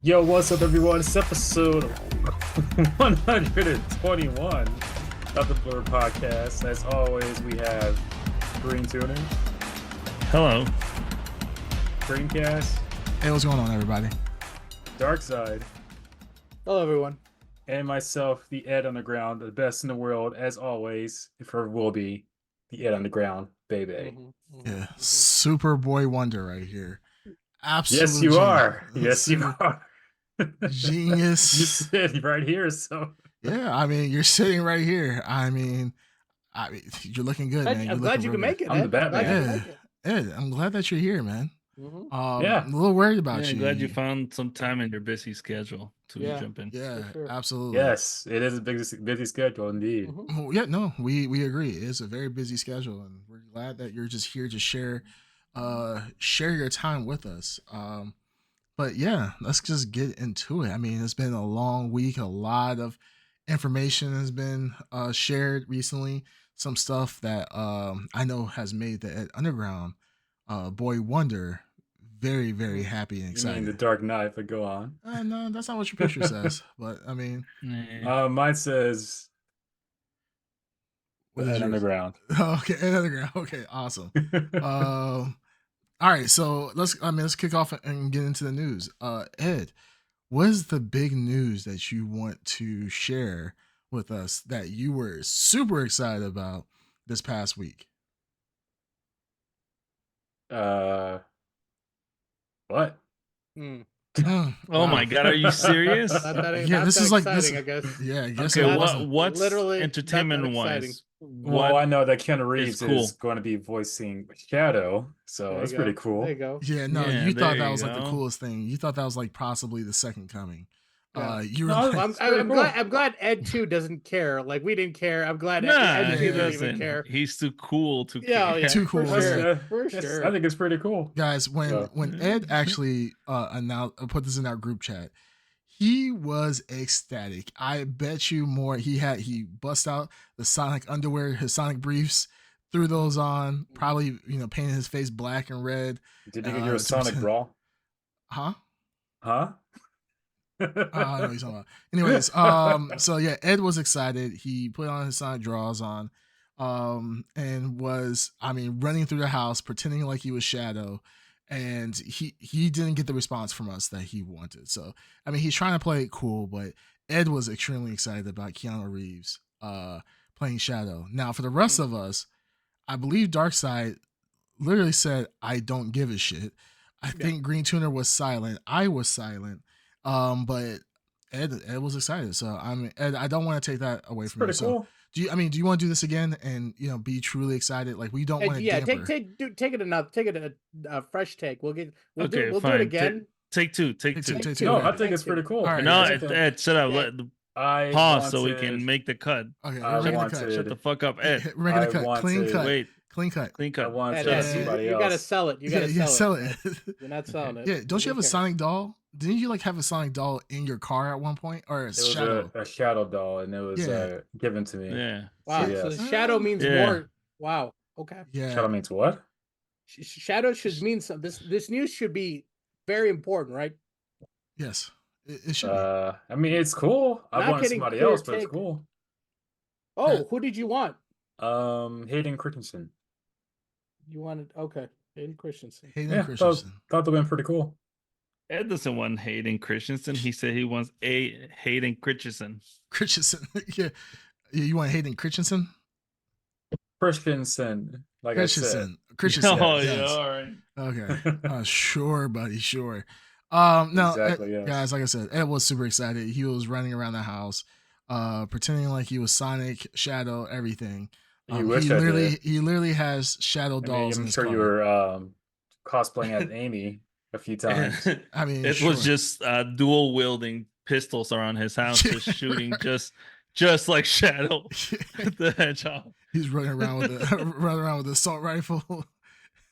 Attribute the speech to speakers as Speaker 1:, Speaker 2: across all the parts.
Speaker 1: Yo, what's up, everyone? It's episode 121 of the Blrd podcast. As always, we have Green Tuner,
Speaker 2: Hello.
Speaker 1: Greencast,
Speaker 3: Hey, what's going on, everybody?
Speaker 1: Dark Side,
Speaker 4: Hello, everyone.
Speaker 1: and myself, the Ed Underground, the best in the world, as always, if ever will be, the Ed Underground, baby.
Speaker 3: Yeah, Superboy Wonder right here. Absolute
Speaker 1: Yes, you are. Yes, you
Speaker 3: Super
Speaker 1: are.
Speaker 3: Genius.
Speaker 1: You sit right here, so.
Speaker 3: Yeah, I mean, you're sitting right here. I mean, you're looking good, man.
Speaker 4: I'm glad you can make it.
Speaker 1: I'm the Batman.
Speaker 3: Yeah, Ed, I'm glad that you're here, man.
Speaker 1: Yeah.
Speaker 3: I'm a little worried about
Speaker 2: Yeah,
Speaker 3: you.
Speaker 2: glad you found some time in your busy schedule to jump in.
Speaker 3: Yeah,
Speaker 4: sure.
Speaker 3: absolutely.
Speaker 1: Yes, it is a busy schedule indeed.
Speaker 3: Well, yeah, no, we agree. It's a very busy schedule, and we're glad that you're just here to share your time with us. But yeah, let's just get into it. I mean, it's been a long week. A lot of information has been shared recently. Some stuff that I know has made the Ed Underground Boy Wonder very, very happy and
Speaker 1: You
Speaker 3: excited.
Speaker 1: mean the Dark Knight, but go on.
Speaker 3: No, that's not what your picture says. But I mean,
Speaker 1: Mine says
Speaker 3: what is
Speaker 1: Ed
Speaker 3: yours?
Speaker 1: Underground.
Speaker 3: Okay, Ed Underground. Okay, awesome. All right, so let's kick off and get into the news. Ed, what is the big news that you want to share with us that you were super excited about this past week?
Speaker 1: What?
Speaker 2: Oh my God, are you serious?
Speaker 3: Yeah, this is like
Speaker 4: exciting,
Speaker 3: this.
Speaker 4: I guess.
Speaker 3: Yeah, I guess
Speaker 2: Okay,
Speaker 3: it wasn't.
Speaker 2: what's
Speaker 4: literally
Speaker 2: entertainment
Speaker 4: not exciting.
Speaker 2: wise?
Speaker 1: Well, I know that Keanu Reeves
Speaker 2: cool?
Speaker 1: is going to be voicing Shadow, so
Speaker 4: There
Speaker 1: that's
Speaker 4: you
Speaker 1: pretty
Speaker 4: go.
Speaker 1: cool.
Speaker 4: There you go.
Speaker 3: Yeah, no,
Speaker 2: Yeah,
Speaker 3: you thought
Speaker 2: there
Speaker 3: that
Speaker 2: you
Speaker 3: was like the
Speaker 2: go.
Speaker 3: coolest thing. You thought that was like possibly the second coming.
Speaker 4: Yeah.
Speaker 3: You were
Speaker 1: No,
Speaker 3: like,
Speaker 1: It's pretty
Speaker 4: I'm
Speaker 1: cool.
Speaker 4: glad. I'm glad Ed too doesn't care. Like we didn't care. I'm glad
Speaker 2: Nah,
Speaker 4: Ed
Speaker 2: he
Speaker 4: too doesn't even
Speaker 2: doesn't.
Speaker 4: care.
Speaker 2: He's too cool to
Speaker 4: Yeah,
Speaker 2: care.
Speaker 4: yeah,
Speaker 3: Too cool,
Speaker 4: For sure.
Speaker 3: yeah.
Speaker 4: For
Speaker 1: Yes,
Speaker 4: sure.
Speaker 1: I think it's pretty cool.
Speaker 3: guys, when Ed actually put this in our group chat, he was ecstatic. I bet you more. He bust out the Sonic underwear, his Sonic briefs, threw those on, probably painted his face black and red.
Speaker 1: Did you get your
Speaker 3: to
Speaker 1: Sonic
Speaker 3: pretend-
Speaker 1: Brawl?
Speaker 3: Huh?
Speaker 1: Huh?
Speaker 3: I know what he's talking about. Anyways, so yeah, Ed was excited. He put on his Sonic draws on, and was, running through the house pretending like he was Shadow, and he didn't get the response from us that he wanted. So he's trying to play it cool, but Ed was extremely excited about Keanu Reeves playing Shadow. Now, for the rest of us, I believe Darkseid literally said, "I don't give a shit." I think Green Tuner was silent. I was silent. But Ed was excited. So Ed, I don't want to take that away
Speaker 1: It's
Speaker 3: from you.
Speaker 1: pretty
Speaker 3: So
Speaker 1: cool.
Speaker 3: do you want to do this again and be truly excited? Like, we don't want to damper.
Speaker 4: Take it a fresh take. We'll do it
Speaker 2: fine.
Speaker 4: again.
Speaker 2: Take two.
Speaker 3: Take two.
Speaker 1: No, I
Speaker 3: Alright.
Speaker 1: think it's pretty cool.
Speaker 3: All right.
Speaker 2: No,
Speaker 3: Yeah.
Speaker 2: Ed, shut up.
Speaker 4: Yeah.
Speaker 1: I
Speaker 2: Pause so we
Speaker 1: wanted-
Speaker 2: can make the cut.
Speaker 3: Okay,
Speaker 1: I
Speaker 3: we're making a
Speaker 1: wanted-
Speaker 3: cut.
Speaker 2: Shut the fuck up, Ed.
Speaker 3: We're making a
Speaker 1: I
Speaker 3: cut. Clean
Speaker 1: wanted-
Speaker 3: cut.
Speaker 2: Wait,
Speaker 3: Clean cut.
Speaker 2: clean
Speaker 1: I
Speaker 2: cut.
Speaker 1: want
Speaker 4: Ed,
Speaker 1: to
Speaker 4: Ed,
Speaker 1: somebody
Speaker 4: you
Speaker 1: else.
Speaker 4: gotta sell it. You gotta sell it. You're not selling it.
Speaker 3: Yeah, don't you have a Sonic doll? Didn't you like have a Sonic doll in your car at one point, or a
Speaker 1: It was
Speaker 3: Shadow?
Speaker 1: a Shadow doll, and it was
Speaker 3: Yeah.
Speaker 1: given to me.
Speaker 2: Yeah.
Speaker 4: Wow.
Speaker 1: So,
Speaker 4: So
Speaker 1: yes.
Speaker 4: Shadow means
Speaker 2: Yeah.
Speaker 4: more. Wow. Okay.
Speaker 3: Yeah,
Speaker 1: Shadow means what?
Speaker 4: Shadow should mean something. This news should be very important, right?
Speaker 3: yes, it should be.
Speaker 1: It's cool. I
Speaker 4: Not
Speaker 1: wanted
Speaker 4: getting
Speaker 1: somebody
Speaker 4: clear
Speaker 1: else, but it's
Speaker 4: take.
Speaker 1: cool.
Speaker 4: Oh,
Speaker 3: Yeah.
Speaker 4: who did you want?
Speaker 1: Hayden Christensen.
Speaker 4: You wanted Hayden Christensen.
Speaker 3: Hayden
Speaker 1: Yeah,
Speaker 3: Christensen.
Speaker 1: thought that went pretty cool.
Speaker 2: Ed doesn't want Hayden Christensen. He said he wants a Hayden Christensen.
Speaker 3: Christensen. Yeah, you want Hayden Christensen?
Speaker 1: Christensen, like I said.
Speaker 3: Christensen.
Speaker 2: Oh,
Speaker 3: yes.
Speaker 2: yeah, all right.
Speaker 3: Okay. Sure, buddy. Sure. Now,
Speaker 1: Exactly, yes.
Speaker 3: guys, like I said, Ed was super excited. He was running around the house, pretending like he was Sonic, Shadow, everything.
Speaker 1: You wish I did.
Speaker 3: He literally has Shadow dolls in
Speaker 1: I'm
Speaker 3: his
Speaker 1: sure
Speaker 3: car.
Speaker 1: you were cosplaying as Amy a few times.
Speaker 3: I mean,
Speaker 2: It was just dual wielding pistols around his house, just shooting just like Shadow the Hedgehog.
Speaker 3: He's running around with the assault rifle.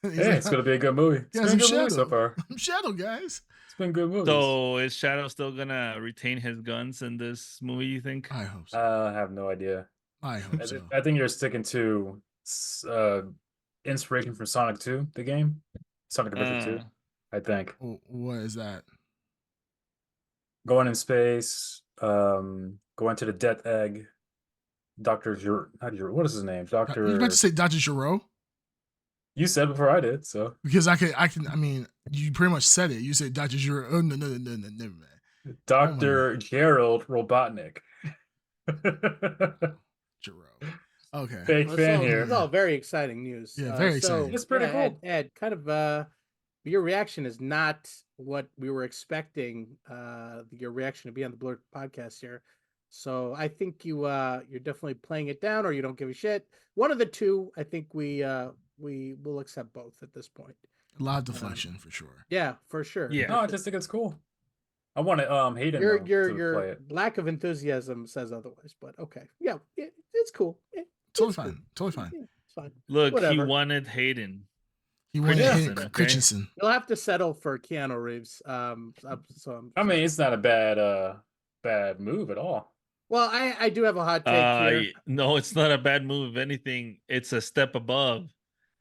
Speaker 3: He's
Speaker 1: Yeah, it's gonna be a good movie. It's
Speaker 3: Yeah,
Speaker 1: been a
Speaker 3: some
Speaker 1: good movie so
Speaker 3: Shadow.
Speaker 1: far.
Speaker 3: Shadow, guys.
Speaker 1: It's been good movies.
Speaker 2: So is Shadow still gonna retain his guns in this movie, you think?
Speaker 3: I hope so.
Speaker 1: I have no idea.
Speaker 3: I hope so.
Speaker 1: I think you're sticking to inspiration from Sonic 2, the game, Sonic Adventure 2. I think
Speaker 3: What is that?
Speaker 1: going in space, going to the Death Egg. What is his name?
Speaker 3: You about
Speaker 1: Doctor.
Speaker 3: to say Dr. Giro?
Speaker 1: You said before I did, so
Speaker 3: Because I mean, you pretty much said it. You said Dr. Giro. Oh, no, never mind.
Speaker 1: Dr. Gerald Robotnik.
Speaker 3: Giro. Okay.
Speaker 1: Fake fan
Speaker 4: This
Speaker 1: here.
Speaker 4: is all very exciting news.
Speaker 3: Yeah, very exciting.
Speaker 1: It's pretty cool.
Speaker 4: Ed, kind of your reaction is not what we were expecting your reaction to be on the Blrd podcast here. So I think you're definitely playing it down, or you don't give a shit. One of the two. I think we will accept both at this point.
Speaker 3: A lot of deflection for sure.
Speaker 4: Yeah, for sure.
Speaker 2: Yeah.
Speaker 1: No, I just think it's cool. I want to Hayden
Speaker 4: Your
Speaker 1: though, to play
Speaker 4: your
Speaker 1: it.
Speaker 4: lack of enthusiasm says otherwise, but okay. Yeah, it's cool.
Speaker 3: Totally
Speaker 4: It's cool.
Speaker 3: fine. Totally fine.
Speaker 4: Yeah, it's fine.
Speaker 2: Look,
Speaker 4: Whatever.
Speaker 2: he wanted Hayden.
Speaker 3: He wanted
Speaker 2: Christensen,
Speaker 3: Hayden
Speaker 2: okay?
Speaker 3: Christensen.
Speaker 4: You'll have to settle for Keanu Reeves.
Speaker 1: I mean, it's not a bad move at all.
Speaker 4: Well, I do have a hot take here.
Speaker 2: No, it's not a bad move. If anything, it's a step above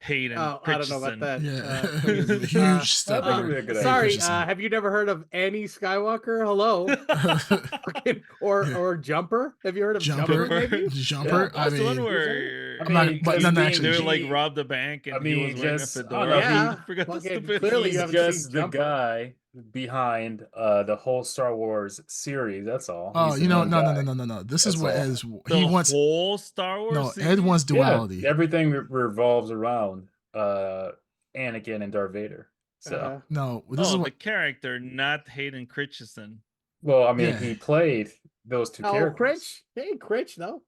Speaker 2: Hayden.
Speaker 4: Oh, I don't know about that.
Speaker 3: Yeah.
Speaker 4: Please.
Speaker 3: Huge step.
Speaker 1: I think it'd be a good idea.
Speaker 4: Sorry,
Speaker 3: Christensen.
Speaker 4: have you never heard of Annie Skywalker? Hello, or Jumper? Have you heard of Jumper? maybe?
Speaker 3: Jumper.
Speaker 1: Yeah,
Speaker 3: I
Speaker 2: That's the one
Speaker 3: mean,
Speaker 2: where
Speaker 3: I'm not- but none actually-
Speaker 2: they like robbed a bank and
Speaker 1: I mean,
Speaker 2: he was wearing a
Speaker 1: just-
Speaker 2: fedora.
Speaker 1: no,
Speaker 4: Yeah.
Speaker 2: I forgot the
Speaker 4: Fucking
Speaker 2: stupid.
Speaker 4: clearly you
Speaker 1: He's
Speaker 4: haven't
Speaker 1: just
Speaker 4: seen
Speaker 1: the
Speaker 4: Jumper.
Speaker 1: guy behind the whole Star Wars series. That's all.
Speaker 3: oh,
Speaker 1: He's
Speaker 3: you
Speaker 1: the
Speaker 3: know,
Speaker 1: one
Speaker 3: no,
Speaker 1: guy.
Speaker 3: no, no, no, no. This is
Speaker 1: That's
Speaker 3: what
Speaker 1: all.
Speaker 3: Ed is.
Speaker 2: The
Speaker 3: He wants.
Speaker 2: whole Star Wars.
Speaker 3: No,
Speaker 2: series?
Speaker 3: Ed wants duality.
Speaker 1: Yeah, everything revolves around Anakin and Darth Vader. So,
Speaker 4: Uh-huh.
Speaker 3: No, this is
Speaker 2: Oh,
Speaker 3: what.
Speaker 2: the character, not Hayden Christensen.
Speaker 1: well, I mean,
Speaker 3: Yeah.
Speaker 1: he played those two
Speaker 4: Oh,
Speaker 1: characters.
Speaker 4: Critch? Hey, Critch, though.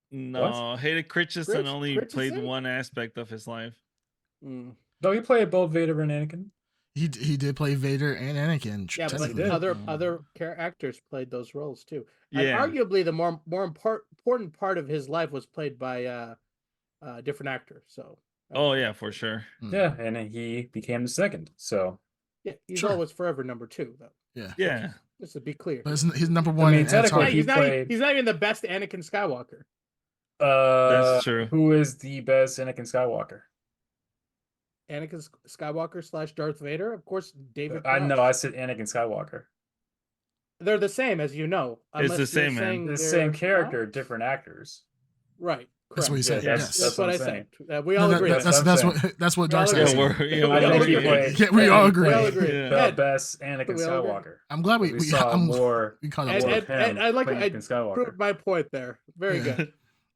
Speaker 2: No, Hayden Christensen
Speaker 4: Critch-
Speaker 2: only played
Speaker 4: Christensen?
Speaker 2: one aspect of his life.
Speaker 4: Mm.
Speaker 1: No, he played both Vader and Anakin.
Speaker 3: He did play Vader and Anakin.
Speaker 4: Yeah, but
Speaker 3: technically.
Speaker 1: did.
Speaker 4: other actors played those roles too. And
Speaker 2: Yeah.
Speaker 4: arguably, the more important part of his life was played by a different actor. So.
Speaker 2: Oh yeah, for sure.
Speaker 3: Mm.
Speaker 1: Yeah, and then he became the second. So,
Speaker 4: Yeah, he's
Speaker 3: Sure.
Speaker 4: always forever number 2, though.
Speaker 3: Yeah.
Speaker 2: Yeah.
Speaker 4: Just to be clear.
Speaker 3: But he's number one.
Speaker 1: mean,
Speaker 3: in
Speaker 1: technically,
Speaker 3: Avatar.
Speaker 1: he played-
Speaker 4: He's not even the best Anakin Skywalker.
Speaker 2: That's true.
Speaker 1: Who is the best Anakin Skywalker?
Speaker 4: Anakin Skywalker / Darth Vader, of course. David.
Speaker 1: I know.
Speaker 4: Prowse.
Speaker 1: I said Anakin Skywalker.
Speaker 4: They're the same, as you know.
Speaker 2: It's the
Speaker 4: unless you're
Speaker 2: same, man.
Speaker 4: saying
Speaker 1: The
Speaker 4: they're
Speaker 1: same
Speaker 4: not.
Speaker 1: character, different actors.
Speaker 4: Right.
Speaker 3: That's what he
Speaker 4: correct.
Speaker 3: said.
Speaker 1: Yeah,
Speaker 3: Yes.
Speaker 4: That's what I
Speaker 1: I'm
Speaker 4: said.
Speaker 1: saying.
Speaker 4: We all
Speaker 3: No,
Speaker 4: agree.
Speaker 1: that's
Speaker 3: that's
Speaker 1: what I'm
Speaker 3: that's what
Speaker 4: We all
Speaker 3: Dark
Speaker 4: agree.
Speaker 3: Side
Speaker 2: Yeah,
Speaker 3: said.
Speaker 2: we're, yeah,
Speaker 4: We
Speaker 2: we
Speaker 1: I
Speaker 4: all
Speaker 2: all
Speaker 1: think he
Speaker 4: agree.
Speaker 1: played.
Speaker 3: Yeah, we all
Speaker 1: he
Speaker 3: agree.
Speaker 4: We all
Speaker 1: played
Speaker 4: agree.
Speaker 1: The
Speaker 4: Ed.
Speaker 1: best Anakin
Speaker 4: We all agree.
Speaker 1: Skywalker.
Speaker 3: I'm glad
Speaker 1: We saw more.
Speaker 3: we caught
Speaker 4: Ed,
Speaker 3: up.
Speaker 1: more
Speaker 3: to
Speaker 1: of
Speaker 3: it.
Speaker 4: Ed,
Speaker 1: him
Speaker 4: I like
Speaker 1: playing
Speaker 4: I
Speaker 1: Anakin Skywalker.
Speaker 4: proved my point there. Very
Speaker 3: Yeah.
Speaker 4: good.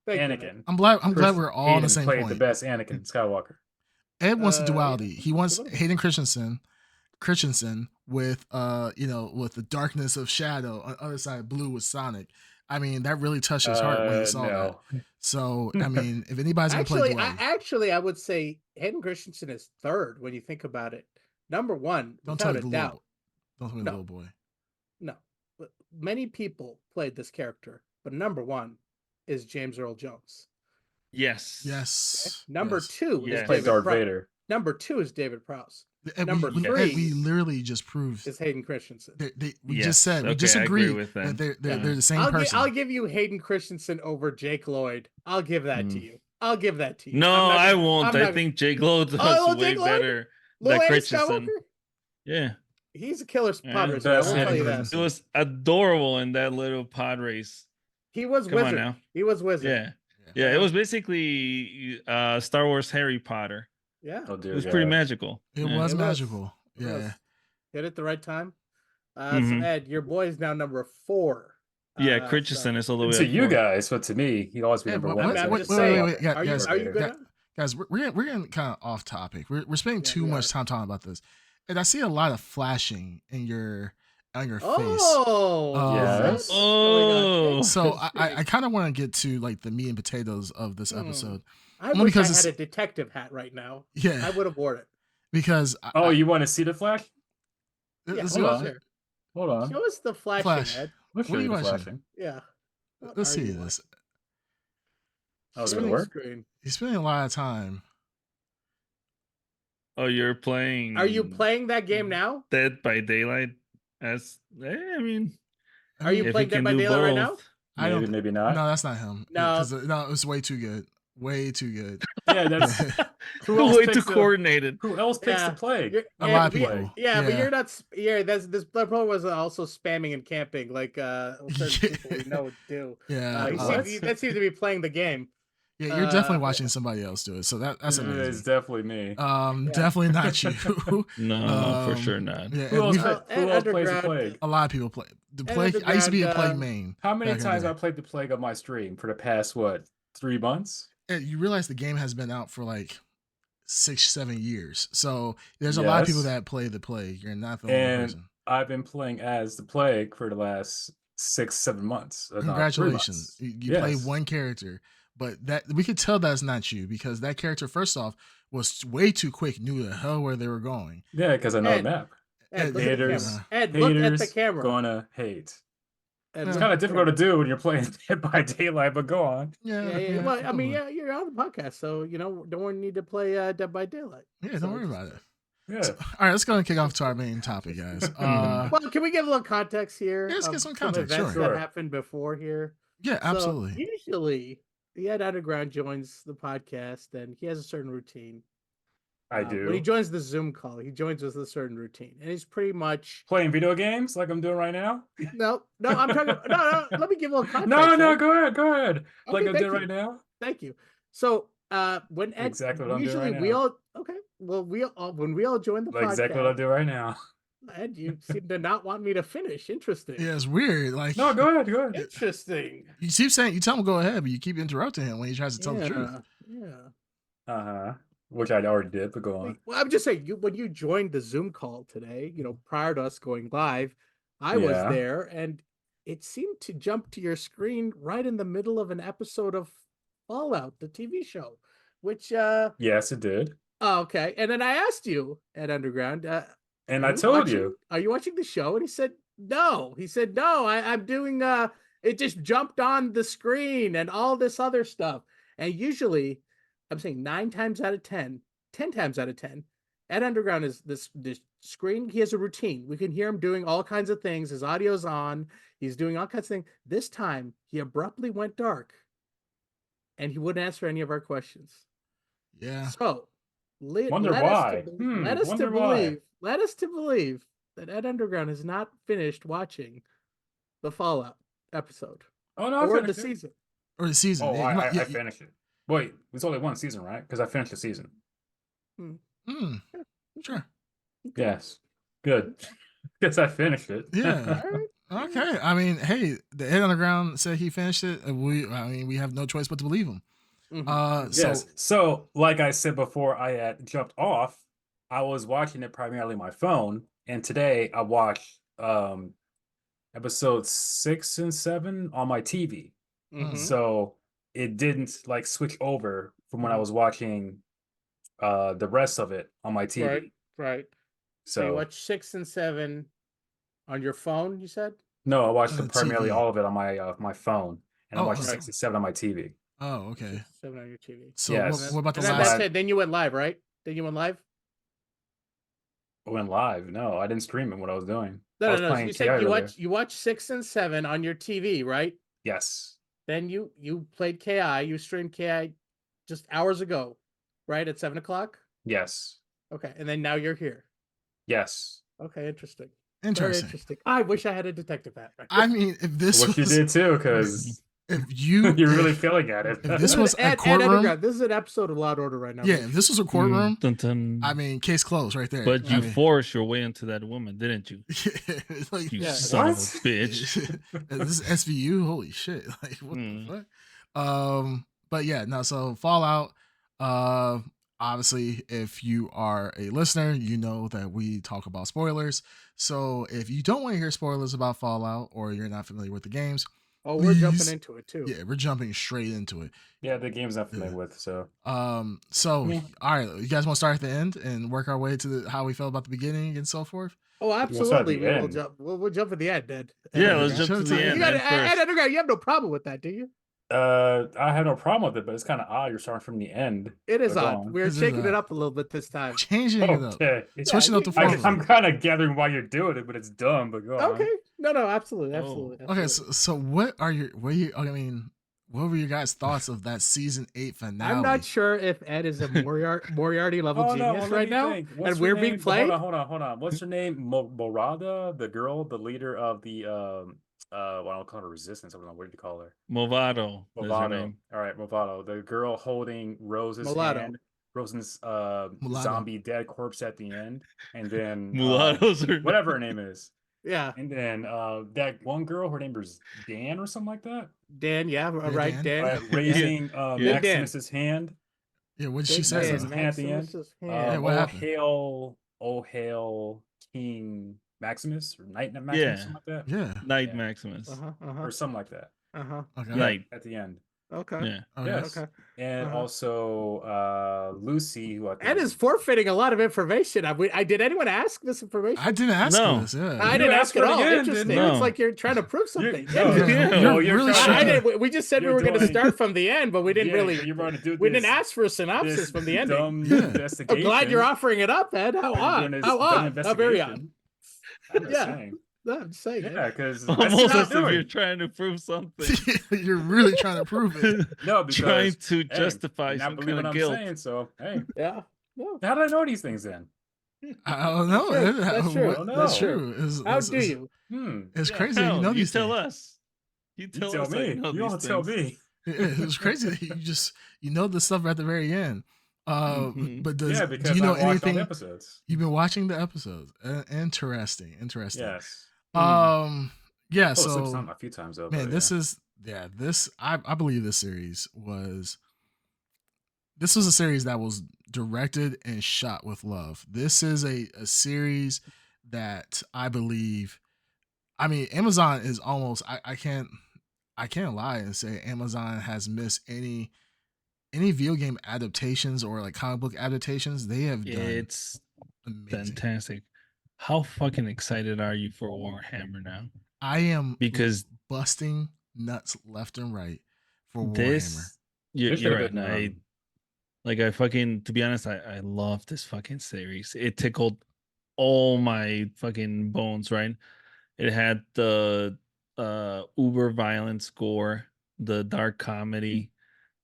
Speaker 4: Thank you, man.
Speaker 1: Anakin.
Speaker 3: I'm glad
Speaker 1: Chris
Speaker 3: we're all on the
Speaker 1: Hayden
Speaker 3: same
Speaker 1: played
Speaker 3: point.
Speaker 1: the best Anakin Skywalker.
Speaker 3: Ed wants a
Speaker 4: Yeah.
Speaker 3: duality. He wants
Speaker 4: Absolutely.
Speaker 3: Hayden Christensen with with the darkness of Shadow on the other side, blue with Sonic. I mean, that really touched his heart when he saw that.
Speaker 1: No.
Speaker 3: So I mean, if anybody's gonna play duality,
Speaker 4: I would say Hayden Christensen is third when you think about it. Number 1,
Speaker 3: don't tell
Speaker 4: without
Speaker 3: me
Speaker 4: a
Speaker 3: the
Speaker 4: doubt.
Speaker 3: little, don't tell me the
Speaker 4: No.
Speaker 3: little boy.
Speaker 4: No, but many people played this character, but number 1 is James Earl Jones.
Speaker 2: Yes.
Speaker 3: Yes.
Speaker 4: Number
Speaker 3: yes.
Speaker 4: 2
Speaker 2: Yes.
Speaker 4: is
Speaker 1: Played
Speaker 4: David
Speaker 1: Darth
Speaker 4: Prowse.
Speaker 1: Vader.
Speaker 4: Number 2 is David Prowse.
Speaker 3: Ed,
Speaker 4: Number
Speaker 3: we,
Speaker 4: three
Speaker 3: we literally just proved.
Speaker 4: Is Hayden Christensen.
Speaker 3: We
Speaker 2: Yes.
Speaker 3: just said we
Speaker 2: Okay,
Speaker 3: just
Speaker 2: I agree
Speaker 3: agreed
Speaker 2: with
Speaker 3: that
Speaker 2: that.
Speaker 3: they're the same
Speaker 4: I'll
Speaker 3: person.
Speaker 4: give you Hayden Christensen over Jake Lloyd. I'll give that to
Speaker 1: Mm.
Speaker 4: you. I'll give that to you.
Speaker 2: No,
Speaker 4: I'm not
Speaker 2: I
Speaker 4: gonna-
Speaker 2: won't.
Speaker 4: I'm
Speaker 2: I
Speaker 4: not-
Speaker 2: think Jake Lowe does
Speaker 4: Oh,
Speaker 2: way
Speaker 4: Jake Lloyd?
Speaker 2: better
Speaker 4: Little
Speaker 2: than
Speaker 4: Andy
Speaker 2: Christensen.
Speaker 4: Skywalker?
Speaker 2: Yeah.
Speaker 4: He's a killer
Speaker 2: Yeah,
Speaker 4: pod
Speaker 2: the
Speaker 4: racer. I
Speaker 1: best
Speaker 4: will tell you
Speaker 1: Hayden
Speaker 4: that.
Speaker 2: It was adorable in that little pod race.
Speaker 4: He was
Speaker 2: Come on
Speaker 4: wizard.
Speaker 2: now.
Speaker 4: He was wizard.
Speaker 2: Yeah. Yeah, it was basically Star Wars Harry Potter.
Speaker 4: Yeah.
Speaker 1: Oh
Speaker 2: It
Speaker 1: dear
Speaker 2: was pretty
Speaker 1: God.
Speaker 2: magical.
Speaker 3: It
Speaker 2: Yeah.
Speaker 3: was
Speaker 4: It was.
Speaker 3: magical.
Speaker 4: It
Speaker 3: Yeah.
Speaker 4: was. Hit at the right time. So
Speaker 2: Mhm.
Speaker 4: Ed, your boy is now number 4.
Speaker 2: Yeah, Christensen is all the way
Speaker 1: To
Speaker 2: up
Speaker 1: you
Speaker 2: four.
Speaker 1: guys, but to me, he'd always be
Speaker 3: Hey,
Speaker 1: number
Speaker 3: what-
Speaker 1: one.
Speaker 4: I'm
Speaker 3: wait,
Speaker 4: just
Speaker 3: wait,
Speaker 4: saying.
Speaker 3: wait,
Speaker 4: Are you
Speaker 3: guys,
Speaker 4: good?
Speaker 3: guys, Guys, we're getting kind of off topic. We're spending
Speaker 4: Yeah,
Speaker 3: too
Speaker 4: we
Speaker 3: much
Speaker 4: are.
Speaker 3: time talking about this, and I see a lot of flashing in your on your face.
Speaker 4: Oh,
Speaker 1: Yes.
Speaker 2: Oh.
Speaker 3: So I kind of want to get to like the meat and potatoes of this
Speaker 4: Hmm.
Speaker 3: episode.
Speaker 4: I
Speaker 3: Only
Speaker 4: wish I
Speaker 3: because
Speaker 4: had a detective hat right now.
Speaker 3: Yeah,
Speaker 4: I would have worn it.
Speaker 3: because
Speaker 1: Oh, you want to see the flash?
Speaker 4: Yeah,
Speaker 3: let's
Speaker 1: hold
Speaker 3: do
Speaker 1: on.
Speaker 3: it.
Speaker 4: sure.
Speaker 1: Hold on.
Speaker 4: Show us the flashing,
Speaker 3: Flash.
Speaker 4: Ed.
Speaker 1: We'll show
Speaker 3: What are
Speaker 1: you
Speaker 3: you
Speaker 1: the
Speaker 3: watching?
Speaker 1: flashing.
Speaker 4: Yeah.
Speaker 3: Let's
Speaker 4: Are
Speaker 3: see
Speaker 4: you
Speaker 3: this.
Speaker 1: Oh, does it
Speaker 3: Spinning
Speaker 1: work?
Speaker 4: Screen.
Speaker 3: He's spending a lot of time.
Speaker 2: Oh, you're playing.
Speaker 4: Are you playing that game now?
Speaker 2: Dead by Daylight? As I mean,
Speaker 4: Are you
Speaker 2: if
Speaker 4: playing
Speaker 2: he
Speaker 4: Dead
Speaker 2: can
Speaker 4: by
Speaker 2: do
Speaker 4: Daylight right now?
Speaker 2: both.
Speaker 3: I don't.
Speaker 1: Maybe not.
Speaker 3: No, that's not him.
Speaker 4: No.
Speaker 3: no, it was way too good. Way too good.
Speaker 1: Yeah, that's who
Speaker 2: Way
Speaker 1: else
Speaker 2: too
Speaker 1: picks the
Speaker 2: coordinated.
Speaker 1: who else picks the
Speaker 4: Yeah.
Speaker 1: plague?
Speaker 4: You're-
Speaker 3: A
Speaker 4: and
Speaker 3: lot of
Speaker 4: we-
Speaker 3: people.
Speaker 4: Yeah, but
Speaker 3: Yeah.
Speaker 4: you're not. Yeah, this Blood Pro was also spamming and camping like certain people we know do.
Speaker 3: Yeah.
Speaker 1: Wait,
Speaker 3: uh,
Speaker 1: what?
Speaker 4: That seems to be playing the game.
Speaker 3: yeah, you're definitely
Speaker 4: Uh,
Speaker 3: watching somebody else do it. So that's
Speaker 1: It's
Speaker 3: amazing.
Speaker 1: definitely me.
Speaker 4: Yeah.
Speaker 3: Definitely not you.
Speaker 2: No, for sure not.
Speaker 3: Yeah,
Speaker 1: Who
Speaker 3: and
Speaker 1: else,
Speaker 3: we've-
Speaker 4: Well,
Speaker 1: who
Speaker 4: and
Speaker 1: else plays the
Speaker 4: Underground,
Speaker 1: plague?
Speaker 3: a lot of people play the
Speaker 4: And
Speaker 3: plague. I used to be a
Speaker 4: Underground,
Speaker 3: plague main.
Speaker 1: How many
Speaker 3: back in the
Speaker 1: times
Speaker 3: day.
Speaker 1: I played the plague on my stream for the past 3 months?
Speaker 3: And you realize the game has been out for like 6-7 years. So there's a lot of people
Speaker 1: Yes.
Speaker 3: that play the plague. You're not the only
Speaker 1: And
Speaker 3: person.
Speaker 1: I've been playing as the plague for the last 6-7 months. if not 3
Speaker 3: Congratulations.
Speaker 1: months.
Speaker 3: You play
Speaker 1: Yes.
Speaker 3: one character, but that we could tell that's not you because that character, first off, was way too quick, knew the hell where they were going.
Speaker 1: Yeah, because I know the
Speaker 4: Ed,
Speaker 1: map.
Speaker 4: Ed, look at the
Speaker 1: Haters,
Speaker 4: camera. Ed, look at the
Speaker 1: haters
Speaker 4: camera.
Speaker 1: gonna hate.
Speaker 4: Ed,
Speaker 1: It's
Speaker 4: look
Speaker 1: kind
Speaker 4: at
Speaker 1: of
Speaker 4: the
Speaker 1: difficult to
Speaker 4: camera.
Speaker 1: do when you're playing Dead by Daylight, but go on.
Speaker 4: Yeah. Well, I mean,
Speaker 3: totally.
Speaker 4: you're on the podcast, so don't need to play Dead by Daylight.
Speaker 3: Yeah,
Speaker 4: So
Speaker 3: don't worry
Speaker 4: just-
Speaker 3: about it.
Speaker 1: Yeah.
Speaker 3: So, all right, let's go and kick off to our main topic, guys.
Speaker 4: Well, can we give a little context here?
Speaker 3: Yeah, let's get
Speaker 4: of
Speaker 3: some context,
Speaker 4: events
Speaker 1: sure.
Speaker 4: that
Speaker 1: Sure.
Speaker 4: happened before here.
Speaker 3: Yeah, absolutely.
Speaker 4: So usually, the Ed Underground joins the podcast, and he has a certain routine.
Speaker 1: I
Speaker 4: When
Speaker 1: do.
Speaker 4: he joins the Zoom call, he joins with a certain routine, and he's pretty much
Speaker 1: Playing video games like I'm doing right now?
Speaker 4: no. I'm talking. No. Let me give a little context.
Speaker 1: No,
Speaker 4: Ed.
Speaker 1: go ahead. Like
Speaker 4: Okay,
Speaker 1: I'm
Speaker 4: thank
Speaker 1: doing
Speaker 4: you.
Speaker 1: right now?
Speaker 4: Thank you. So, when Ed,
Speaker 1: Exactly what I'm doing
Speaker 4: usually
Speaker 1: right
Speaker 4: we
Speaker 1: now.
Speaker 4: all okay. Well, when we all join the
Speaker 1: Like exactly what I'm
Speaker 4: podcast,
Speaker 1: doing right now.
Speaker 4: Ed, you seem to not want me to finish. Interesting.
Speaker 3: Yeah, it's weird. Like,
Speaker 1: No, go ahead.
Speaker 4: Interesting.
Speaker 3: you keep saying, you tell him go ahead, but you keep interrupting him when he tries to tell the truth.
Speaker 4: Yeah.
Speaker 1: Uh-huh. Which I already did, but go on.
Speaker 4: Well, I'm just saying, when you joined the Zoom call today, prior to us going live, I was
Speaker 1: Yeah.
Speaker 4: there, and it seemed to jump to your screen right in the middle of an episode of Fallout, the TV show, which
Speaker 1: Yes, it did.
Speaker 4: okay. And then I asked you at Underground,
Speaker 1: And
Speaker 4: "Are
Speaker 1: I
Speaker 4: you
Speaker 1: told
Speaker 4: watching-
Speaker 1: you.
Speaker 4: are you watching the show?" And he said, "No." He said, "No, I'm doing it just jumped on the screen and all this other stuff." And usually, I'm saying 9 times out of 10, 10 times out of 10, Ed Underground is this screen. He has a routine. We can hear him doing all kinds of things. His audio's on. He's doing all kinds of things. This time, he abruptly went dark, and he wouldn't answer any of our questions.
Speaker 3: Yeah.
Speaker 4: So,
Speaker 1: Wonder
Speaker 4: let
Speaker 1: why.
Speaker 4: us to, let us to
Speaker 1: Wonder why.
Speaker 4: believe. Let us to believe that Ed Underground has not finished watching the Fallout episode
Speaker 1: Oh no, I
Speaker 4: or the
Speaker 1: finished it.
Speaker 4: season.
Speaker 3: Or the season.
Speaker 1: Oh,
Speaker 3: Yeah,
Speaker 1: I
Speaker 3: yeah,
Speaker 1: finished it. Wait, it's only one season, right? Because I finished the season.
Speaker 3: Sure.
Speaker 1: Yes. Good. Guess I finished it.
Speaker 3: Yeah.
Speaker 4: All right.
Speaker 3: Okay. I mean, hey, the Ed Underground said he finished it. And we have no choice but to believe him.
Speaker 4: Mhm.
Speaker 1: Yes. So, like I said before, I had jumped off. I was watching it primarily on my phone, and today I watched episodes 6 and 7 on my TV.
Speaker 4: Mhm.
Speaker 1: So it didn't like switch over from when I
Speaker 4: Mhm.
Speaker 1: was watching the rest of it on my TV.
Speaker 4: Right. So you
Speaker 1: So
Speaker 4: watch 6 and 7 on your phone. You said.
Speaker 1: no, I watched
Speaker 3: On
Speaker 1: them
Speaker 3: the
Speaker 1: primarily
Speaker 3: TV.
Speaker 1: all of it on my phone, and I
Speaker 3: Oh,
Speaker 1: watched
Speaker 3: okay.
Speaker 1: 6 and 7 on my TV.
Speaker 3: Oh, okay.
Speaker 4: 6 and 7 on your TV.
Speaker 3: So
Speaker 1: Yes.
Speaker 3: what about the
Speaker 4: And
Speaker 3: last?
Speaker 4: that's it. Then you went live, right? Then you went live.
Speaker 1: I went live. No, I didn't stream it. What I was doing. I
Speaker 4: No.
Speaker 1: was
Speaker 4: So
Speaker 1: playing
Speaker 4: you
Speaker 1: TI
Speaker 4: said you
Speaker 1: earlier.
Speaker 4: watch 6 and 7 on your TV, right?
Speaker 1: Yes.
Speaker 4: Then you played KI. You streamed KI just hours ago, right at 7 o'clock.
Speaker 1: Yes.
Speaker 4: Okay, and then now you're here.
Speaker 1: Yes.
Speaker 4: Okay, interesting. Very
Speaker 3: Interesting.
Speaker 4: interesting. I wish I had a detective hat. Right?
Speaker 3: I mean, if this
Speaker 1: What you
Speaker 3: was,
Speaker 1: did too, because
Speaker 3: if you,
Speaker 1: you're really
Speaker 3: if-
Speaker 1: feeling at it.
Speaker 3: if this was a
Speaker 4: Ed
Speaker 3: courtroom,
Speaker 4: Underground, this is an episode of Law and Order right now.
Speaker 3: yeah, if this was a courtroom,
Speaker 2: Dun, dun.
Speaker 3: I mean, case closed right there.
Speaker 2: But
Speaker 3: I
Speaker 2: you
Speaker 3: mean,
Speaker 2: forced your way into that woman, didn't you?
Speaker 3: it's like,
Speaker 2: You
Speaker 4: Yeah.
Speaker 2: son of a
Speaker 1: What?
Speaker 2: bitch.
Speaker 3: this is SVU. Holy shit! Like what
Speaker 2: Mm.
Speaker 3: the fuck? But yeah, no. So Fallout. Obviously, if you are a listener, you know that we talk about spoilers. So if you don't want to hear spoilers about Fallout or you're not familiar with the games,
Speaker 4: Oh, we're jumping
Speaker 3: Please.
Speaker 4: into it too.
Speaker 3: yeah, we're jumping straight into it.
Speaker 1: Yeah, the game's not familiar
Speaker 3: Yeah.
Speaker 1: with, so
Speaker 3: So
Speaker 1: Yeah.
Speaker 3: all right, you guys want to start at the end and work our way to how we felt about the beginning and so forth?
Speaker 4: Oh,
Speaker 1: start at
Speaker 4: absolutely.
Speaker 1: the
Speaker 4: We will
Speaker 1: end.
Speaker 4: jump. We'll jump at the end, Ed.
Speaker 2: Yeah,
Speaker 3: let's
Speaker 2: let's jump to
Speaker 3: Showtime.
Speaker 2: the
Speaker 3: You
Speaker 2: end.
Speaker 4: You got
Speaker 2: Ed
Speaker 4: Ed
Speaker 2: first.
Speaker 4: Underground. You have no problem with that, do you?
Speaker 1: I have no problem with it, but it's kind of odd you're starting from the end.
Speaker 4: It is
Speaker 1: But go
Speaker 4: odd.
Speaker 1: on.
Speaker 4: We're
Speaker 3: This is
Speaker 4: shaking it
Speaker 3: odd.
Speaker 4: up a little bit this time.
Speaker 3: Changing it up,
Speaker 1: Okay.
Speaker 3: switching up the
Speaker 4: you-
Speaker 3: formula.
Speaker 1: I'm kind of gathering why you're doing it, but it's dumb. But go on.
Speaker 4: Okay. No, absolutely,
Speaker 2: Oh.
Speaker 4: absolutely.
Speaker 3: Okay, so what are your? What do you? I mean, what were your guys' thoughts of that season 8 finale?
Speaker 4: I'm not sure if Ed is a Moriarty level
Speaker 1: Oh no,
Speaker 4: genius
Speaker 1: let
Speaker 4: right
Speaker 1: me
Speaker 4: now,
Speaker 1: think. What's
Speaker 4: and
Speaker 1: her
Speaker 4: we're
Speaker 1: name?
Speaker 4: being played.
Speaker 1: Hold on. What's her name? Morada, the girl, the leader of the well, I don't call her resistance. I don't know what do you call her?
Speaker 2: Movado is her
Speaker 1: Movado.
Speaker 2: name.
Speaker 1: All right, Movado, the girl holding Rose's
Speaker 4: Mulatto.
Speaker 1: hand, Rose's
Speaker 3: Mulatto.
Speaker 1: zombie dead corpse at the end, and then
Speaker 2: Mulatto's her
Speaker 1: whatever her
Speaker 2: name.
Speaker 1: name is.
Speaker 4: Yeah,
Speaker 1: And then that one girl, her name was Dan or something like that.
Speaker 4: Dan. Yeah, right,
Speaker 3: Dan.
Speaker 4: Dan.
Speaker 1: Raising
Speaker 2: Yeah.
Speaker 1: Maximus's hand.
Speaker 3: Yeah, what did she
Speaker 4: Big
Speaker 3: say?
Speaker 4: Dan,
Speaker 1: Maximus's hand at the end.
Speaker 4: Maximus's hand.
Speaker 3: what happened?
Speaker 1: Oh hail, King Maximus or Knight Maximus,
Speaker 2: Yeah.
Speaker 1: something like that.
Speaker 3: Yeah.
Speaker 2: Knight
Speaker 1: Yeah.
Speaker 2: Maximus.
Speaker 1: Or something like that.
Speaker 3: Okay.
Speaker 2: Knight.
Speaker 1: At the end.
Speaker 4: Okay.
Speaker 2: Yeah.
Speaker 3: Oh,
Speaker 1: Yes.
Speaker 4: Okay.
Speaker 1: And also Lucy, who I think
Speaker 4: Ed is forfeiting a lot of information. I did anyone ask this information?
Speaker 3: I didn't ask
Speaker 2: No.
Speaker 3: this. Yeah.
Speaker 4: I
Speaker 1: You
Speaker 4: didn't
Speaker 1: asked
Speaker 4: ask at
Speaker 1: for it
Speaker 4: all.
Speaker 1: again,
Speaker 4: Interesting.
Speaker 1: didn't
Speaker 2: you?
Speaker 4: It's
Speaker 2: No.
Speaker 4: like you're trying to prove something.
Speaker 1: No,
Speaker 4: Interesting.
Speaker 2: Yeah.
Speaker 3: You're
Speaker 1: well, you're
Speaker 3: really
Speaker 1: trying
Speaker 4: I
Speaker 1: to-
Speaker 3: sure.
Speaker 4: did. We just said we
Speaker 1: You're
Speaker 4: were going to
Speaker 1: doing-
Speaker 4: start from the end, but we didn't
Speaker 1: Yeah,
Speaker 4: really.
Speaker 1: but you're going to do
Speaker 4: We didn't
Speaker 1: this-
Speaker 4: ask for a synopsis
Speaker 1: this
Speaker 4: from the ending.
Speaker 1: dumb
Speaker 3: Yeah.
Speaker 1: investigation.
Speaker 4: I'm glad you're offering it up, Ed. How
Speaker 1: You're doing
Speaker 4: odd.
Speaker 1: this
Speaker 4: How
Speaker 1: dumb
Speaker 4: odd. How very odd.
Speaker 1: investigation. I'm just
Speaker 4: Yeah.
Speaker 1: saying.
Speaker 4: No, I'm just saying.
Speaker 1: Yeah, because
Speaker 2: Almost as if you're trying to prove something.
Speaker 3: You're really trying to prove it.
Speaker 1: No, because
Speaker 2: trying to
Speaker 1: hey,
Speaker 2: justify
Speaker 1: you're not
Speaker 2: some
Speaker 1: believing
Speaker 2: kind of
Speaker 1: what
Speaker 2: guilt.
Speaker 1: I'm saying, so hey,
Speaker 4: Yeah. No.
Speaker 1: how did I know these things then?
Speaker 3: I don't know.
Speaker 4: That's true.
Speaker 1: I don't
Speaker 3: That's
Speaker 1: know.
Speaker 3: true.
Speaker 4: How do you?
Speaker 3: It's
Speaker 1: Yeah.
Speaker 3: crazy that you
Speaker 2: Hell,
Speaker 3: know
Speaker 2: you
Speaker 3: these
Speaker 2: tell
Speaker 3: things.
Speaker 2: us. You
Speaker 1: You
Speaker 2: tell,
Speaker 1: tell
Speaker 2: us how
Speaker 1: me.
Speaker 2: you know
Speaker 1: You
Speaker 2: these
Speaker 1: don't tell
Speaker 2: things.
Speaker 1: me.
Speaker 3: It's crazy that you know the stuff at the very end.
Speaker 2: Mhm.
Speaker 3: But
Speaker 1: Yeah,
Speaker 3: do
Speaker 1: because
Speaker 3: you know
Speaker 1: I watched all
Speaker 3: anything?
Speaker 1: the episodes.
Speaker 3: You've been watching the episodes. Interesting.
Speaker 1: Yes.
Speaker 3: Yeah.
Speaker 1: Oh, so
Speaker 3: So
Speaker 1: time a few times though.
Speaker 3: man,
Speaker 1: but
Speaker 3: this
Speaker 1: yeah.
Speaker 3: is this I believe this series was a series that was directed and shot with love. This is a series that I believe, I mean, Amazon is almost, I can't lie and say Amazon has missed any video game adaptations or like comic book adaptations. They have done
Speaker 2: It's
Speaker 3: amazing.
Speaker 2: fantastic. How fucking excited are you for Warhammer now?
Speaker 3: I am
Speaker 2: Because
Speaker 3: busting nuts left and right for Warhammer.
Speaker 2: this,
Speaker 1: They
Speaker 2: you're
Speaker 1: should have
Speaker 2: right.
Speaker 1: been,
Speaker 2: I fucking, to be honest, I love this fucking series. It tickled all my fucking bones, right? It had the uber violent score, the dark comedy,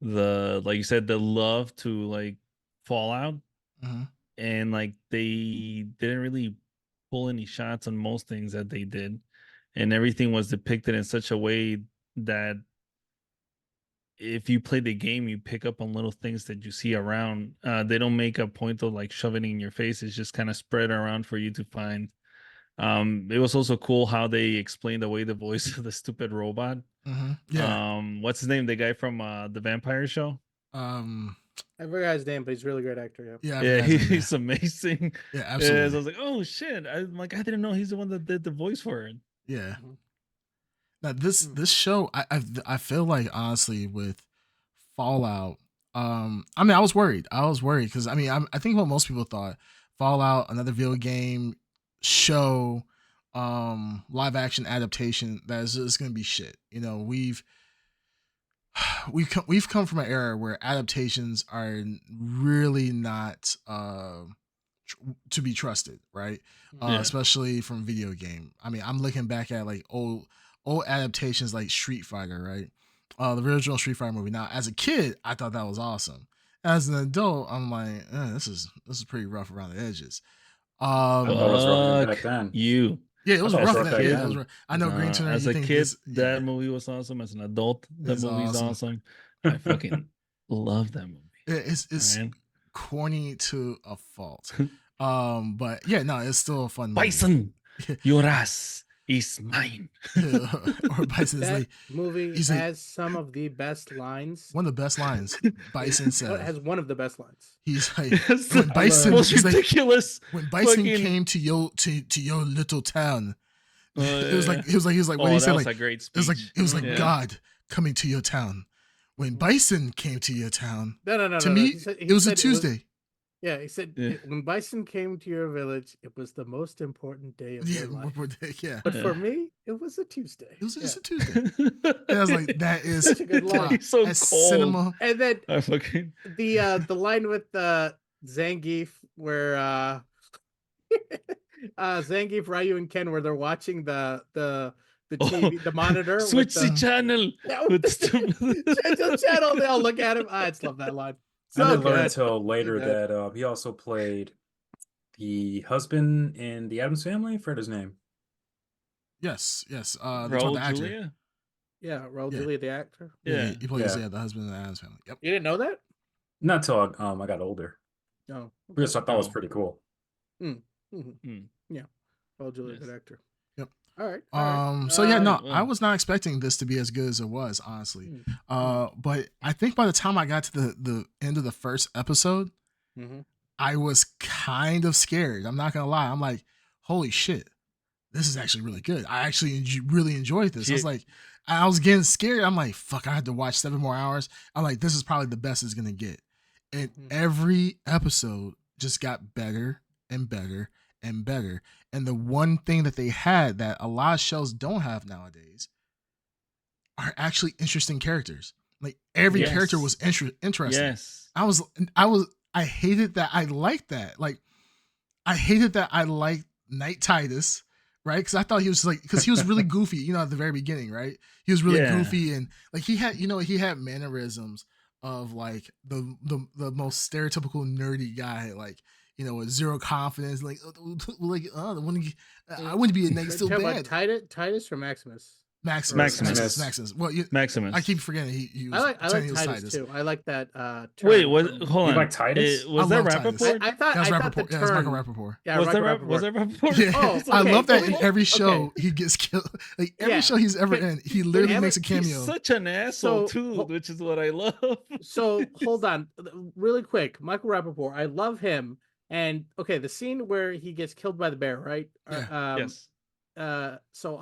Speaker 2: the, like you said, the love to like Fallout,
Speaker 3: Mhm.
Speaker 2: and like they didn't really pull any shots on most things that they did, and everything was depicted in such a way that if you play the game, you pick up on little things that you see around. They don't make a point of like shoving it in your face. It's just kind of spread around for you to find. It was also cool how they explained away the voice of the stupid robot.
Speaker 3: Yeah.
Speaker 2: What's his name? The guy from the vampire show.
Speaker 4: I forgot his name, but he's a really great actor. Yeah.
Speaker 3: Yeah.
Speaker 2: Yeah, he's amazing.
Speaker 3: Yeah,
Speaker 2: Yeah, so I
Speaker 3: absolutely.
Speaker 2: was like, oh shit! I'm like, I didn't know he's the one that did the voice for it.
Speaker 3: Yeah.
Speaker 4: Mhm.
Speaker 3: Now this show, I feel like honestly with Fallout, I mean I was worried because I mean I think what most people thought, Fallout, another video game show, live action adaptation, that is just gonna be shit. You know, we've come from an era where adaptations are really not to be trusted, right?
Speaker 2: Yeah.
Speaker 3: Especially from video game. I mean, I'm looking back at like old adaptations like Street Fighter, right? The original Street Fighter movie. Now, as a kid, I thought that was awesome. As an adult, I'm like, this is pretty rough around the edges.
Speaker 1: I thought it was rough even back
Speaker 2: Fuck
Speaker 1: then.
Speaker 2: you.
Speaker 3: Yeah, it was
Speaker 1: I thought it
Speaker 3: rough
Speaker 1: was
Speaker 3: then.
Speaker 1: rough
Speaker 3: Yeah,
Speaker 1: back
Speaker 3: it was
Speaker 1: then.
Speaker 3: rough. I know Green Tuner.
Speaker 2: As
Speaker 3: You
Speaker 2: a
Speaker 3: think
Speaker 2: kid,
Speaker 3: this,
Speaker 2: that movie was awesome. As an adult, that
Speaker 3: It's
Speaker 2: movie's awesome. I fucking love that movie.
Speaker 3: It's
Speaker 2: Man.
Speaker 3: corny to a fault. But yeah, no, it's still a fun movie.
Speaker 2: Bison, your ass is mine.
Speaker 3: Or Bison is
Speaker 4: That
Speaker 3: like
Speaker 4: movie
Speaker 3: he's like-
Speaker 4: has some of the best lines.
Speaker 3: one of the best lines. Bison says
Speaker 4: Has one of the best lines.
Speaker 3: he's like
Speaker 2: That's
Speaker 3: when
Speaker 2: the
Speaker 3: Bison
Speaker 2: most
Speaker 3: he's like,
Speaker 2: ridiculous.
Speaker 3: when Bison
Speaker 2: fucking-
Speaker 3: came to your little town. It was
Speaker 2: yeah.
Speaker 3: like what
Speaker 2: Oh,
Speaker 3: he
Speaker 2: that
Speaker 3: said
Speaker 2: was
Speaker 3: like
Speaker 2: a great
Speaker 3: it
Speaker 2: speech.
Speaker 3: was like
Speaker 2: Yeah.
Speaker 3: God coming to your town. When Bison came to your town,
Speaker 4: No.
Speaker 3: to
Speaker 4: no.
Speaker 3: me
Speaker 4: He said- he
Speaker 3: it was a
Speaker 4: said
Speaker 3: Tuesday.
Speaker 4: Yeah, he said
Speaker 2: Yeah.
Speaker 4: when Bison came to your village, it was the most important day of
Speaker 3: Yeah,
Speaker 4: your life.
Speaker 3: yeah.
Speaker 4: But
Speaker 2: Yeah.
Speaker 4: for me, it was a Tuesday.
Speaker 3: It was just
Speaker 4: Yeah.
Speaker 3: a Tuesday. And I was like, that is
Speaker 4: Such a good line.
Speaker 2: He's so
Speaker 3: that's
Speaker 2: cold.
Speaker 3: cinema.
Speaker 4: And then
Speaker 2: I fucking
Speaker 4: the line with Zangief where Zangief, Ryu, and Ken, where they're watching the the TV, the monitor.
Speaker 2: Switch
Speaker 4: with
Speaker 2: the channel.
Speaker 4: Yeah,
Speaker 2: With
Speaker 4: change the channel. They all look at him. I just love that line.
Speaker 1: I
Speaker 4: So
Speaker 1: didn't learn
Speaker 4: good.
Speaker 1: until later
Speaker 4: good.
Speaker 1: that he also played the husband in the Addams Family. I forgot his name.
Speaker 3: Yes. They told
Speaker 2: Raul
Speaker 3: the actor.
Speaker 2: Julia.
Speaker 4: Yeah, Raul
Speaker 3: Yeah.
Speaker 4: Julia, the actor.
Speaker 2: Yeah.
Speaker 3: He plays
Speaker 1: Yeah.
Speaker 3: the husband in the Addams Family. Yep.
Speaker 4: You didn't know that?
Speaker 1: Not until I got older.
Speaker 4: No.
Speaker 1: Which I thought was
Speaker 2: Oh.
Speaker 1: pretty cool.
Speaker 4: Yeah. Raul Julia,
Speaker 2: Yes.
Speaker 4: good actor.
Speaker 3: Yep.
Speaker 4: All right.
Speaker 3: So yeah, no,
Speaker 2: well.
Speaker 3: I was not expecting this to be as good as it was, honestly.
Speaker 4: Mm.
Speaker 3: But I think by the time I got to the end of the first episode,
Speaker 4: Mhm.
Speaker 3: I was kind of scared. I'm not gonna lie. I'm like, holy shit, this is actually really good. I actually really enjoyed this. I was like, I was getting scared. I'm like, fuck, I had to watch 7 more hours. I'm like, this is probably the best it's gonna get. And every episode just got better and better and better. And the one thing that they had that a lot of shows don't have nowadays are actually interesting characters. Like every
Speaker 2: Yes.
Speaker 3: character was interesting.
Speaker 2: Yes.
Speaker 3: I hated that. I liked that. Like, I hated that I liked Knight Titus, right? Because I thought he was like, because he was really goofy, you know, at the very beginning, right? He was really goofy and like he had mannerisms of like the most stereotypical nerdy guy, like, you know, with zero confidence, like I wouldn't be a knight so bad.
Speaker 4: Titus or Maximus?
Speaker 3: Maximus. Well,
Speaker 2: Maximus.
Speaker 3: I keep forgetting he was.
Speaker 4: I like
Speaker 3: he was
Speaker 4: Titus too. I like that.
Speaker 2: Wait,
Speaker 4: turn from-
Speaker 2: hold
Speaker 1: You
Speaker 2: on.
Speaker 1: like Titus?
Speaker 2: Was
Speaker 3: I
Speaker 2: that
Speaker 3: love Titus.
Speaker 2: Rappaport?
Speaker 4: I thought
Speaker 3: That's
Speaker 4: the
Speaker 3: Rappaport. Yeah, that's
Speaker 4: turn.
Speaker 3: Michael Rappaport.
Speaker 4: Yeah,
Speaker 2: was that
Speaker 4: Michael
Speaker 2: Rappaport?
Speaker 3: Yeah,
Speaker 4: Oh,
Speaker 3: I
Speaker 4: okay.
Speaker 3: love that
Speaker 4: Okay.
Speaker 3: in every show he gets killed. Like every show he's ever in, he literally
Speaker 4: every-
Speaker 3: makes a cameo.
Speaker 2: He's such an asshole
Speaker 4: So-
Speaker 2: too, which is what I love.
Speaker 4: So hold on, really quick. Michael Rappaport, I love him. And okay, the scene where he gets killed by the bear, right?
Speaker 3: Yeah.
Speaker 2: Yes.
Speaker 4: So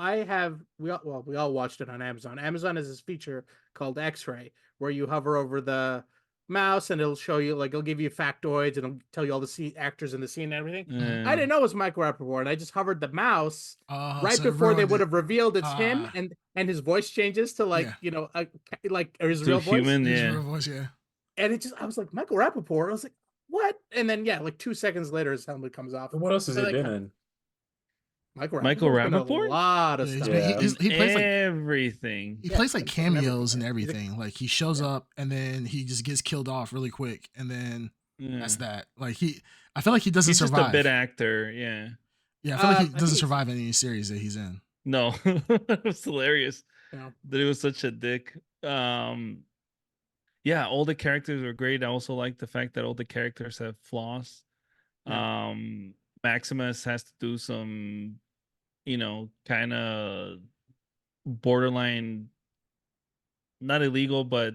Speaker 4: we all watched it on Amazon. Amazon has this feature called X-Ray where you hover over the mouse and it'll show you, like, it'll give you factoids and it'll tell you all the actors in the scene and everything.
Speaker 2: Yeah.
Speaker 4: I didn't know it was Michael Rappaport, and I just hovered the mouse right
Speaker 3: So
Speaker 4: before they
Speaker 3: ruined
Speaker 4: would
Speaker 3: it.
Speaker 4: have revealed it's him, and his voice changes to like like his
Speaker 2: To
Speaker 4: real voice.
Speaker 2: human,
Speaker 3: His
Speaker 2: yeah.
Speaker 3: real voice, yeah.
Speaker 4: And I was like, Michael Rappaport. I was like, what? And then like 2 seconds later, his helmet comes off.
Speaker 1: What else has he
Speaker 4: Like,
Speaker 1: been in?
Speaker 4: Michael
Speaker 2: Rappaport?
Speaker 4: Rappaport? A lot of
Speaker 3: Yeah,
Speaker 4: stuff.
Speaker 1: Yeah.
Speaker 3: he plays like
Speaker 2: everything.
Speaker 3: he
Speaker 4: Yeah,
Speaker 3: plays like
Speaker 4: he's in everything.
Speaker 3: cameos and
Speaker 4: He's a-
Speaker 3: everything. Like he shows up and then he just gets killed off really quick, and then
Speaker 2: Yeah.
Speaker 3: that's that. Like I feel like he doesn't
Speaker 2: He's
Speaker 3: survive.
Speaker 2: just a bit actor, yeah.
Speaker 3: Yeah, I feel like
Speaker 4: I
Speaker 3: he doesn't
Speaker 4: think-
Speaker 3: survive any series that he's in.
Speaker 2: No, it was hilarious
Speaker 4: Yeah.
Speaker 2: that he was such a dick. Yeah, all the characters are great. I also like the fact that all the characters have flaws. Maximus has to do some, kind of borderline, not illegal, but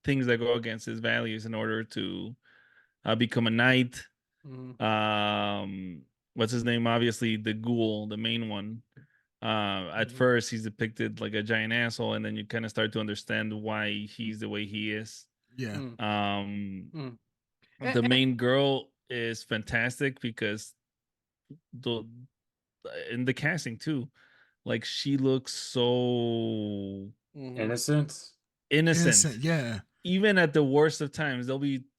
Speaker 2: things that go against his values in order to become a knight.
Speaker 4: Mhm.
Speaker 2: What's his name? Obviously, the ghoul, the main one. At first, he's depicted like a giant asshole, and then you kind of start to understand why he's the way he is.
Speaker 3: Yeah.
Speaker 2: The main girl is fantastic because in the casting too, like she looks so
Speaker 1: Innocent.
Speaker 3: Innocent, yeah.
Speaker 2: Even at the worst of times,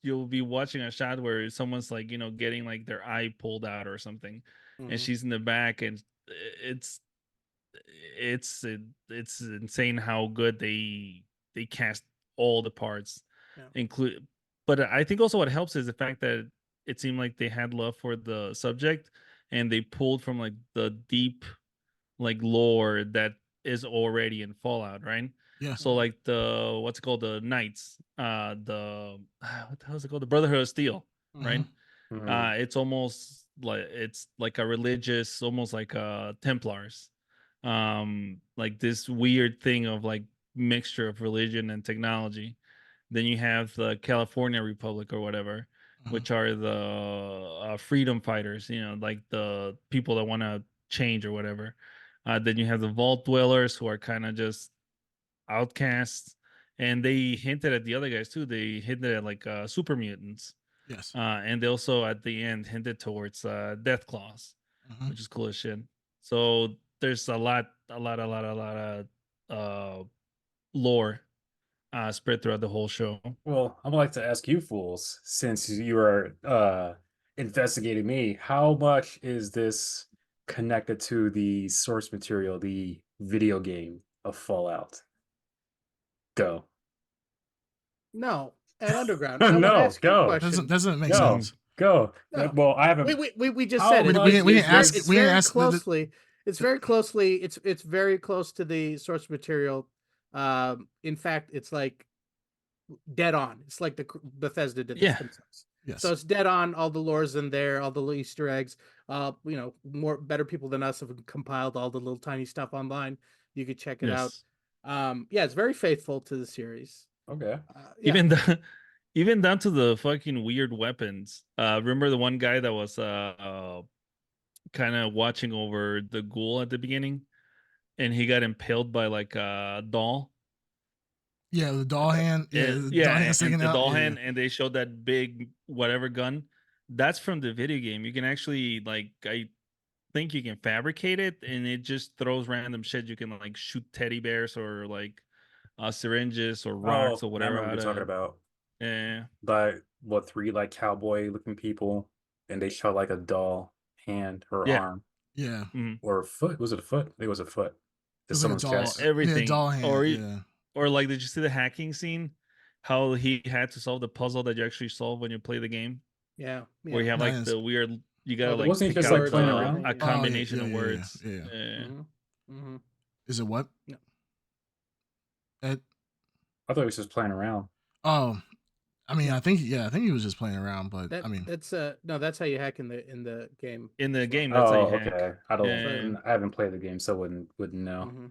Speaker 2: you'll be watching a shot where someone's like, getting like their eye pulled out or something, and she's in the back, and it's insane how good they cast all the parts, include. But I think also what helps is the fact that it seemed like they had love for the subject, and they pulled from like the deep, like lore that is already in Fallout, right?
Speaker 3: Yeah.
Speaker 2: So like what's it called, the Knights, what the hell is it called, the Brotherhood of Steel, right?
Speaker 1: Mhm.
Speaker 2: It's almost like a religious, almost like Templars, like this weird thing of like mixture of religion and technology. Then you have the California Republic or whatever, which are the freedom fighters, like the people that want to change or whatever. Then you have the Vault Dwellers, who are kind of just outcasts, and they hinted at the other guys too. They hinted at like super mutants.
Speaker 3: Yes.
Speaker 2: And they also at the end hinted towards Death Claws, which is cool as shit. So there's a lot of lore spread throughout the whole show.
Speaker 1: Well, I'd like to ask you fools, since you are investigating me, how much is this connected to the source material, the video game of Fallout? Go.
Speaker 4: No, Ed Underground. I want to
Speaker 1: No,
Speaker 4: ask you a
Speaker 1: go.
Speaker 4: question.
Speaker 3: Doesn't make
Speaker 1: Go.
Speaker 3: sense.
Speaker 1: Go.
Speaker 4: No.
Speaker 1: Well, I haven't.
Speaker 4: We just
Speaker 1: How
Speaker 4: said it.
Speaker 1: much
Speaker 3: We didn't
Speaker 1: is there-
Speaker 3: ask.
Speaker 4: It's
Speaker 3: We didn't
Speaker 4: very
Speaker 3: ask.
Speaker 4: closely. It's very closely. It's very close to the source material. In fact, it's like dead on. It's like the Bethesda did this
Speaker 2: Yeah.
Speaker 4: themselves.
Speaker 3: Yes.
Speaker 4: So it's dead on. All the lore's in there. All the little Easter eggs. Better people than us have compiled all the little tiny stuff online. You could check it out. Yeah, it's very faithful to the series.
Speaker 1: Okay.
Speaker 4: Yeah.
Speaker 2: Even down to the fucking weird weapons. Remember the one guy that was kind of watching over the ghoul at the beginning, and he got impaled by like a doll.
Speaker 3: Yeah, the doll hand. Yeah, the doll hand sticking
Speaker 2: the
Speaker 3: out.
Speaker 2: doll
Speaker 3: Yeah.
Speaker 2: hand, and they showed that big whatever gun. That's from the video game. You can actually I think you can fabricate it, and it just throws random shit. You can like shoot teddy bears or like syringes or rocks or
Speaker 1: I
Speaker 2: whatever.
Speaker 1: remember what you're talking about.
Speaker 2: Yeah.
Speaker 1: But what, 3 like cowboy looking people, and they shot like a doll hand or
Speaker 2: Yeah.
Speaker 1: arm
Speaker 3: Yeah.
Speaker 1: or a foot. Was it a foot? It was a foot. To
Speaker 3: It was like a
Speaker 1: someone's
Speaker 3: doll.
Speaker 1: chest.
Speaker 2: Everything.
Speaker 3: Yeah, doll hand.
Speaker 2: Or
Speaker 3: yeah.
Speaker 2: Or like, did you see the hacking scene? How he had to solve the puzzle that you actually solve when you play the game,
Speaker 4: Yeah.
Speaker 2: where you have like
Speaker 3: Nice.
Speaker 2: the weird. You gotta like
Speaker 1: Wasn't he
Speaker 2: pick
Speaker 1: just, like,
Speaker 2: out
Speaker 1: playing
Speaker 2: the-
Speaker 1: around?
Speaker 2: a combination of words.
Speaker 3: Yeah.
Speaker 4: Mm-hmm.
Speaker 3: Is it what?
Speaker 4: No.
Speaker 3: Ed?
Speaker 1: I thought he was just playing around.
Speaker 3: Oh, I mean,
Speaker 4: Yeah.
Speaker 3: I think he was just playing around, but
Speaker 4: That,
Speaker 3: I mean,
Speaker 4: that's no, that's how you hack in the game.
Speaker 2: In the
Speaker 4: as well.
Speaker 2: game, that's how you hack.
Speaker 1: Okay. I don't.
Speaker 2: Yeah.
Speaker 1: I haven't played the game, so wouldn't know.
Speaker 4: Mm-hmm.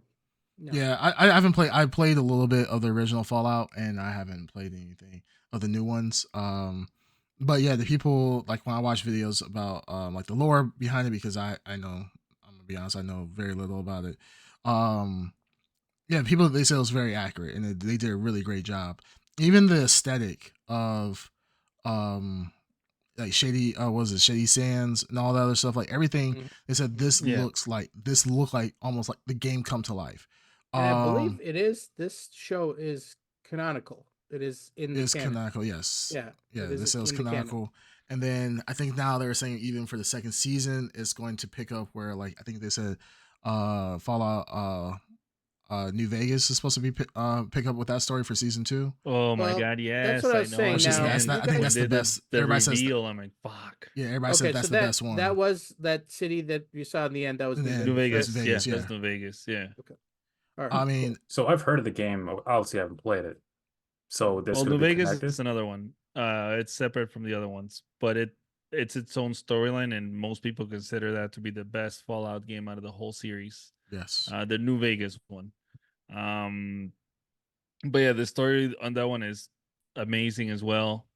Speaker 4: No.
Speaker 3: yeah, I haven't played. I played a little bit of the original Fallout, and I haven't played anything of the new ones. But yeah, the people, like when I watch videos about like the lore behind it, because I know, I'm gonna be honest, I know very little about it. Yeah, people, they say it was very accurate, and they did a really great job. Even the aesthetic of like shady shady sands and all that other stuff, like everything,
Speaker 4: Mhm.
Speaker 3: they said this
Speaker 2: Yeah.
Speaker 3: looked like almost like the game come to life.
Speaker 4: And I believe it is. This show is canonical. It is in the
Speaker 3: It's
Speaker 4: canon.
Speaker 3: canonical, yes.
Speaker 4: Yeah.
Speaker 3: Yeah,
Speaker 4: it is
Speaker 3: this is
Speaker 4: in the canon.
Speaker 3: canonical. And then I think now they're saying even for the second season, it's going to pick up where, like, I think they said Fallout New Vegas is supposed to be pick up with that story for season 2.
Speaker 2: Oh my
Speaker 4: Well,
Speaker 2: god, yes,
Speaker 4: what I
Speaker 2: I
Speaker 4: was
Speaker 2: know.
Speaker 4: saying
Speaker 3: Which is
Speaker 4: now.
Speaker 3: that's
Speaker 4: You
Speaker 3: not, I think
Speaker 4: guys-
Speaker 3: that's the
Speaker 2: When they did
Speaker 3: best.
Speaker 2: The
Speaker 3: Everybody says
Speaker 2: reveal, I'm like, fuck.
Speaker 3: yeah, everybody said that's the best one.
Speaker 4: That was that city that you saw in the end. That was
Speaker 3: In the end.
Speaker 2: New Vegas,
Speaker 3: That's Vegas,
Speaker 2: yeah,
Speaker 3: yeah.
Speaker 2: that's New Vegas, yeah.
Speaker 4: All right,
Speaker 3: I mean,
Speaker 1: So I've heard of the game. Obviously, I haven't played it. So this
Speaker 2: Well,
Speaker 1: gonna
Speaker 2: New
Speaker 1: be
Speaker 2: Vegas
Speaker 1: connected?
Speaker 2: is another one. It's separate from the other ones, but it's its own storyline, and most people consider that to be the best Fallout game out of the whole series.
Speaker 3: yes.
Speaker 2: The New Vegas one. But yeah, the story on that one is amazing as well.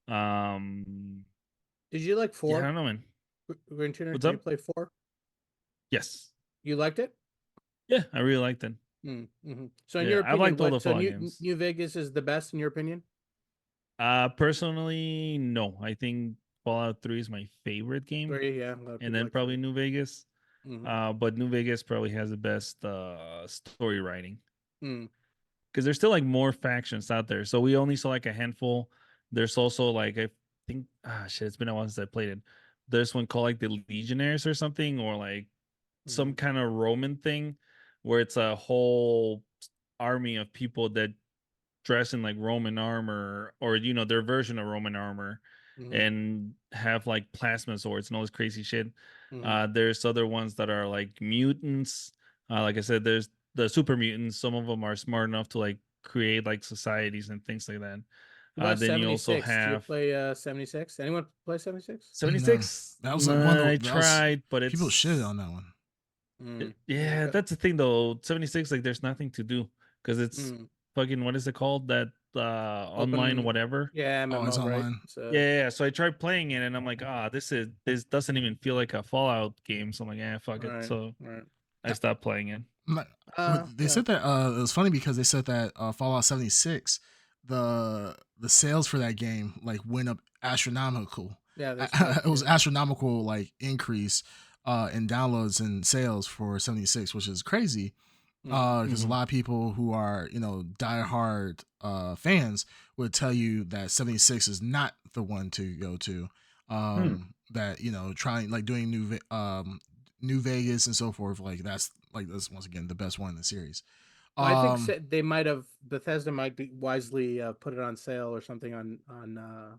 Speaker 4: Did you like 4?
Speaker 2: Yeah, I don't know, man.
Speaker 4: Did
Speaker 2: What's
Speaker 4: you
Speaker 2: up?
Speaker 4: play 4?
Speaker 2: Yes.
Speaker 4: You liked it?
Speaker 2: Yeah, I really liked it.
Speaker 4: Mm-hmm. So in
Speaker 2: Yeah,
Speaker 4: your
Speaker 2: I
Speaker 4: opinion,
Speaker 2: liked all the Fallout
Speaker 4: New,
Speaker 2: games.
Speaker 4: New Vegas is the best in your opinion?
Speaker 2: Personally, no. I think Fallout 3 is my favorite game,
Speaker 4: Yeah. a lot of people
Speaker 2: and then
Speaker 4: like
Speaker 2: probably
Speaker 4: three.
Speaker 2: New Vegas.
Speaker 4: Mhm.
Speaker 2: But New Vegas probably has the best story writing.
Speaker 4: Mm.
Speaker 2: Because there's still like more factions out there. So we only saw like a handful. There's also like, I think, it's been a while since I played it. There's one called like the Legionnaires or something, or like some
Speaker 4: Mhm.
Speaker 2: kind of Roman thing where it's a whole army of people that dress in like Roman armor, or their version of Roman armor,
Speaker 4: Mhm.
Speaker 2: and have like plasma swords and all this crazy shit.
Speaker 4: Mhm.
Speaker 2: There's other ones that are like mutants. Like I said, there's the super mutants. Some of them are smart enough to like create like societies and things like that.
Speaker 4: What about
Speaker 2: Then you also
Speaker 4: 76? Do you
Speaker 2: have
Speaker 4: play 76? Anyone play 76?
Speaker 2: 76.
Speaker 3: That was like one of the-
Speaker 2: I
Speaker 3: that was-
Speaker 2: tried, but it's
Speaker 3: People shit on that one.
Speaker 2: yeah,
Speaker 4: Okay.
Speaker 2: that's the thing though. 76, like there's nothing to do because it's
Speaker 4: Mm.
Speaker 2: fucking, what is it called? That online
Speaker 4: Open-
Speaker 2: whatever.
Speaker 4: Yeah, MMO,
Speaker 3: it's
Speaker 4: right?
Speaker 3: online.
Speaker 4: So,
Speaker 2: Yeah. So I tried playing it, and I'm like, this doesn't even feel like a Fallout game. So I'm like, fuck it.
Speaker 4: Right,
Speaker 2: So
Speaker 4: right.
Speaker 2: I stopped playing it.
Speaker 3: They said that it was funny because they said that Fallout 76, the sales for that game like went up astronomical.
Speaker 4: Yeah, that's
Speaker 3: It was astronomical like increase in downloads and sales for 76, which is crazy. Because a lot of people who are diehard fans would tell you that 76 is not the one to go to. That trying like doing New Vegas and so forth. Like that's once again the best one in the series.
Speaker 4: Well, I think they might have Bethesda might be wisely put it on sale or something on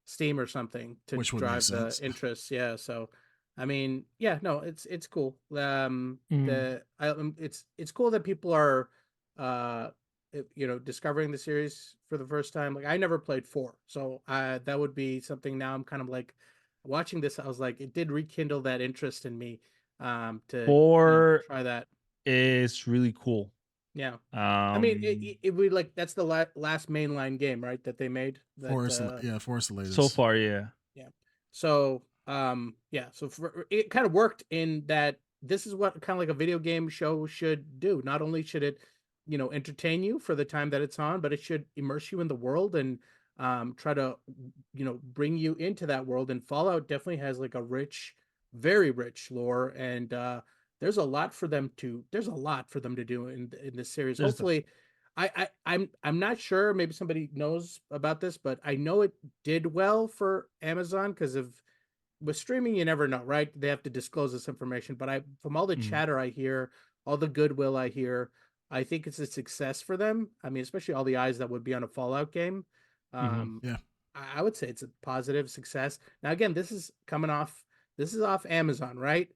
Speaker 4: Steam or something to
Speaker 3: Which would make
Speaker 4: drive the
Speaker 3: sense.
Speaker 4: interest. Yeah, so I mean, yeah, no, it's cool. It's cool that people are discovering the series for the first time. Like I never played 4, so that would be something. Now I'm kind of like watching this. I was like, it did rekindle that interest in me to
Speaker 2: 4
Speaker 4: try that.
Speaker 2: is really cool.
Speaker 4: Yeah. I mean, it would like that's the last mainline game, right? That they made. That,
Speaker 3: 4 is the latest.
Speaker 2: So far, yeah.
Speaker 4: Yeah. So, So it kind of worked in that this is what kind of like a video game show should do. Not only should it, entertain you for the time that it's on, but it should immerse you in the world and try to, bring you into that world. And Fallout definitely has like a rich, very rich lore, and there's a lot for them to do in this series. Hopefully, I'm not sure. Maybe somebody knows about this, but I know it did well for Amazon because with streaming, you never know, right? They have to disclose this information. But from all the chatter I hear, all the goodwill I hear, I think it's a success for them. I mean, especially all the eyes that would be on a Fallout game.
Speaker 3: Yeah.
Speaker 4: I would say it's a positive success. Now, again, this is off Amazon, right?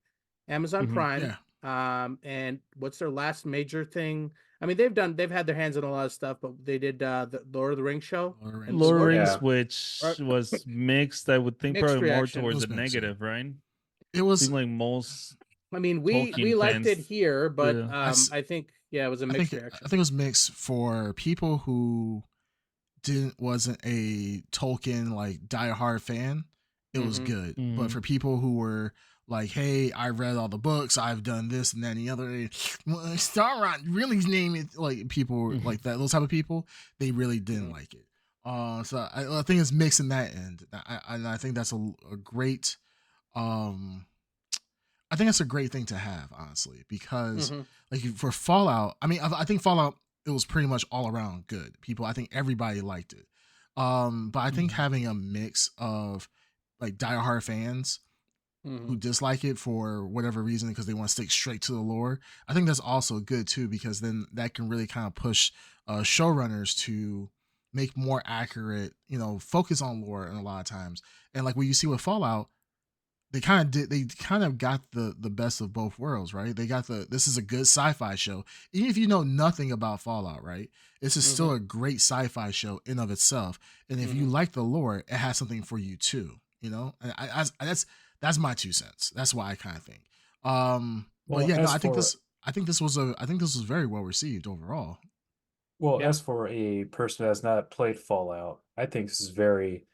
Speaker 4: Amazon Prime.
Speaker 3: Yeah.
Speaker 4: And what's their last major thing? I mean, they've had their hands on a lot of stuff, but they did the Lord of the Rings show.
Speaker 2: Lord of the Rings, which was mixed. I would think
Speaker 4: Mixed
Speaker 2: probably
Speaker 4: reaction.
Speaker 2: more towards the negative, right?
Speaker 3: It was
Speaker 2: seemed like most.
Speaker 4: I mean, we liked it here, but I think it was a mixed reaction.
Speaker 3: I think it was mixed for people who wasn't a Tolkien like diehard fan. It was good, but for people who were like, hey, I read all the books, I've done this and that and the other. Starrot really's name is like people like that. Those type of people, they really didn't like it. So I think it's mixed in that end. I think that's a great. I think that's a great thing to have, honestly, because like for Fallout, I mean, I think Fallout it was pretty much all around good. I think everybody liked it. But I think having a mix of like diehard fans who dislike it for whatever reason because they want to stick straight to the lore, I think that's also good too, because then that can really kind of push showrunners to make more accurate, focus on lore and a lot of times. And like what you see with Fallout, they kind of got the best of both worlds, right? They got this is a good sci-fi show. Even if you know nothing about Fallout, right? This is still a great sci-fi show in of itself. And if you like the lore, it has something for you too, And that's my 2 cents. That's why I kind of think. But yeah, no, I think this was very well received overall.
Speaker 1: Well, as for a person that has not played Fallout, I think this is very,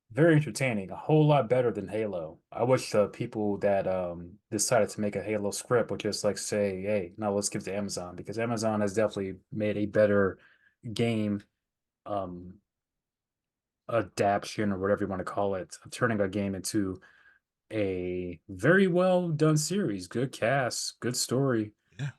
Speaker 1: very entertaining. A whole lot better than Halo. I wish the people that decided to make a Halo script would just like say, "Hey, now let's give it to Amazon," because Amazon has definitely made a better game adaptation or whatever you want to call it, of turning a game into a very well done series. Good cast, good story.
Speaker 3: Yeah.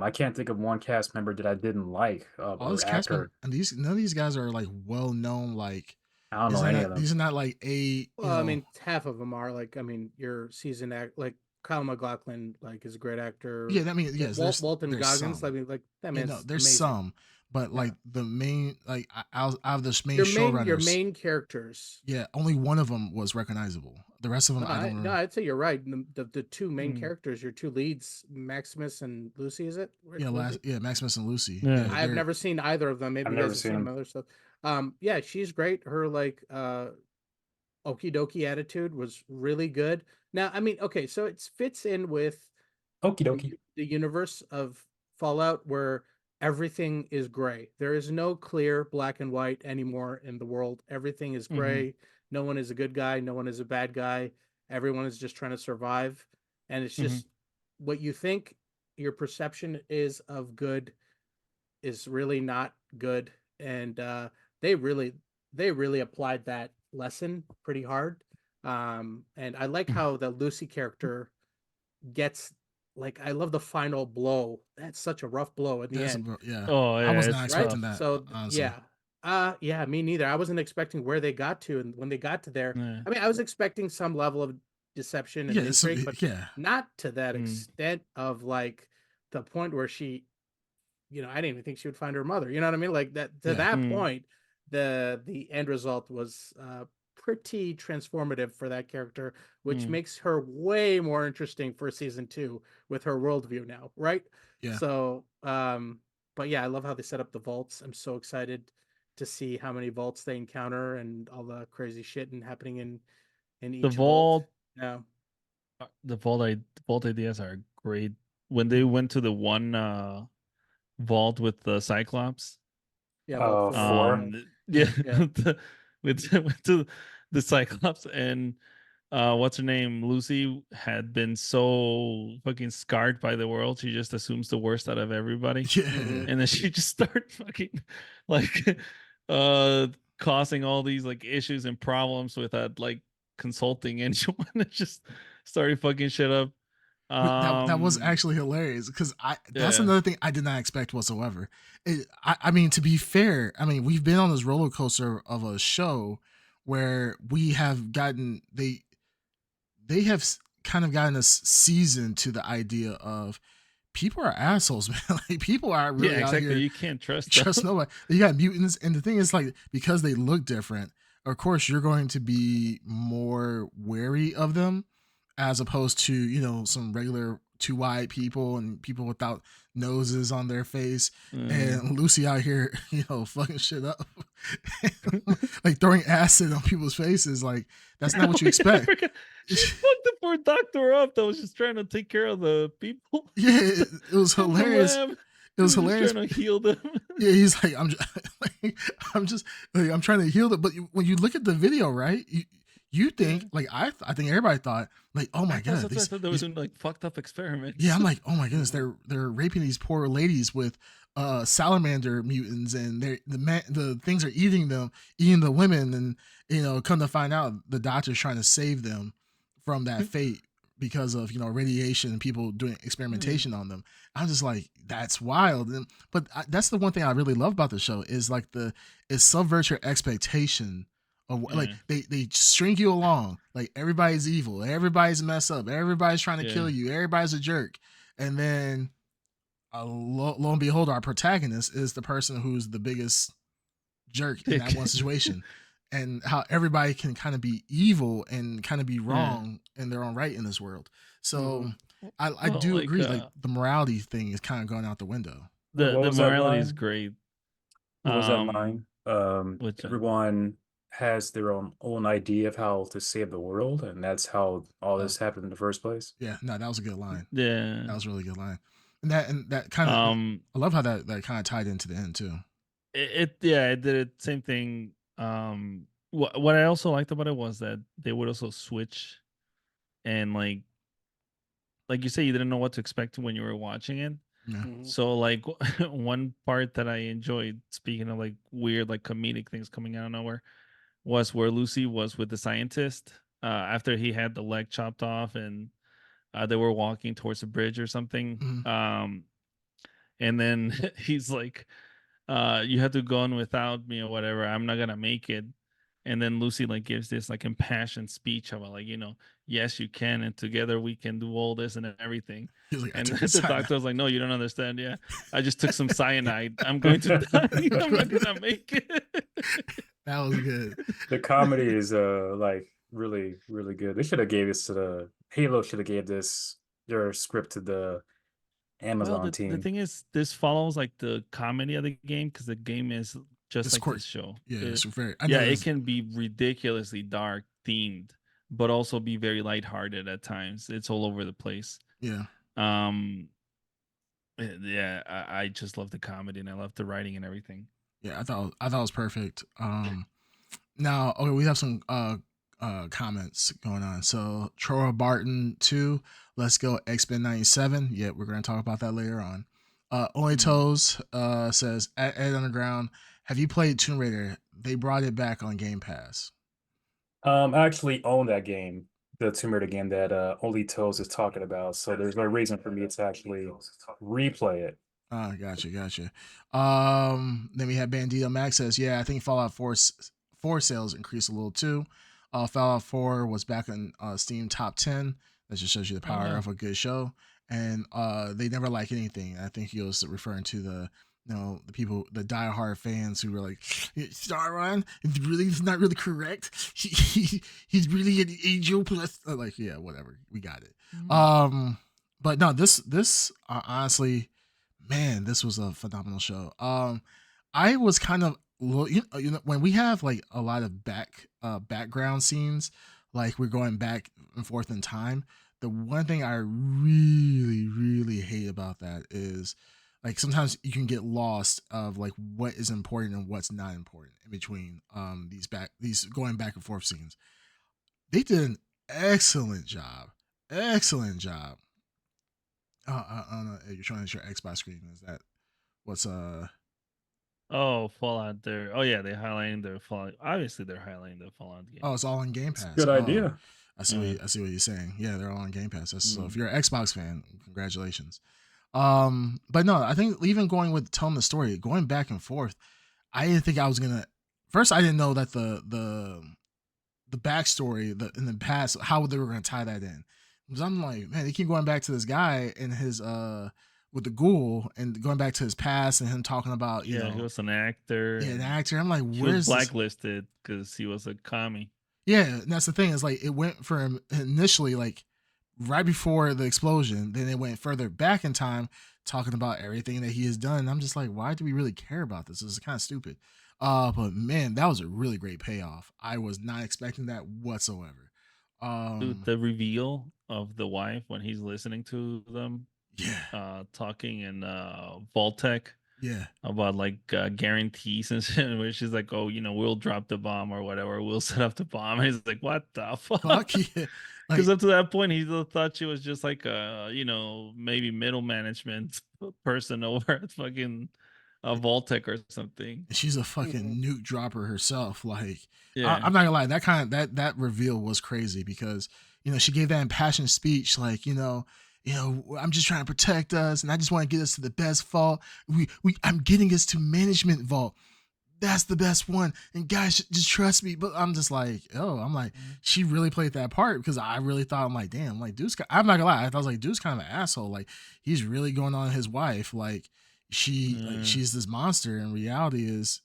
Speaker 1: I can't think of one cast member that I didn't like.
Speaker 3: All this cast member, and none of these guys are like well known. Like
Speaker 1: I don't know any of them.
Speaker 3: These are not like a.
Speaker 4: Well, I mean, half of them are like. I mean, your seasoned act like Kyle MacLachlan, like is a great actor.
Speaker 3: Yeah, I mean, yes,
Speaker 4: Walton Goggins.
Speaker 3: Some.
Speaker 4: I mean, like that man.
Speaker 3: No, there's
Speaker 4: amazing.
Speaker 3: some, but like the main, like out of the main showrunners,
Speaker 4: your main characters.
Speaker 3: Yeah, only one of them was recognizable. The rest of them, I don't remember.
Speaker 4: No, I'd say you're right. The 2 main characters, your 2 leads, Maximus and Lucy, is it?
Speaker 3: Yeah, Maximus and Lucy.
Speaker 2: Yeah,
Speaker 4: I've never seen either of them. Maybe
Speaker 1: I've
Speaker 4: you
Speaker 1: never
Speaker 4: guys have seen
Speaker 1: seen
Speaker 4: other stuff. Yeah, she's great. Her like okie dokie attitude was really good. Now, I mean, okay, so it fits in with
Speaker 1: Okie dokie.
Speaker 4: the universe of Fallout where everything is gray. There is no clear black and white anymore in the world. Everything is gray. No one is a good guy. No one is a bad guy. Everyone is just trying to survive. And it's just what you think your perception is of good is really not good. And they really applied that lesson pretty hard. And I like how the Lucy character gets like, I love the final blow. That's such a rough blow at the end.
Speaker 3: Yeah.
Speaker 2: Oh, yeah,
Speaker 3: I was not expecting that.
Speaker 4: So
Speaker 3: honestly.
Speaker 4: yeah, me neither. I wasn't expecting where they got to, and when they got to there, I mean, I was expecting some level of deception and
Speaker 3: Yeah, it's,
Speaker 4: intrigue, but
Speaker 3: yeah,
Speaker 4: not to that
Speaker 2: Mm.
Speaker 4: extent of like the point where she, I didn't even think she would find her mother. You know what I mean? Like that to
Speaker 3: Yeah.
Speaker 4: that
Speaker 2: Mm.
Speaker 4: point, the end result was pretty transformative for that character, which
Speaker 2: Mm.
Speaker 4: makes her way more interesting for season 2 with her worldview now, right?
Speaker 3: Yeah.
Speaker 4: So, but yeah, I love how they set up the vaults. I'm so excited to see how many vaults they encounter and all the crazy shit and happening in
Speaker 2: The
Speaker 4: each vault.
Speaker 2: vault,
Speaker 4: Yeah.
Speaker 2: the vault ideas are great. When they
Speaker 3: Mhm.
Speaker 2: went to the one vault with the Cyclops,
Speaker 4: Yeah, vault 4.
Speaker 1: 4.
Speaker 2: yeah,
Speaker 4: Yeah.
Speaker 2: went to the Cyclops, and what's her name? Lucy had been so fucking scarred by the world. She just assumes the worst out of everybody.
Speaker 3: Yeah.
Speaker 4: Mhm.
Speaker 2: And then she just started fucking like uh causing all these like issues and problems without like consulting anyone. It just started fucking shit up.
Speaker 3: That was actually hilarious because that's
Speaker 2: Yeah.
Speaker 3: another thing I did not expect whatsoever. I mean, to be fair, I mean, we've been on this roller coaster of a show where we have gotten they have kind of gotten us seasoned to the idea of people are assholes, man. Like people are
Speaker 2: Yeah,
Speaker 3: really out
Speaker 2: exactly.
Speaker 3: here
Speaker 2: You can't trust
Speaker 3: trust
Speaker 2: them.
Speaker 3: nobody. You got mutants, and the thing is, like, because they look different, of course, you're going to be more wary of them as opposed to some regular two white people and people without noses on their face. And Lucy out here, fucking shit up, like throwing acid on people's faces. Like that's not what you
Speaker 2: I
Speaker 3: expect.
Speaker 2: forgot. She fucked the poor doctor up that was just trying to take care of the people
Speaker 3: Yeah, it was
Speaker 2: in the
Speaker 3: hilarious.
Speaker 2: lab.
Speaker 3: It
Speaker 2: He
Speaker 3: was
Speaker 2: was just
Speaker 3: hilarious.
Speaker 2: trying to heal them.
Speaker 3: Yeah, he's like, I'm just, like, I'm trying to heal them. But when you look at the video, right, you think,
Speaker 2: Yeah.
Speaker 3: like, I think everybody thought, like, oh my god,
Speaker 2: That's what I thought they were doing like fucked up experiments.
Speaker 3: yeah, I'm like, oh my goodness, they're raping these poor ladies with salamander mutants, and the things are eating the women, and come to find out, the doctor's trying to save them from that fate because of radiation and people doing experimentation on them. I'm just like, that's wild. But that's the one thing I really love about the show is like it subverts your expectation of like they string you along, like everybody's evil, everybody's messed up, everybody's trying to kill you, everybody's a jerk, and then lo and behold, our protagonist is the person who's the biggest jerk in that one situation, and how everybody can kind of be evil and kind of be wrong in their own right in this world. So I
Speaker 2: Well,
Speaker 3: do
Speaker 2: like,
Speaker 3: agree, like the morality thing is kind of going out the window.
Speaker 2: the
Speaker 1: What was that
Speaker 2: morality is
Speaker 1: line?
Speaker 2: great.
Speaker 1: What was that line?
Speaker 2: Which
Speaker 1: Everyone has their own idea of how to save the world, and that's how all this happened in the first place.
Speaker 3: Yeah, no, that was a good line.
Speaker 2: yeah.
Speaker 3: That was a really good line, and that kind of I love how that kind of tied into the end too.
Speaker 2: It did it same thing. What I also liked about it was that they would also switch, and like you say, you didn't know what to expect when you were watching it.
Speaker 3: Yeah.
Speaker 2: So like one part that I enjoyed, speaking of like weird like comedic things coming out of nowhere, was where Lucy was with the scientist after he had the leg chopped off, and they were walking towards a bridge or something. And then he's like, you have to go on without me or whatever, I'm not gonna make it. And then Lucy like gives this like impassioned speech about like, yes you can, and together we can do all this and everything.
Speaker 3: He's like,
Speaker 2: And the doctor was like, no, you don't understand. Yeah, I just took some cyanide, I'm going to die. I'm not gonna make it.
Speaker 3: That was good.
Speaker 1: The comedy is like really really good. They should have gave this to the Halo. Should have gave their script to the
Speaker 2: Well,
Speaker 1: Amazon
Speaker 2: the
Speaker 1: team.
Speaker 2: thing is, this follows like the comedy of the game, because the game is just
Speaker 3: It's
Speaker 2: like
Speaker 3: quirky.
Speaker 2: this show.
Speaker 3: Yeah, it's very.
Speaker 2: It can be ridiculously dark themed, but also be very lighthearted at times. It's all over the place.
Speaker 3: Yeah.
Speaker 2: Yeah, I just love the comedy, and I love the writing and everything.
Speaker 3: Yeah, I thought it was perfect. Now, okay, we have some comments going on. So Troa Barton 2, let's go X-Men 97. Yeah, we're gonna talk about that later on. Only Toes says at Ed Underground, have you played Tomb Raider? They brought it back on Game Pass.
Speaker 1: I actually own that game, the Tomb Raider game that Only Toes is talking about. So there's no reason for me to actually replay it.
Speaker 3: Gotcha. Then we have Bandito Max says, yeah, I think Fallout 4 sales increased a little too. Fallout 4 was back in Steam top 10. That just shows you the power
Speaker 2: wow.
Speaker 3: of a good show. And they never like anything. I think he was referring to the the people, the diehard fans who were like, Starron, it's not really correct. He's really an angel plus. Like, yeah, whatever, we got it. But no, this honestly, man, this was a phenomenal show. I was kind of when we have like a lot of background scenes, like we're going back and forth in time. The one thing I really hate about that is like sometimes you can get lost of like what is important and what's not important in between these going back and forth scenes. They did an excellent job. Excellent job. I don't know. You're showing us your Xbox screen. Is that what's
Speaker 2: Oh, Fallout. Oh yeah, they're highlighting their Fallout. Obviously, they're highlighting the Fallout game.
Speaker 3: Oh, it's all on Game
Speaker 1: It's a
Speaker 3: Pass.
Speaker 1: good
Speaker 3: Oh,
Speaker 1: idea.
Speaker 3: I see. I see what you're saying. Yeah, they're all on Game Pass. So if
Speaker 2: Mm.
Speaker 3: you're an Xbox fan, congratulations. But no, I think even going with telling the story, going back and forth, I didn't think I was gonna. First, I didn't know that the backstory in the past, how they were gonna tie that in. Because I'm like, man, they keep going back to this guy and his with the ghoul and going back to his past and him talking about
Speaker 2: Yeah, he was an actor.
Speaker 3: an
Speaker 2: and
Speaker 3: actor. I'm like,
Speaker 2: He
Speaker 3: where's
Speaker 2: was
Speaker 3: this?
Speaker 2: blacklisted because he was a commie.
Speaker 3: Yeah, and that's the thing is like it went from initially like right before the explosion, then it went further back in time talking about everything that he has done. And I'm just like, why do we really care about this? This is kind of stupid. But man, that was a really great payoff. I was not expecting that whatsoever.
Speaker 2: Dude, the reveal of the wife when he's listening to them
Speaker 3: Yeah,
Speaker 2: talking in Vaultec
Speaker 3: yeah.
Speaker 2: about like guarantees and shit, where she's like, "Oh, we'll drop the bomb or whatever. We'll set up the bomb." And he's like, "What the fuck?"
Speaker 3: Fuck yeah.
Speaker 2: Because
Speaker 3: Like,
Speaker 2: up to that point, he still thought she was just like a, maybe middle management person over at fucking Vaultec or something.
Speaker 3: and she's a fucking nuke dropper herself. Like,
Speaker 2: Yeah.
Speaker 3: I'm not gonna lie, that reveal was crazy because she gave that impassioned speech, like I'm just trying to protect us, and I just want to get us to the best vault. I'm getting us to management vault. That's the best one, and guys, just trust me. But I'm just like, she really played that part because I really thought, I'm like, damn, like dude's. I'm not gonna lie, I was like, dude's kind of an asshole. Like he's really going on his wife, like she's this monster, and reality is,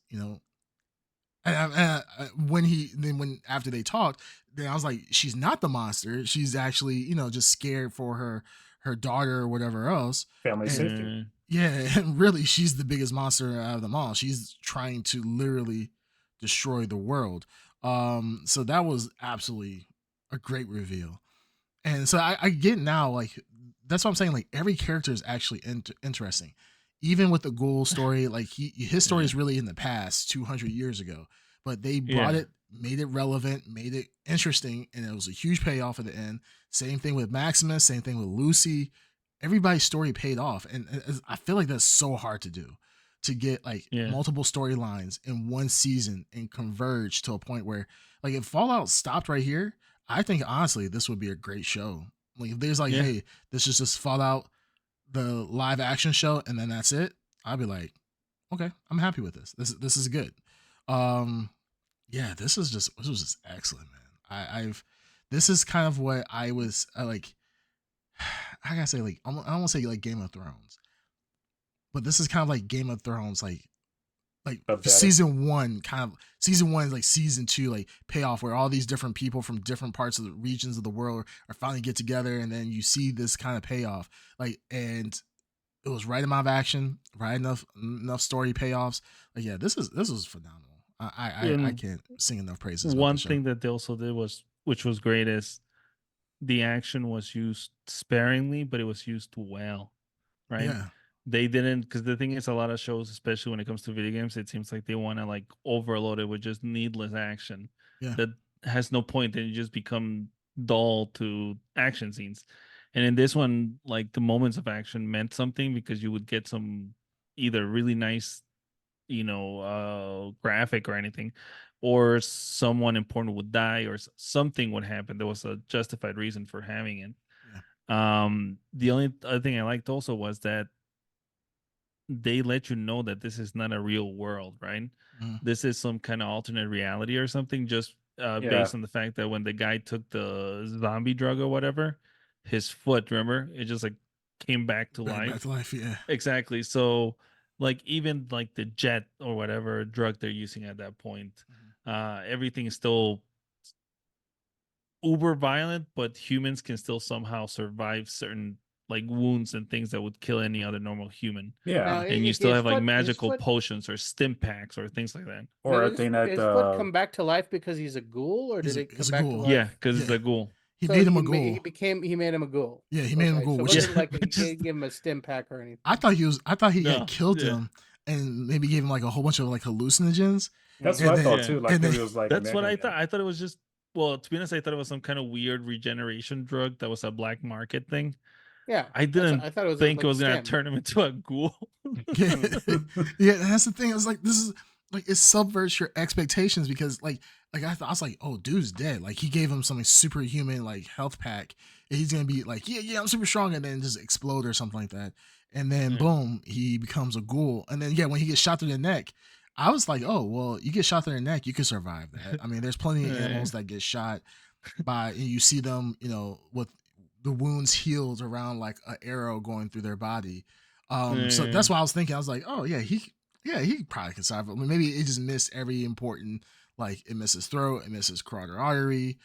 Speaker 3: when after they talked, then I was like, she's not the monster. She's actually, just scared for her daughter or whatever else.
Speaker 1: Family
Speaker 3: And-
Speaker 1: safety.
Speaker 3: Yeah, and really, she's the biggest monster out of them all. She's trying to literally destroy the world. So that was absolutely a great reveal. And so I get now, like that's what I'm saying. Like every character is actually interesting. Even with the ghoul story, like his story is really in the past, 200 years ago. But they brought
Speaker 2: Yeah.
Speaker 3: it, made it relevant, made it interesting, and it was a huge payoff at the end. Same thing with Maximus. Same thing with Lucy. Everybody's story paid off, and I feel like that's so hard to do, to get like
Speaker 2: Yeah.
Speaker 3: multiple storylines in one season and converge to a point where, like, if Fallout stopped right here, I think honestly this would be a great show. Like if there's like,
Speaker 2: Yeah.
Speaker 3: hey, this is just Fallout, the live action show, and then that's it, I'd be like, okay, I'm happy with this. This is good. Yeah, this was just excellent, man. This is kind of what I was like. I gotta say, like, I don't want to say like Game of Thrones, but this is kind of like Game of Thrones, like
Speaker 1: Of better.
Speaker 3: season one, like season two, like payoff where all these different people from different parts of the regions of the world are finally get together, and then you see this kind of payoff, like, and it was right amount of action, right enough story payoffs. Like, yeah, this was phenomenal. I can't sing enough praises. About
Speaker 2: One
Speaker 3: the show.
Speaker 2: thing that they also did which was great, is the action was used sparingly, but it was used well, right?
Speaker 3: Yeah,
Speaker 2: They didn't, because the thing is, a lot of shows, especially when it comes to video games, it seems like they want to like overload it with just needless action
Speaker 3: Yeah.
Speaker 2: that has no point, and you just become dull to action scenes. And in this one, like the moments of action meant something, because you would get some either really nice, graphic or anything, or someone important would die, or something would happen. There was a justified reason for having it. The only other thing I liked also was that they let you know that this is not a real world, right?
Speaker 3: Mhm.
Speaker 2: This is some kind of alternate reality or something, just
Speaker 1: Yeah.
Speaker 2: based on the fact that when the guy took the zombie drug or whatever, his foot, remember, it just like came back to
Speaker 3: Back
Speaker 2: life.
Speaker 3: to life, yeah.
Speaker 2: Exactly. So like even like the jet or whatever drug they're using at that point, everything is still uber violent, but humans can still somehow survive certain like wounds and things that would kill any other normal human.
Speaker 1: Yeah.
Speaker 2: And you still have like magical potions or stim packs or things like that.
Speaker 1: Or I
Speaker 4: Did
Speaker 1: think that
Speaker 4: his foot come back to life because he's a ghoul, or did it
Speaker 3: He's
Speaker 4: come
Speaker 3: a
Speaker 4: back to
Speaker 3: ghoul.
Speaker 4: life?
Speaker 2: Yeah, because it's
Speaker 3: Yeah.
Speaker 2: a ghoul.
Speaker 3: He
Speaker 4: So
Speaker 3: made him a
Speaker 4: he
Speaker 3: ghoul.
Speaker 4: made him a ghoul.
Speaker 3: Yeah, he made him a ghoul,
Speaker 4: So it
Speaker 3: which
Speaker 4: wasn't
Speaker 3: is
Speaker 4: like he
Speaker 2: which is-
Speaker 4: gave him a stim pack or anything.
Speaker 3: I thought he
Speaker 2: No,
Speaker 3: had killed
Speaker 2: yeah.
Speaker 3: him and maybe gave him like a whole bunch of like hallucinogens.
Speaker 1: that's
Speaker 3: And
Speaker 1: what I
Speaker 3: then-
Speaker 1: thought
Speaker 2: Yeah.
Speaker 1: too. Like
Speaker 3: and
Speaker 1: maybe
Speaker 3: then-
Speaker 1: it was like
Speaker 2: That's what I
Speaker 1: making
Speaker 2: thought. I thought it was just, well, to be honest, I thought it was some kind of weird regeneration drug that was a black market thing.
Speaker 4: Yeah,
Speaker 2: I didn't
Speaker 4: I thought it was
Speaker 2: think
Speaker 4: like
Speaker 2: it was
Speaker 4: a
Speaker 2: gonna
Speaker 4: scam.
Speaker 2: turn him into a ghoul.
Speaker 3: yeah, yeah, and that's the thing. I was like, this is like it subverts your expectations because like I was like, oh, dude's dead. Like he gave him something superhuman like health pack, and he's gonna be like, yeah, I'm super strong, and then just explode or something like that. And then
Speaker 2: Yeah.
Speaker 3: boom, he becomes a ghoul. And then when he gets shot through the neck, I was like, oh well, you get shot through the neck, you can survive that. I mean, there's plenty of
Speaker 2: Yeah.
Speaker 3: animals that get shot by, and you see them, with the wounds healed around like an arrow going through their body. So that's why I was thinking. I was like, oh yeah, he probably can survive. I mean, maybe it just missed every important, like it missed his throat, it missed his carotid artery,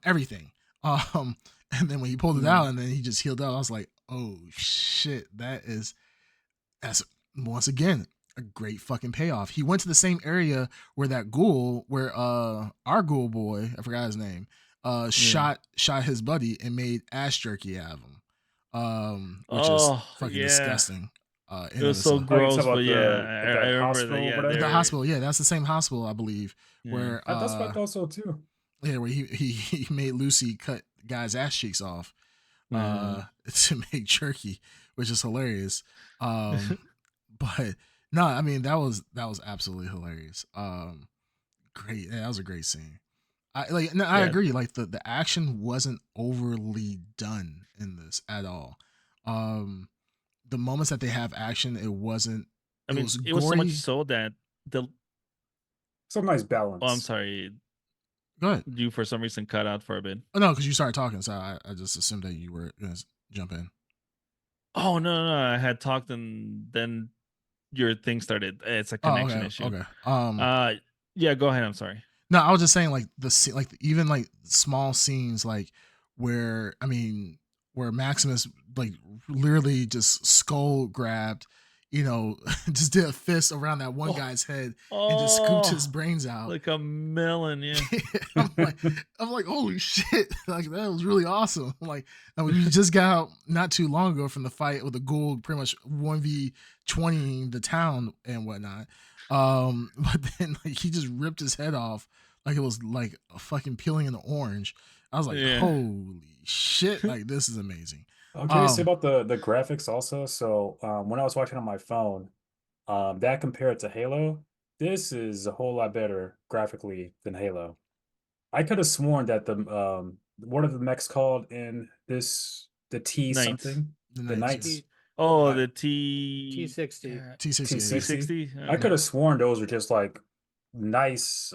Speaker 3: everything. And then when he pulled it out and then he just healed up, I was like, oh shit, that's once again a great fucking payoff. He went to the same area where that ghoul, where our ghoul boy, I forgot his name, shot his buddy and made ass jerky out of him, which is fucking disgusting.
Speaker 2: It was so
Speaker 1: Oh,
Speaker 2: gross,
Speaker 1: you talking
Speaker 2: but
Speaker 1: about
Speaker 2: yeah,
Speaker 1: that
Speaker 2: I remember
Speaker 1: hospital
Speaker 2: that.
Speaker 1: or
Speaker 2: Yeah,
Speaker 1: whatever?
Speaker 3: the hospital, yeah, that's the same hospital, I believe,
Speaker 2: Yeah.
Speaker 3: where
Speaker 1: That's what I thought so too.
Speaker 3: yeah, where he made Lucy cut guys' ass cheeks off to make jerky, which is hilarious. But no, I mean that was absolutely hilarious. Great, yeah, that was a great scene. I
Speaker 2: Yeah.
Speaker 3: agree. Like the action wasn't overly done in this at all. The moments that they have action, it wasn't.
Speaker 2: I mean,
Speaker 3: was
Speaker 2: it was so much
Speaker 3: gory.
Speaker 2: so that the.
Speaker 1: Some nice balance.
Speaker 2: Oh, I'm sorry.
Speaker 3: Go ahead.
Speaker 2: You for some reason cut out for a bit.
Speaker 3: Oh no, because you started talking, so I just assumed that you were gonna jump in.
Speaker 2: Oh no! I had talked and then your thing started. It's a connection issue.
Speaker 3: Okay.
Speaker 2: Yeah. Go ahead. I'm sorry.
Speaker 3: No, I was just saying like even like small scenes like where where Maximus like literally just skull grabbed, just did a fist around that one guy's head and just scooped his brains out
Speaker 2: like a melon. Yeah.
Speaker 3: I'm like, holy shit! Like that was really awesome. Like we just got out not too long ago from the fight with the ghoul, pretty much 1v20 the town and whatnot. But then like he just ripped his head off like it was like a fucking peeling an orange. I was like, holy shit! Like this is amazing.
Speaker 1: I'm curious about the graphics also. So when I was watching on my phone, that compared to Halo, this is a whole lot better graphically than Halo. I could have sworn that the what are the mechs called in this, the T
Speaker 2: Knights.
Speaker 1: something? The Knights.
Speaker 2: Oh,
Speaker 1: Uh,
Speaker 2: the
Speaker 4: T60.
Speaker 2: T60.
Speaker 1: I could have sworn those were just like nice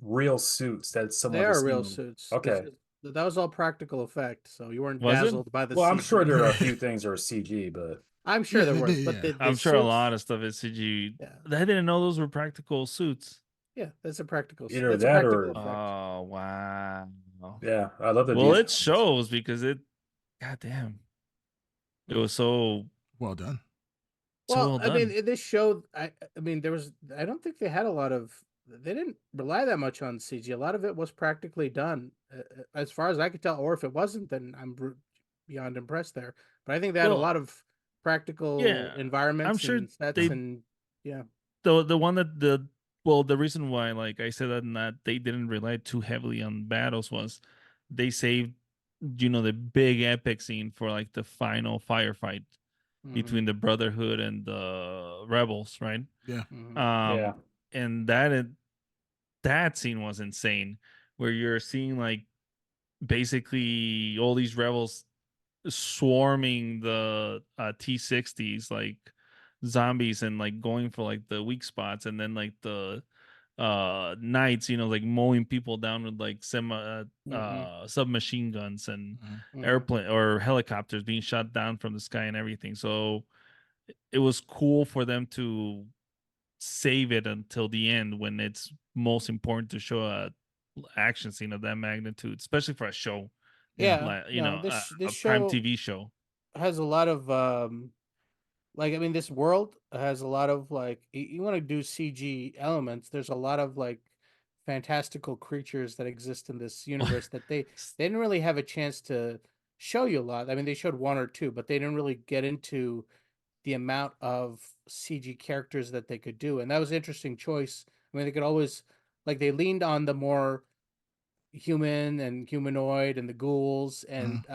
Speaker 1: real suits that someone
Speaker 4: They
Speaker 1: has
Speaker 4: are real
Speaker 1: seen.
Speaker 4: suits.
Speaker 1: Okay.
Speaker 4: That was all practical effect, so you weren't
Speaker 2: Was it?
Speaker 4: dazzled by the.
Speaker 1: Well, I'm
Speaker 4: CG.
Speaker 1: sure there are a few things that are CG, but
Speaker 4: I'm sure
Speaker 3: Yeah,
Speaker 4: there
Speaker 3: they
Speaker 4: was,
Speaker 3: did,
Speaker 4: but
Speaker 3: yeah.
Speaker 4: the
Speaker 2: I'm sure a
Speaker 4: suits-
Speaker 2: lot of stuff is CG.
Speaker 4: Yeah.
Speaker 2: I didn't know those were practical suits.
Speaker 4: Yeah, that's a practical.
Speaker 1: Either
Speaker 4: That's a
Speaker 1: that
Speaker 4: practical
Speaker 1: or-
Speaker 4: effect.
Speaker 2: Oh wow.
Speaker 1: yeah, I love the
Speaker 2: Well,
Speaker 1: visuals.
Speaker 2: it shows because it. God damn. It was so
Speaker 3: Well done.
Speaker 4: Well,
Speaker 2: well
Speaker 4: I mean,
Speaker 2: done.
Speaker 4: in this show, I mean, I don't think they had a lot of. They didn't rely that much on CG. A lot of it was practically done, as far as I could tell. Or if it wasn't, then I'm beyond impressed there. But I think they had a
Speaker 2: Well,
Speaker 4: lot of practical
Speaker 2: yeah,
Speaker 4: environments
Speaker 2: I'm sure
Speaker 4: and sets,
Speaker 2: they-
Speaker 4: and yeah.
Speaker 2: the one that the reason why like I said that they didn't rely too heavily on battles was they saved the big epic scene for like the final firefight
Speaker 4: Mhm,
Speaker 2: between the Brotherhood and the rebels, right?
Speaker 4: mhm.
Speaker 1: Yeah.
Speaker 2: And that scene was insane, where you're seeing like basically all these rebels swarming the T60s like zombies and like going for like the weak spots, and then like the knights, like mowing people down with like submachine guns and
Speaker 3: Mhm.
Speaker 2: airplane or helicopters being shot down from the sky and everything. So it was cool for them to save it until the end when it's most important to show a action scene of that magnitude, especially for a show,
Speaker 3: Yeah.
Speaker 4: Yeah,
Speaker 2: like
Speaker 4: no,
Speaker 2: a
Speaker 4: this
Speaker 2: prime
Speaker 4: show
Speaker 2: TV show.
Speaker 4: has a lot of like, I mean, this world has a lot of like, you want to do CG elements. There's a lot of like fantastical creatures that exist in this universe that they didn't really have a chance to show you a lot. I mean, they showed one or two, but they didn't really get into the amount of CG characters that they could do, and that was an interesting choice. I mean, they could always, like, they leaned on the more human and humanoid and the ghouls and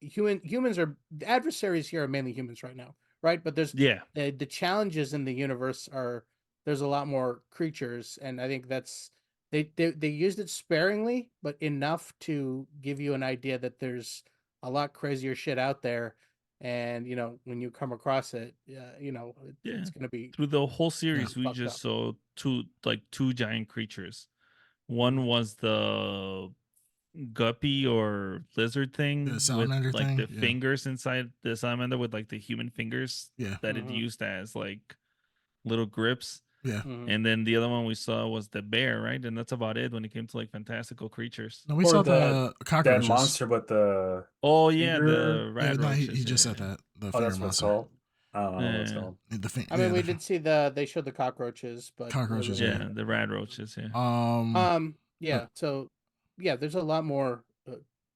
Speaker 4: humans are the adversaries here are mainly humans right now, right? But there's
Speaker 2: Yeah,
Speaker 4: the challenges in the universe are there's a lot more creatures, and I think that's they used it sparingly but enough to give you an idea that there's a lot crazier shit out there, and when you come across it,
Speaker 2: yeah.
Speaker 4: it's gonna be
Speaker 2: Through the whole series, we
Speaker 4: fucked
Speaker 2: just
Speaker 4: up.
Speaker 2: saw two giant creatures. One
Speaker 4: Mhm.
Speaker 2: was the guppy or lizard
Speaker 3: The
Speaker 2: thing with
Speaker 3: salamander
Speaker 2: like
Speaker 3: thing.
Speaker 2: the
Speaker 3: Yeah.
Speaker 2: fingers inside the salamander with like the human fingers
Speaker 3: Yeah.
Speaker 2: that it
Speaker 4: Mhm.
Speaker 2: used as like little grips.
Speaker 3: Yeah.
Speaker 4: Mhm.
Speaker 2: And then the other one we saw was the bear, right? And that's about it when it came to like fantastical creatures.
Speaker 3: No, we
Speaker 1: Or
Speaker 3: saw
Speaker 1: that
Speaker 3: the
Speaker 1: that
Speaker 3: cockroaches.
Speaker 1: monster with the
Speaker 2: Oh yeah,
Speaker 1: finger.
Speaker 2: the
Speaker 3: Yeah,
Speaker 2: rad
Speaker 3: no, he
Speaker 2: roaches.
Speaker 3: just
Speaker 2: Yeah,
Speaker 3: said that. The
Speaker 1: Oh,
Speaker 3: finger
Speaker 1: that's what it's
Speaker 3: monster.
Speaker 1: called. I don't know what it's
Speaker 2: yeah,
Speaker 1: called.
Speaker 4: I mean, we did see they showed the cockroaches, but
Speaker 3: cockroaches.
Speaker 2: yeah.
Speaker 3: Yeah.
Speaker 2: The rad roaches. Yeah.
Speaker 3: But
Speaker 4: Yeah, so yeah, there's a lot more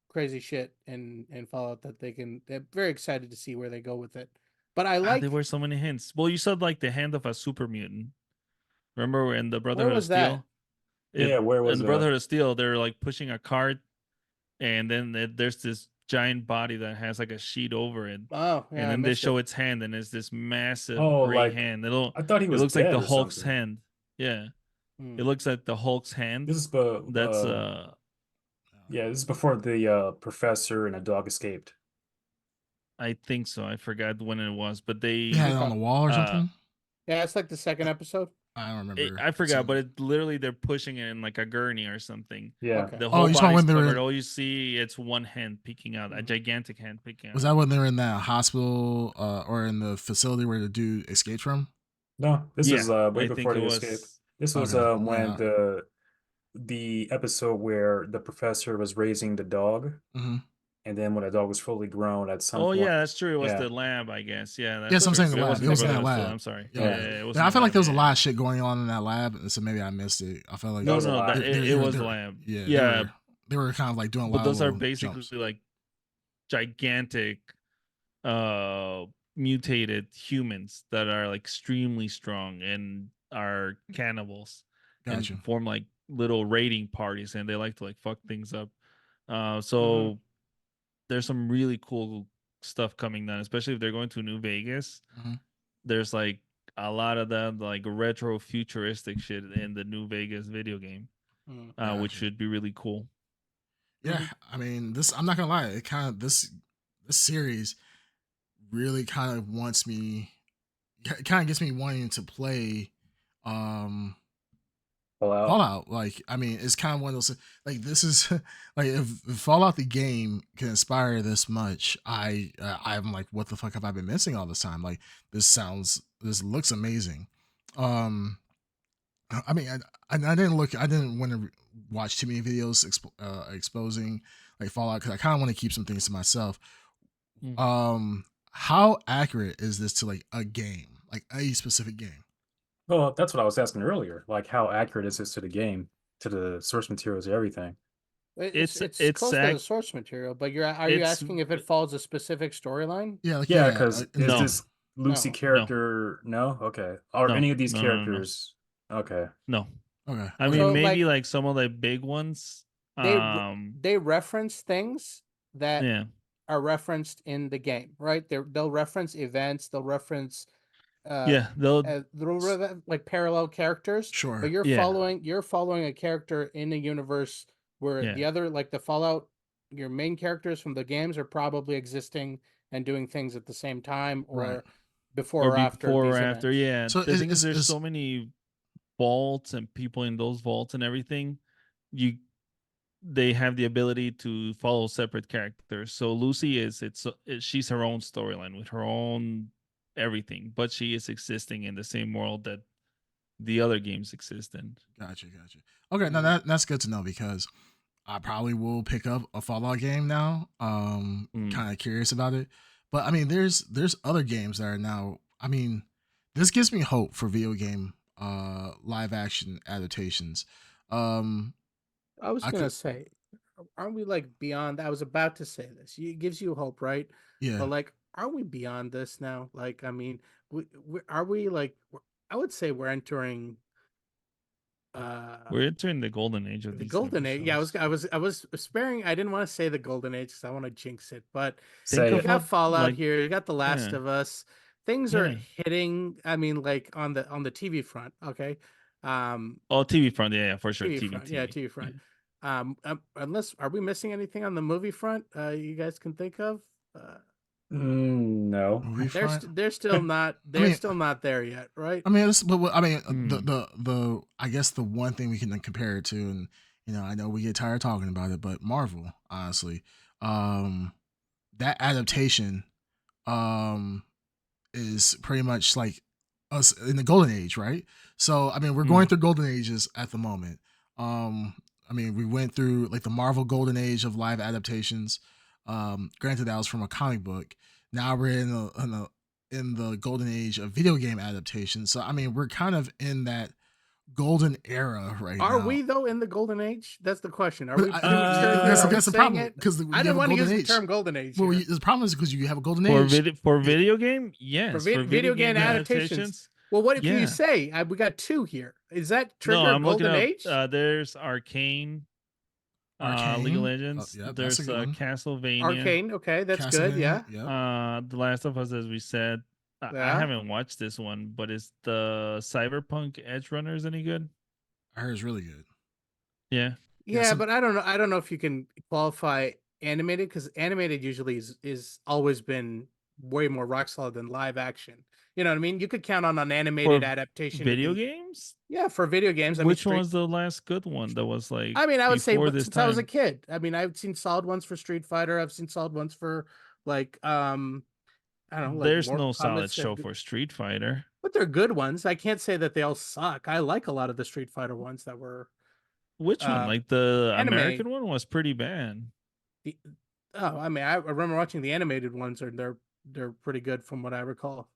Speaker 4: crazy shit in Fallout that they're very excited to see where they go with it. But I
Speaker 2: There
Speaker 4: like,
Speaker 2: were so many hints. Well, you said like the hand of a super mutant. Remember in the
Speaker 4: where
Speaker 2: Brotherhood of
Speaker 4: was that?
Speaker 2: Steel?
Speaker 1: Yeah, where
Speaker 2: In
Speaker 1: was
Speaker 2: the
Speaker 1: that?
Speaker 2: Brotherhood of Steel, they're like pushing a cart, and then there's this giant body that has like a sheet over it,
Speaker 4: Oh,
Speaker 2: and
Speaker 4: yeah, I
Speaker 2: then they
Speaker 4: missed
Speaker 2: show
Speaker 4: it.
Speaker 2: its hand, and it's this massive
Speaker 1: Oh,
Speaker 2: gray
Speaker 1: like
Speaker 2: hand.
Speaker 1: I thought he
Speaker 2: It
Speaker 1: was
Speaker 2: looks like
Speaker 1: dead
Speaker 2: the
Speaker 1: or
Speaker 2: Hulk's
Speaker 1: something.
Speaker 2: hand. Yeah, it
Speaker 4: Hmm.
Speaker 2: looks like the Hulk's hand.
Speaker 1: This is
Speaker 2: That's
Speaker 1: yeah, this is before the professor and a dog escaped.
Speaker 2: I think so. I forgot when it was, but
Speaker 3: they had
Speaker 2: they
Speaker 3: it on the wall or
Speaker 2: uh
Speaker 3: something.
Speaker 4: Yeah, it's like the second episode.
Speaker 3: I don't remember.
Speaker 2: I forgot,
Speaker 3: seeing
Speaker 2: but
Speaker 3: it.
Speaker 2: it literally they're pushing it in like a gurney or something.
Speaker 1: Yeah.
Speaker 4: Okay.
Speaker 2: The
Speaker 3: Oh,
Speaker 2: whole
Speaker 3: you saw
Speaker 2: body's
Speaker 3: when they were
Speaker 2: covered.
Speaker 3: in,
Speaker 2: All you see it's one hand peeking out, a gigantic hand peeking
Speaker 3: was
Speaker 2: out.
Speaker 3: that when they were in that hospital or in the facility where the dude escaped from?
Speaker 1: No, this is
Speaker 2: Yeah,
Speaker 1: way
Speaker 2: I
Speaker 1: before
Speaker 2: think it
Speaker 1: the escape.
Speaker 2: was.
Speaker 1: This was
Speaker 3: Okay.
Speaker 1: when
Speaker 3: Yeah.
Speaker 1: the episode where the professor was raising the dog,
Speaker 3: Hmm.
Speaker 1: and then when the dog was fully grown at some
Speaker 2: Oh
Speaker 1: point.
Speaker 2: yeah, that's true. It was
Speaker 1: Yeah.
Speaker 2: the lab, I guess. Yeah,
Speaker 3: Yes,
Speaker 2: that's
Speaker 3: I'm
Speaker 2: true.
Speaker 3: saying the
Speaker 2: So it
Speaker 3: lab.
Speaker 2: wasn't
Speaker 3: It
Speaker 2: the
Speaker 3: was in that
Speaker 2: Brotherhood of Steel.
Speaker 3: lab.
Speaker 2: I'm sorry.
Speaker 3: Yeah.
Speaker 1: Yeah.
Speaker 2: Yeah, it was
Speaker 3: Yeah,
Speaker 2: in
Speaker 3: I
Speaker 2: the
Speaker 3: felt like
Speaker 2: lab.
Speaker 3: there was a
Speaker 2: Yeah,
Speaker 3: lot
Speaker 2: yeah.
Speaker 3: of shit going on in that lab, and so maybe I missed it. I felt like
Speaker 1: There
Speaker 2: No,
Speaker 1: was a
Speaker 2: no,
Speaker 1: lot.
Speaker 2: it was the lab.
Speaker 3: Yeah,
Speaker 2: Yeah,
Speaker 3: they were kind of like doing a
Speaker 2: but
Speaker 3: lot of
Speaker 2: those are
Speaker 3: little
Speaker 2: basically
Speaker 3: jumps.
Speaker 2: like gigantic mutated humans that are like extremely strong and are cannibals and
Speaker 3: Gotcha.
Speaker 2: form like little raiding parties, and they like to like fuck things up.
Speaker 4: Mhm.
Speaker 2: So there's some really cool stuff coming down, especially if they're going to New Vegas.
Speaker 3: Mhm.
Speaker 2: There's like a lot of that like retro futuristic shit in the New Vegas video game, which
Speaker 3: Gotcha.
Speaker 2: should be really cool.
Speaker 3: Yeah,
Speaker 4: Mhm.
Speaker 3: I mean, this. I'm not gonna lie. It kind of this series really kind of wants me. It kind of gets me wanting to play
Speaker 1: Fallout.
Speaker 3: Fallout. Like, I mean, it's kind of one of those like this is like if Fallout the game can inspire this much, I'm like, what the fuck have I been missing all this time? Like, this looks amazing. Um, I mean, I didn't look, I didn't want to watch too many videos exposing like Fallout because I kind of want to keep some things to myself.
Speaker 2: Mm.
Speaker 3: How accurate is this to like a game, like a specific game?
Speaker 1: Well, that's what I was asking earlier. Like, how accurate is this to the game, to the source materials, everything?
Speaker 4: It's close to the source material, but are you
Speaker 2: it's
Speaker 4: asking if it follows a specific storyline?
Speaker 3: Yeah, like
Speaker 1: Yeah,
Speaker 3: yeah,
Speaker 1: because
Speaker 3: in the
Speaker 1: is
Speaker 2: No.
Speaker 1: this Lucy
Speaker 4: No.
Speaker 1: character? No, okay. Are
Speaker 2: No,
Speaker 1: any of these
Speaker 2: no.
Speaker 1: characters? Okay.
Speaker 2: No.
Speaker 3: Okay,
Speaker 2: I
Speaker 3: okay.
Speaker 2: mean,
Speaker 4: So
Speaker 2: maybe
Speaker 4: like
Speaker 2: like some of the big ones.
Speaker 4: they they reference things that
Speaker 2: Yeah.
Speaker 4: are referenced in the game, right? They'll reference events, they'll reference
Speaker 2: Yeah, they'll
Speaker 4: like parallel characters, but
Speaker 3: Sure.
Speaker 2: yeah.
Speaker 4: you're following a character in a universe where
Speaker 2: Yeah.
Speaker 4: the other, like the Fallout, your main characters from the games are probably existing and doing things at the same time
Speaker 3: Right.
Speaker 4: or before
Speaker 2: Or
Speaker 4: or after
Speaker 2: before or
Speaker 4: these
Speaker 2: after.
Speaker 4: events.
Speaker 2: Yeah.
Speaker 3: So
Speaker 2: The thing is there's
Speaker 3: is
Speaker 2: so many vaults and people in those vaults and everything, they have the ability to follow separate characters. So Lucy she's her own storyline with her own everything, but she is existing in the same world that the other games exist in.
Speaker 3: Gotcha. Okay, now that's good to know because I probably will pick up a Fallout game now. Kind of curious about it, but I mean, there's other games that are now. I mean, this gives me hope for video game live action adaptations.
Speaker 4: I was gonna say, aren't we like beyond? I was about to say this. It gives you hope, right?
Speaker 3: Yeah,
Speaker 4: But like, are we beyond this now? Like, I mean, are we like? I would say we're entering.
Speaker 2: We're entering the golden age of
Speaker 4: The
Speaker 2: these
Speaker 4: golden age. Yeah,
Speaker 2: shows.
Speaker 4: I was sparing. I didn't want to say the golden age because I want to jinx it. But
Speaker 2: Think
Speaker 1: Say
Speaker 4: you
Speaker 2: of
Speaker 1: it.
Speaker 4: got
Speaker 2: what,
Speaker 4: Fallout
Speaker 2: like,
Speaker 4: here. You got The Last
Speaker 2: yeah,
Speaker 4: of Us. Things are
Speaker 2: yeah.
Speaker 4: hitting. I mean, like on the TV front. Okay.
Speaker 2: Oh, TV front, yeah, for sure.
Speaker 4: TV
Speaker 2: TV,
Speaker 4: front. Yeah, TV
Speaker 2: Yeah.
Speaker 4: front. Unless are we missing anything on the movie front? You guys can think of.
Speaker 1: No.
Speaker 3: movie front.
Speaker 4: They're still not. They're still not there yet, right?
Speaker 3: I mean, I mean,
Speaker 2: Hmm.
Speaker 3: the I guess the one thing we can then compare it to, and I know we get tired talking about it, but Marvel, honestly, that adaptation, um, is pretty much like us in the golden age, right? So I mean, we're going through golden ages at the moment. I mean, we went through like the Marvel golden age of live adaptations. Granted, that was from a comic book. Now we're in the golden age of video game adaptations. So I mean, we're kind of in that golden era right
Speaker 4: Are
Speaker 3: now.
Speaker 4: we though in the golden age? That's the question. Are
Speaker 3: But
Speaker 4: we?
Speaker 3: I
Speaker 4: Are we
Speaker 3: think
Speaker 4: are we
Speaker 3: that's the
Speaker 4: saying
Speaker 3: problem
Speaker 4: it?
Speaker 3: because
Speaker 4: I didn't want to use the term golden age.
Speaker 3: Well,
Speaker 4: here.
Speaker 3: the problem is because you have a golden
Speaker 2: For
Speaker 3: age
Speaker 2: video game, yes.
Speaker 4: For
Speaker 2: For
Speaker 4: video game adaptations. Well, what can you
Speaker 2: yeah.
Speaker 4: say? We got two here. Is that
Speaker 2: No,
Speaker 4: trigger
Speaker 2: I'm looking
Speaker 4: golden
Speaker 2: up.
Speaker 4: age?
Speaker 2: There's Arcane, League of
Speaker 3: Arcane.
Speaker 2: Legends.
Speaker 3: Yeah, that's
Speaker 2: There's
Speaker 3: a good one.
Speaker 2: Castlevania.
Speaker 4: Arcane. Okay, that's good. Yeah.
Speaker 3: Castlevania, yep.
Speaker 2: The Last of Us, as we said. I
Speaker 4: Yeah.
Speaker 2: haven't watched this one, but is the Cyberpunk Edge Runners any good?
Speaker 3: I heard it's really good.
Speaker 2: Yeah.
Speaker 4: Yeah, but I don't know. I don't know if you can qualify animated because animated usually is always been way more rock solid than live action. You know what I mean? You could count on an animated adaptation.
Speaker 2: Video games?
Speaker 4: Yeah, for video games.
Speaker 2: Which one was the last good one that was like?
Speaker 4: I mean, I would say
Speaker 2: this
Speaker 4: since
Speaker 2: time?
Speaker 4: I was a kid. I mean, I've seen solid ones for Street Fighter. I've seen solid ones for like I don't know. Like
Speaker 2: There's
Speaker 4: Mortal
Speaker 2: no solid
Speaker 4: Kombat's
Speaker 2: show for Street Fighter.
Speaker 4: but they're good ones. I can't say that they all suck. I like a lot of the Street Fighter ones that were.
Speaker 2: Which one? Like the
Speaker 4: anime.
Speaker 2: American one was pretty bad.
Speaker 4: I mean, I remember watching the animated ones, and they're pretty good from what I recall.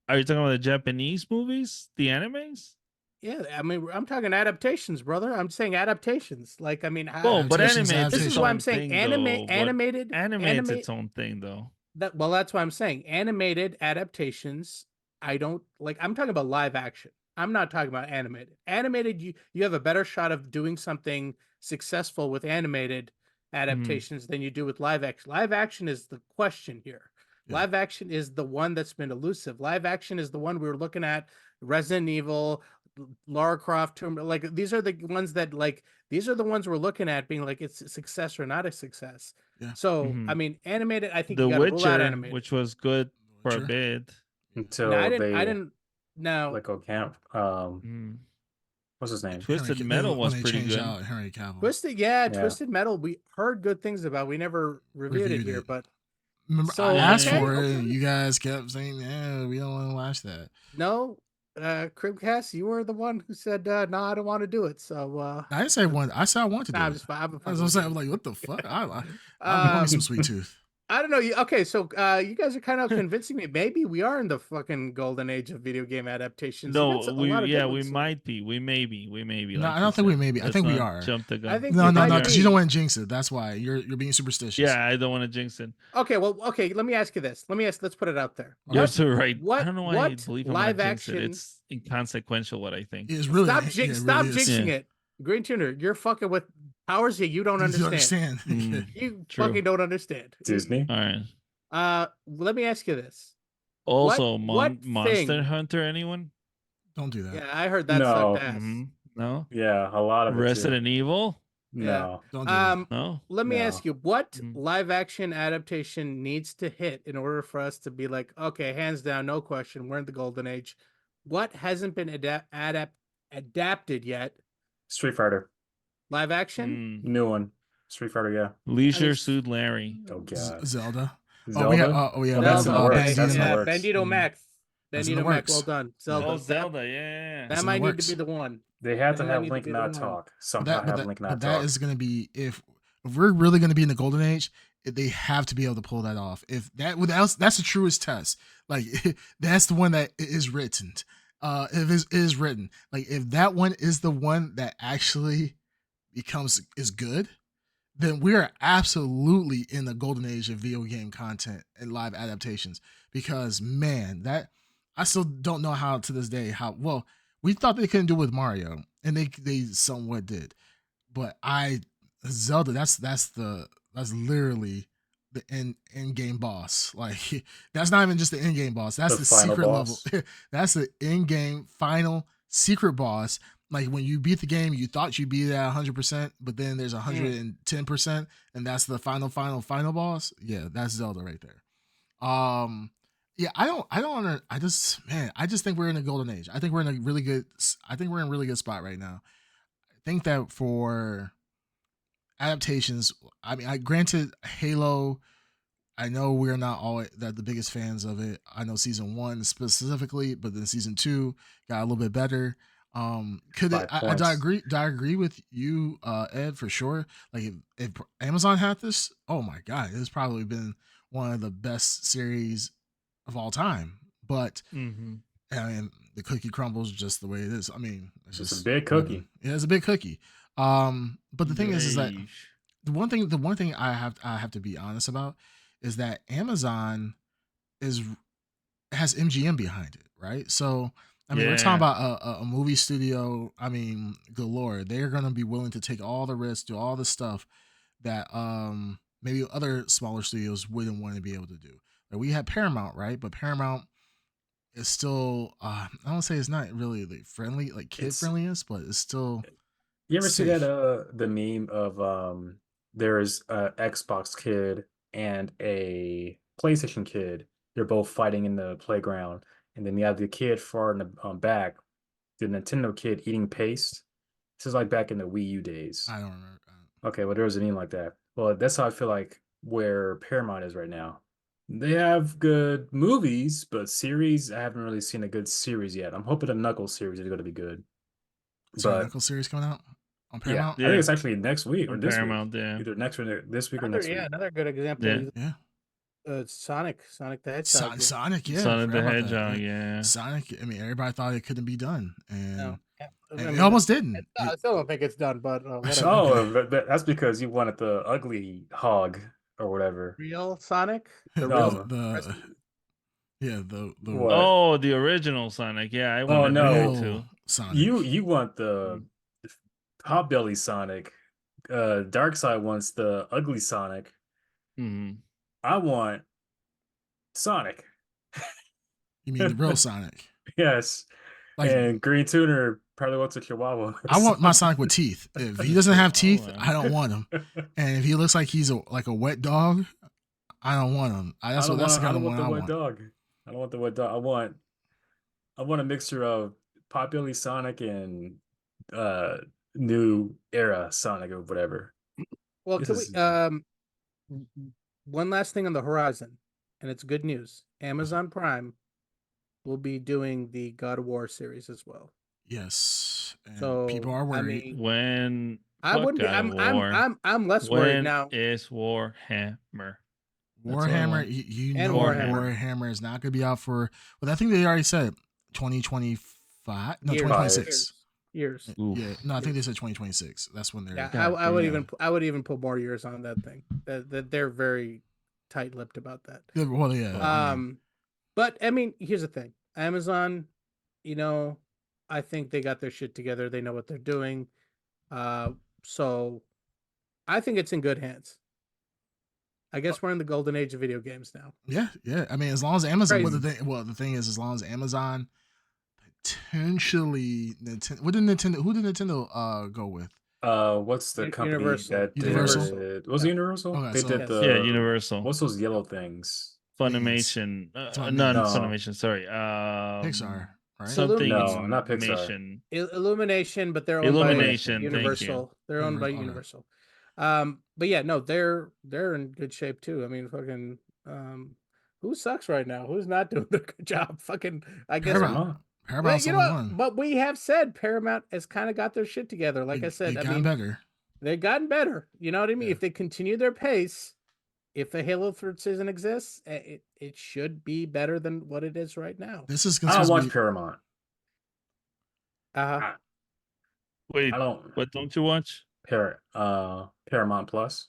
Speaker 2: Are you talking about the Japanese movies, the animes?
Speaker 4: Yeah, I mean, I'm talking adaptations, brother. I'm saying adaptations. Like, I mean,
Speaker 2: but anime.
Speaker 4: This is why I'm saying animated.
Speaker 2: Animate's its own thing, though.
Speaker 4: That's why I'm saying animated adaptations. I don't like. I'm talking about live action. I'm not talking about animated. Animated, you have a better shot of doing something successful with animated adaptations than you do with live action. Live action is the question here. Yeah. Live action is the one that's been elusive. Live action is the one we were looking at. Resident Evil, Lara Croft, like these are the ones that these are the ones we're looking at being like it's a success or not a success. Yeah. So I mean, animated. I think
Speaker 2: The
Speaker 4: you gotta
Speaker 2: Witcher,
Speaker 4: rule out animated,
Speaker 2: which was good for a bit
Speaker 1: until
Speaker 4: no, I didn't. No,
Speaker 1: like a camp. What's his name?
Speaker 2: Twisted Metal was pretty good.
Speaker 3: Henry Cavill.
Speaker 4: Twisted Metal. We heard good things about. We never reviewed it here, but.
Speaker 3: Remember, I asked for it, and you guys kept saying, "Yeah, we don't want to watch that."
Speaker 4: No, Cribcast, you were the one who said, "No, I don't want to do it." So
Speaker 3: I didn't say one. I said I want to do it. I'm like, what the fuck? I want me some Sweet Tooth.
Speaker 4: I don't know. Okay, so you guys are kind of convincing me. Maybe we are in the fucking golden age of video game adaptations.
Speaker 2: No, we might be. We may be.
Speaker 3: No, I don't think we may be. I think we are.
Speaker 2: Jump the gun.
Speaker 4: I think
Speaker 3: no, because you don't want to jinx it. That's why you're being superstitious.
Speaker 2: Yeah, I don't want to jinx it.
Speaker 4: Okay, well, let me ask you this. Let's put it out there.
Speaker 2: You're so right. I don't know why I believe
Speaker 4: live action.
Speaker 2: It's inconsequential. What I think.
Speaker 3: It's really
Speaker 4: stop jinxing it. Green Tuner, you're fucking with powers that you don't understand. You fucking don't understand.
Speaker 1: Disney.
Speaker 2: All right.
Speaker 4: Let me ask you this.
Speaker 2: Also, Monster Hunter, anyone?
Speaker 3: Don't do that.
Speaker 4: Yeah, I heard that sucked ass.
Speaker 2: No?
Speaker 1: Yeah, a lot of
Speaker 2: Resident Evil?
Speaker 1: No.
Speaker 4: Yeah.
Speaker 3: Don't do that.
Speaker 2: No?
Speaker 4: Let me ask you, what live action adaptation needs to hit in order for us to be like, okay, hands down, no question, we're in the golden age. What hasn't been adapted yet.
Speaker 1: Street Fighter,
Speaker 4: Live action.
Speaker 1: new one. Street Fighter, yeah.
Speaker 2: Leisure
Speaker 4: mean,
Speaker 2: Suit Larry.
Speaker 1: Oh god,
Speaker 3: Zelda.
Speaker 1: Zelda.
Speaker 3: Oh, we have. Oh, yeah.
Speaker 1: Well,
Speaker 3: we
Speaker 1: that's
Speaker 3: have,
Speaker 1: in the
Speaker 4: Okay,
Speaker 1: works. That's in the
Speaker 4: yeah,
Speaker 1: works.
Speaker 4: Bandito Mac.
Speaker 3: That's in the
Speaker 4: Bandito Mac. Well
Speaker 3: works.
Speaker 4: done, Zelda.
Speaker 2: Oh, Zelda, yeah.
Speaker 3: That's
Speaker 4: That
Speaker 3: in the
Speaker 4: might need to
Speaker 3: works.
Speaker 4: be the one.
Speaker 1: They had to
Speaker 4: That might
Speaker 1: have
Speaker 4: need to
Speaker 1: Link
Speaker 4: be the
Speaker 1: not
Speaker 4: one.
Speaker 1: talk. Somehow have Link not
Speaker 3: But that
Speaker 1: talk.
Speaker 3: is going to be if we're really going to be in the golden age, they have to be able to pull that off. If that's the truest test. Like that's the one that is written. If it is written, like if that one is the one that actually is good, then we are absolutely in the golden age of video game content and live adaptations. Because man, that I still don't know how to this day how well we thought they couldn't do it with Mario, and they somewhat did. But Zelda, that's literally the end game boss. Like that's not even just the end game boss. That's the
Speaker 1: final
Speaker 3: secret
Speaker 1: boss.
Speaker 3: level. That's the end game final secret boss. Like when you beat the game, you thought you beat it at 100%, but then there's 110%, and that's the final boss. Yeah, that's Zelda right there. Yeah, I just think we're in a golden age. I think we're in a really good spot right now. I think that for adaptations, I mean, granted Halo, I know we're not all that the biggest fans of it. I know season 1 specifically, but then season 2 got a little bit better. Could it? I agree with you, Ed, for sure. Like if Amazon had this, oh my god, it's probably been one of the best series of all time. But I mean, the cookie crumbles just the way it is. I mean, it's
Speaker 1: just a big cookie.
Speaker 3: Yeah, it's a big cookie. But the thing is that the one thing I have to be honest about is that Amazon has MGM behind it, right? So I mean, we're talking about a movie studio. I mean, galore. They're gonna be willing to take all the risks, do all the stuff that maybe other smaller studios wouldn't want to be able to do. Like we have Paramount, right? But Paramount is still I don't say it's not really like friendly, like kid friendliest, but it's still.
Speaker 1: You ever see that the meme of there is a Xbox kid and a PlayStation kid? They're both fighting in the playground, and then you have the kid far in the back, the Nintendo kid eating paste. This is like back in the Wii U days.
Speaker 3: I don't remember.
Speaker 1: Okay, well there was a meme like that. Well, that's how I feel like where Paramount is right now. They have good movies, but series, I haven't really seen a good series yet. I'm hoping the Knuckles series is going to be good.
Speaker 3: Is there a Knuckles series coming out on Paramount?
Speaker 1: Yeah, I think it's actually next week or this
Speaker 2: Paramount,
Speaker 1: week.
Speaker 2: yeah.
Speaker 1: Either this week or next week.
Speaker 4: Yeah, another good example.
Speaker 2: Yeah.
Speaker 4: Sonic the Hedgehog.
Speaker 3: Sonic, yeah.
Speaker 2: Sonic the Hedgehog, yeah.
Speaker 3: Sonic, I mean, everybody thought it couldn't be done, and
Speaker 4: I mean,
Speaker 3: it almost didn't.
Speaker 4: I still don't think it's done, but whatever.
Speaker 1: Oh, that's because you wanted the ugly hog or whatever.
Speaker 4: Real Sonic?
Speaker 3: The
Speaker 2: the original Sonic. Yeah, I wanted
Speaker 1: no.
Speaker 3: Real Sonic.
Speaker 1: You want the Potbelly Sonic. Darkseid wants the ugly Sonic. I want Sonic.
Speaker 3: You mean the real Sonic?
Speaker 1: Yes. Like, and Green Tuner probably wants a Chihuahua.
Speaker 3: I want my Sonic with teeth. If he doesn't have teeth, I don't want him. And if he looks like he's like a wet dog, I don't want him. That's the kind of one I want.
Speaker 1: Dog. I don't want the wet dog. I want a mixture of Potbelly Sonic and new era Sonic or whatever.
Speaker 4: Well, one last thing on the horizon, and it's good news. Amazon Prime will be doing the God of War series as well.
Speaker 3: Yes. And
Speaker 4: so
Speaker 3: people are worried.
Speaker 2: I mean, when
Speaker 4: I wouldn't be, I'm less worried now.
Speaker 2: Is Warhammer?
Speaker 3: Warhammer, you know Warhammer is not going to be out for, well, I think they already said 2025. No, 2026.
Speaker 4: Years.
Speaker 3: Yeah. No, I think they said 2026. That's when they're.
Speaker 4: Yeah, I would even put more years on that thing. That they're very tight-lipped about that.
Speaker 3: Well, yeah.
Speaker 4: But I mean, here's the thing. Amazon, I think they got their shit together. They know what they're doing. So I think it's in good hands. I guess we're in the golden age of video games now.
Speaker 3: Yeah. I mean, as long as Amazon, the thing is, as long as Amazon potentially Nintendo. Who did Nintendo go with?
Speaker 1: What's the company
Speaker 4: Universal.
Speaker 1: that
Speaker 3: Universal?
Speaker 1: Was it Universal?
Speaker 3: Okay,
Speaker 1: they did
Speaker 2: Universal.
Speaker 1: What's those yellow things?
Speaker 2: Funimation. Not Funimation. Sorry.
Speaker 3: Pixar. right?
Speaker 2: something
Speaker 1: No, not Pixar.
Speaker 2: Illumination.
Speaker 4: Illumination, but they're owned
Speaker 2: Illumination,
Speaker 4: by
Speaker 2: thank you.
Speaker 4: Universal. They're owned by
Speaker 3: Okay.
Speaker 4: Universal. But yeah, no, they're in good shape too. I mean, fucking, who sucks right now? Who's not doing a good job? Fucking, I guess.
Speaker 3: Paramount.
Speaker 4: Well,
Speaker 3: Paramount's
Speaker 4: you
Speaker 3: the
Speaker 4: know
Speaker 3: only
Speaker 4: what?
Speaker 3: one.
Speaker 4: But we have said Paramount has kind of got their shit together. Like I said,
Speaker 3: They
Speaker 4: I
Speaker 3: got
Speaker 4: mean,
Speaker 3: better.
Speaker 4: they've gotten better. You know what I mean?
Speaker 3: Yeah.
Speaker 4: If they continue their pace, if the Halo third season exists, it should be better than what it is right now.
Speaker 3: This is
Speaker 1: I don't
Speaker 3: supposed to
Speaker 1: watch
Speaker 3: be
Speaker 1: Paramount.
Speaker 4: Uh-huh.
Speaker 2: Wait,
Speaker 1: I don't
Speaker 2: what don't you watch?
Speaker 1: Paramount Plus.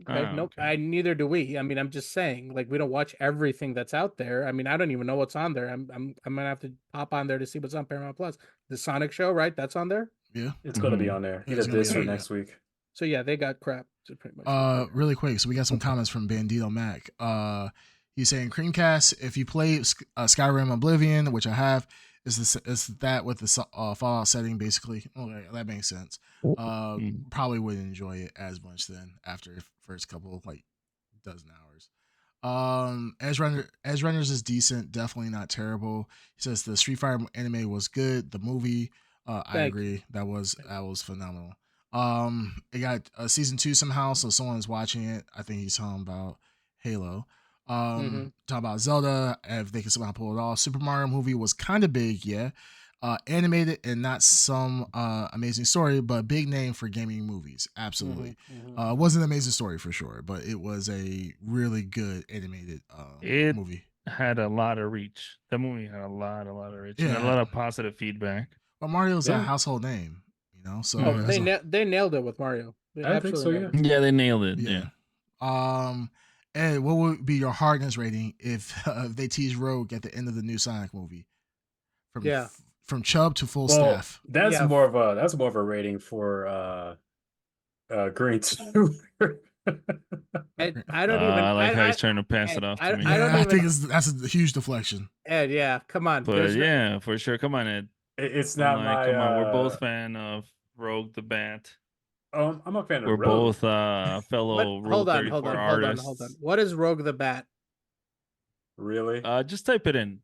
Speaker 4: Okay.
Speaker 2: Ah,
Speaker 4: Nope.
Speaker 2: okay.
Speaker 4: Neither do we. I mean, I'm just saying, like, we don't watch everything that's out there. I mean, I don't even know what's on there. I'm gonna have to pop on there to see what's on Paramount Plus. The Sonic show, right? That's on there.
Speaker 3: yeah.
Speaker 1: It's going to be
Speaker 2: Mhm.
Speaker 1: on there.
Speaker 3: Yeah, it's
Speaker 1: Either
Speaker 3: gonna be
Speaker 1: this
Speaker 3: on
Speaker 1: or
Speaker 3: there.
Speaker 1: next week.
Speaker 4: So yeah, they got crap. To pretty much.
Speaker 3: Really quick. So we got some comments from Bandito Mac. He's saying Creamcast. If you play Skyrim Oblivion, which I have, is that with the Fallout setting basically? Okay, that makes sense.
Speaker 2: Mm.
Speaker 3: Probably wouldn't enjoy it as much then after the first couple like dozen hours. Edge Runners is decent, definitely not terrible. He says the Street Fighter anime was good. The movie, I
Speaker 4: Thank
Speaker 3: agree, that was phenomenal. It got season 2 somehow, so someone's watching it. I think he's talking about Halo. Talking about Zelda, if they can somehow pull it off. Super Mario movie was kind of big, yeah. Animated and not some amazing story, but big name for gaming movies. Absolutely. Wasn't an amazing story for sure, but it was a really good animated
Speaker 2: It
Speaker 3: movie.
Speaker 2: had a lot of reach. The movie had a lot of reach. And
Speaker 3: Yeah.
Speaker 2: a lot of positive feedback.
Speaker 3: But Mario's a
Speaker 1: Yeah.
Speaker 3: household name, you know. So
Speaker 2: Oh,
Speaker 4: they nailed it with Mario. They
Speaker 1: I think so,
Speaker 4: absolutely nailed it.
Speaker 2: Yeah, they nailed it.
Speaker 3: yeah.
Speaker 2: Yeah.
Speaker 3: And what would be your hardness rating if they tease Rogue at the end of the new Sonic movie? From Chubb to full staff.
Speaker 1: That's
Speaker 4: Yeah.
Speaker 1: more of a rating for Green 2.
Speaker 4: Ed, I don't even.
Speaker 2: I like how he's
Speaker 4: I,
Speaker 2: trying to pass
Speaker 4: Ed,
Speaker 2: it off
Speaker 4: I-
Speaker 2: to me.
Speaker 4: I don't
Speaker 3: I
Speaker 4: even-
Speaker 3: think that's a huge deflection.
Speaker 4: Ed, yeah, come on.
Speaker 2: But
Speaker 4: There's no-
Speaker 2: yeah, for sure. Come on, Ed.
Speaker 1: It's
Speaker 2: I'm
Speaker 1: not
Speaker 2: like,
Speaker 1: my.
Speaker 2: come on. We're both fan of Rogue the Bat.
Speaker 1: I'm a fan of
Speaker 2: We're
Speaker 1: Rogue.
Speaker 2: both fellow
Speaker 4: But
Speaker 2: Rule
Speaker 4: hold on,
Speaker 2: 34
Speaker 4: hold on,
Speaker 2: artists.
Speaker 4: hold on. What is Rogue the Bat?
Speaker 1: Really?
Speaker 2: Just type it in.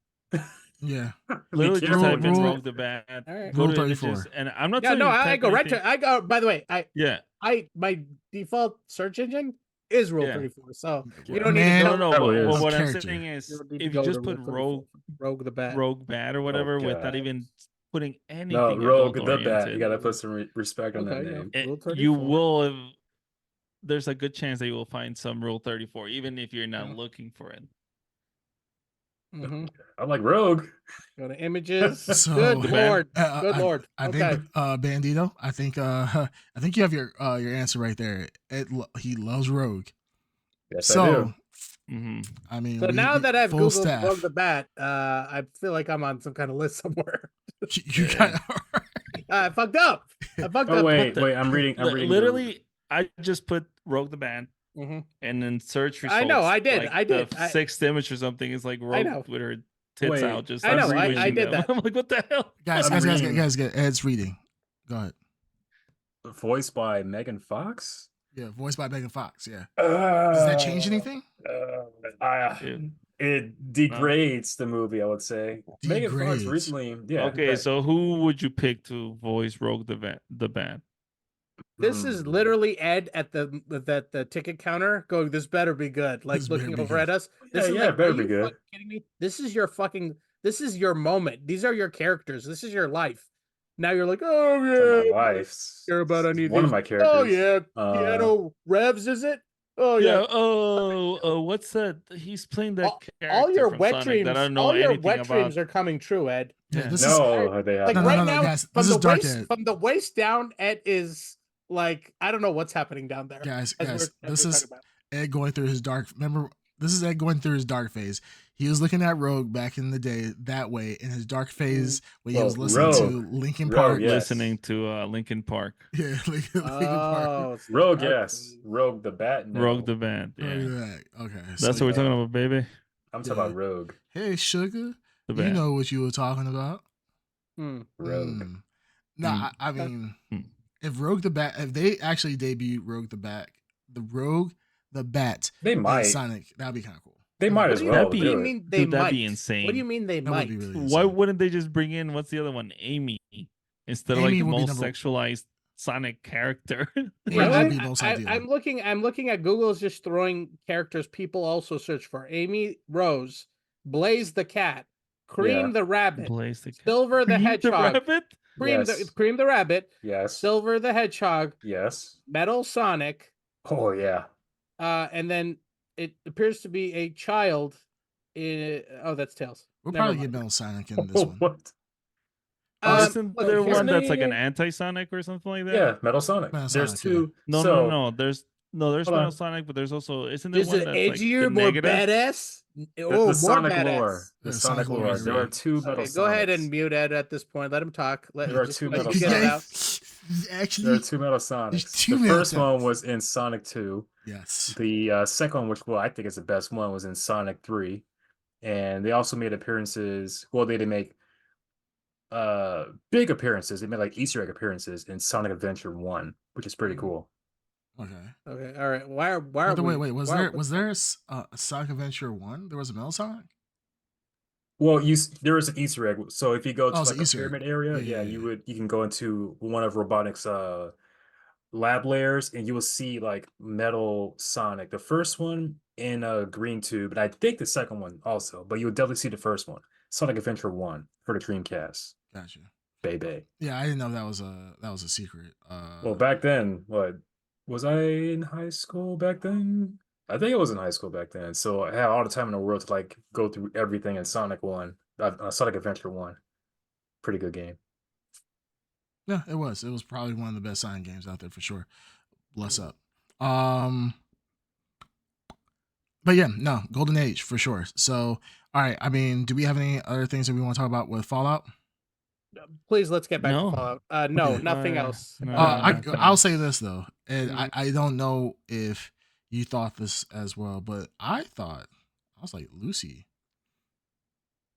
Speaker 3: Yeah.
Speaker 2: Literally just
Speaker 3: Rule-
Speaker 2: type in
Speaker 3: rule-
Speaker 2: Rogue the Bat.
Speaker 4: All right.
Speaker 2: Go
Speaker 3: Rule
Speaker 2: to
Speaker 3: 34.
Speaker 2: images, and I'm not
Speaker 4: Yeah,
Speaker 2: telling
Speaker 4: no,
Speaker 2: you to
Speaker 4: I
Speaker 2: type
Speaker 4: go right
Speaker 2: anything.
Speaker 4: to. I go. By the way,
Speaker 2: Yeah.
Speaker 4: my default search engine is Rule
Speaker 2: Yeah.
Speaker 4: 34. So
Speaker 1: Yeah.
Speaker 4: you don't need
Speaker 3: Man,
Speaker 4: to
Speaker 2: No,
Speaker 4: go.
Speaker 2: no.
Speaker 1: Probably
Speaker 2: But
Speaker 1: is.
Speaker 2: what I'm
Speaker 3: Character.
Speaker 2: saying is,
Speaker 4: You don't need
Speaker 2: if
Speaker 4: to
Speaker 2: you
Speaker 4: go
Speaker 2: just
Speaker 4: to Rule
Speaker 2: put
Speaker 4: 34. Rogue the Bat.
Speaker 2: Rogue Bat or whatever, without
Speaker 1: God.
Speaker 2: even putting anything
Speaker 1: No, Rogue the Bat.
Speaker 2: adult-oriented,
Speaker 1: You gotta put some respect on that
Speaker 4: Okay, yeah.
Speaker 1: name.
Speaker 2: it-
Speaker 4: Rule
Speaker 2: you
Speaker 4: 34.
Speaker 2: will. There's a good chance that you will find some Rule 34, even if you're not
Speaker 4: Yeah.
Speaker 2: looking for it.
Speaker 4: Mhm.
Speaker 1: I'm like Rogue.
Speaker 4: Go to images.
Speaker 3: So-
Speaker 4: Good
Speaker 2: The Bat.
Speaker 4: lord. Good lord.
Speaker 3: I
Speaker 4: Okay.
Speaker 3: think Bandito. I think you have your answer right there. He loves Rogue.
Speaker 1: Yes, I do.
Speaker 2: Hmm.
Speaker 3: I mean,
Speaker 4: So now that I've
Speaker 3: full
Speaker 4: Googled
Speaker 3: staff.
Speaker 4: Rogue the Bat, I feel like I'm on some kind of list somewhere.
Speaker 3: you got
Speaker 4: I fucked up. I fucked
Speaker 1: Oh
Speaker 4: up.
Speaker 1: wait, I'm reading. I'm reading.
Speaker 2: Literally, I just put Rogue the Bat
Speaker 4: Mhm.
Speaker 2: and then search results.
Speaker 4: I know, I did,
Speaker 2: like
Speaker 4: I did.
Speaker 2: The sixth image or something is like
Speaker 4: I know.
Speaker 2: Rogue with her tits
Speaker 1: Wait,
Speaker 2: out. Just
Speaker 4: I know,
Speaker 2: like,
Speaker 4: I
Speaker 2: squishing
Speaker 4: did
Speaker 2: them.
Speaker 4: that.
Speaker 2: I'm like, what the hell?
Speaker 3: guys.
Speaker 1: I'm reading.
Speaker 3: Ed's reading. Go ahead.
Speaker 1: Voiced by Megan Fox.
Speaker 3: Yeah, voiced by Megan Fox. Yeah.
Speaker 1: Does
Speaker 3: Does that change anything?
Speaker 1: It degrades the movie, I would say. Megan Fox
Speaker 3: Degrades.
Speaker 1: recently, yeah.
Speaker 2: Okay,
Speaker 1: but-
Speaker 2: so who would you pick to voice Rogue the Bat?
Speaker 4: This is literally Ed at the ticket counter going, this better be good. Like
Speaker 3: This better
Speaker 4: looking
Speaker 3: be
Speaker 4: over
Speaker 3: good.
Speaker 4: at us. This
Speaker 1: Yeah,
Speaker 4: is
Speaker 1: yeah,
Speaker 4: like,
Speaker 1: better
Speaker 4: are
Speaker 1: be
Speaker 4: you
Speaker 1: good.
Speaker 4: fucking kidding me? This is your moment. These are your characters. This is your life. Now you're like, oh
Speaker 1: It's
Speaker 4: yeah,
Speaker 1: my life.
Speaker 4: care about any of
Speaker 1: One of
Speaker 4: these.
Speaker 1: my characters.
Speaker 4: Oh yeah, piano revs, is it? Oh
Speaker 2: Yeah.
Speaker 4: yeah.
Speaker 2: Oh, what's that? He's playing that character
Speaker 4: All your
Speaker 2: from
Speaker 4: wet
Speaker 2: Sonic
Speaker 4: dreams,
Speaker 2: that I don't know
Speaker 4: all your
Speaker 2: anything
Speaker 4: wet
Speaker 2: about.
Speaker 4: dreams are coming true, Ed.
Speaker 3: Yeah,
Speaker 2: Yeah.
Speaker 3: this is
Speaker 1: No, they
Speaker 4: Like
Speaker 1: haven't.
Speaker 3: No,
Speaker 4: right
Speaker 3: no,
Speaker 4: now,
Speaker 3: guys,
Speaker 4: from
Speaker 3: this
Speaker 4: the
Speaker 3: is dark,
Speaker 4: waist,
Speaker 3: Ed.
Speaker 4: from the waist down, Ed is like, I don't know what's happening down there.
Speaker 3: guys.
Speaker 4: as
Speaker 3: Guys,
Speaker 4: we're
Speaker 3: this is
Speaker 4: talking about.
Speaker 3: Ed going through his dark. Remember, this is Ed going through his dark phase. He was looking at Rogue back in the day that way in his dark phase when he was
Speaker 1: Well,
Speaker 3: listening to
Speaker 1: Rogue.
Speaker 3: Linkin
Speaker 1: Rogue,
Speaker 3: Park.
Speaker 1: yes.
Speaker 2: Listening to Linkin Park.
Speaker 3: Yeah, Linkin Park.
Speaker 4: Oh, it's the
Speaker 1: Rogue,
Speaker 4: dark
Speaker 1: yes.
Speaker 4: phase.
Speaker 1: Rogue the Bat. No.
Speaker 2: Rogue the Bat. Yeah.
Speaker 3: Okay,
Speaker 2: That's
Speaker 3: so
Speaker 2: what we're talking about, baby.
Speaker 1: I'm talking about Rogue.
Speaker 3: Hey, Sugar,
Speaker 2: The
Speaker 3: you
Speaker 2: Bat.
Speaker 3: know what you were talking about.
Speaker 4: Hmm.
Speaker 1: Rogue.
Speaker 3: No,
Speaker 2: Mm.
Speaker 3: I mean,
Speaker 2: Mm.
Speaker 3: if they actually debut Rogue the Bat, the Bat
Speaker 1: They
Speaker 3: in
Speaker 1: might.
Speaker 3: Sonic, that'd be kind of cool.
Speaker 1: They might as
Speaker 3: That'd
Speaker 1: well
Speaker 2: be-
Speaker 4: What do you
Speaker 1: do it.
Speaker 4: mean they
Speaker 2: Dude,
Speaker 4: might?
Speaker 2: that'd be
Speaker 4: What
Speaker 2: insane.
Speaker 4: do you mean they
Speaker 3: That
Speaker 4: might?
Speaker 3: would be really
Speaker 2: Why
Speaker 3: insane.
Speaker 2: wouldn't they just bring in what's the other one? Amy, instead of like
Speaker 3: Amy
Speaker 2: the
Speaker 3: would be
Speaker 2: most
Speaker 3: number-
Speaker 2: sexualized Sonic character.
Speaker 3: Yeah,
Speaker 4: Well,
Speaker 3: that'd be most ideal.
Speaker 4: I'm looking at Google's just throwing characters people also search for: Amy Rose, Blaze the cat, Cream
Speaker 1: Yeah.
Speaker 4: the rabbit,
Speaker 2: Blaze the cat.
Speaker 4: Silver the
Speaker 2: Cream
Speaker 4: hedgehog,
Speaker 2: rabbit.
Speaker 1: Yes.
Speaker 4: Cream the rabbit,
Speaker 1: Yes.
Speaker 4: Silver the hedgehog,
Speaker 1: Yes.
Speaker 4: Metal Sonic,
Speaker 1: Oh yeah.
Speaker 4: and then it appears to be a child. Oh, that's Tails.
Speaker 3: We'll
Speaker 4: Never
Speaker 3: probably
Speaker 4: mind.
Speaker 3: get Metal Sonic in this one.
Speaker 1: What?
Speaker 2: Isn't
Speaker 4: look,
Speaker 2: there
Speaker 4: his
Speaker 2: one that's like an
Speaker 1: name-
Speaker 2: anti-Sonic or something like that?
Speaker 1: Yeah, Metal Sonic.
Speaker 3: Metal
Speaker 1: There's
Speaker 3: Sonic, yeah.
Speaker 1: two.
Speaker 2: No,
Speaker 1: so,
Speaker 2: no. There's
Speaker 1: Hold
Speaker 2: Metal
Speaker 1: on.
Speaker 2: Sonic, but there's also isn't there
Speaker 4: Is
Speaker 2: one
Speaker 4: it
Speaker 2: that's like
Speaker 4: edgier,
Speaker 2: the
Speaker 4: more
Speaker 2: negative?
Speaker 4: badass?
Speaker 1: The,
Speaker 4: Oh,
Speaker 1: the
Speaker 4: more
Speaker 1: Sonic
Speaker 4: badass.
Speaker 1: lore. The
Speaker 3: Yeah,
Speaker 1: Sonic
Speaker 3: Sonic lore
Speaker 1: lore.
Speaker 3: is
Speaker 1: There
Speaker 3: right.
Speaker 1: are two Metal
Speaker 4: Okay,
Speaker 1: Sonics.
Speaker 4: go ahead and mute Ed at this point. Let him talk.
Speaker 1: There are
Speaker 4: just
Speaker 1: two
Speaker 4: let
Speaker 1: Metal
Speaker 4: you get it out.
Speaker 3: Actually,
Speaker 1: There are two Metal Sonics.
Speaker 3: two
Speaker 1: The
Speaker 3: Metal
Speaker 1: first
Speaker 3: Sonics.
Speaker 1: one was in Sonic 2.
Speaker 3: yes.
Speaker 1: The second one, which I think is the best one, was in Sonic 3. And they also made appearances. Well, they didn't make big appearances. They made like Easter egg appearances in Sonic Adventure 1, which is pretty cool.
Speaker 3: Okay.
Speaker 4: Okay, all right. Why are
Speaker 3: Wait. Was there a Sonic Adventure 1? There was a Metal Sonic?
Speaker 1: Well, there is an Easter egg. So if you go to
Speaker 3: Oh, it's
Speaker 1: like
Speaker 3: an
Speaker 1: a
Speaker 3: Easter egg.
Speaker 1: pyramid area,
Speaker 3: Yeah.
Speaker 1: you can go into one of Robotnik's lab layers and you will see like Metal Sonic. The first one in a green tube, and I think the second one also, but you'll definitely see the first one. Sonic Adventure 1 for the Dreamcast.
Speaker 3: Gotcha.
Speaker 1: Baby.
Speaker 3: Yeah, I didn't know that was a secret.
Speaker 1: Well, back then, what was I in high school back then? I think I was in high school back then, so I had all the time in the world to like go through everything in Sonic 1, Sonic Adventure 1. Pretty good game.
Speaker 3: Yeah, it was. It was probably one of the best Sonic games out there for sure. Bless up. But yeah, no, Golden Age for sure. So, all right. I mean, do we have any other things that we want to talk about with Fallout?
Speaker 4: Please, let's get back
Speaker 2: No.
Speaker 4: to Fallout. No,
Speaker 3: Okay.
Speaker 4: nothing else.
Speaker 2: No.
Speaker 3: I'll say this though, and
Speaker 4: Mhm.
Speaker 3: I don't know if you thought this as well, but I was like, Lucy,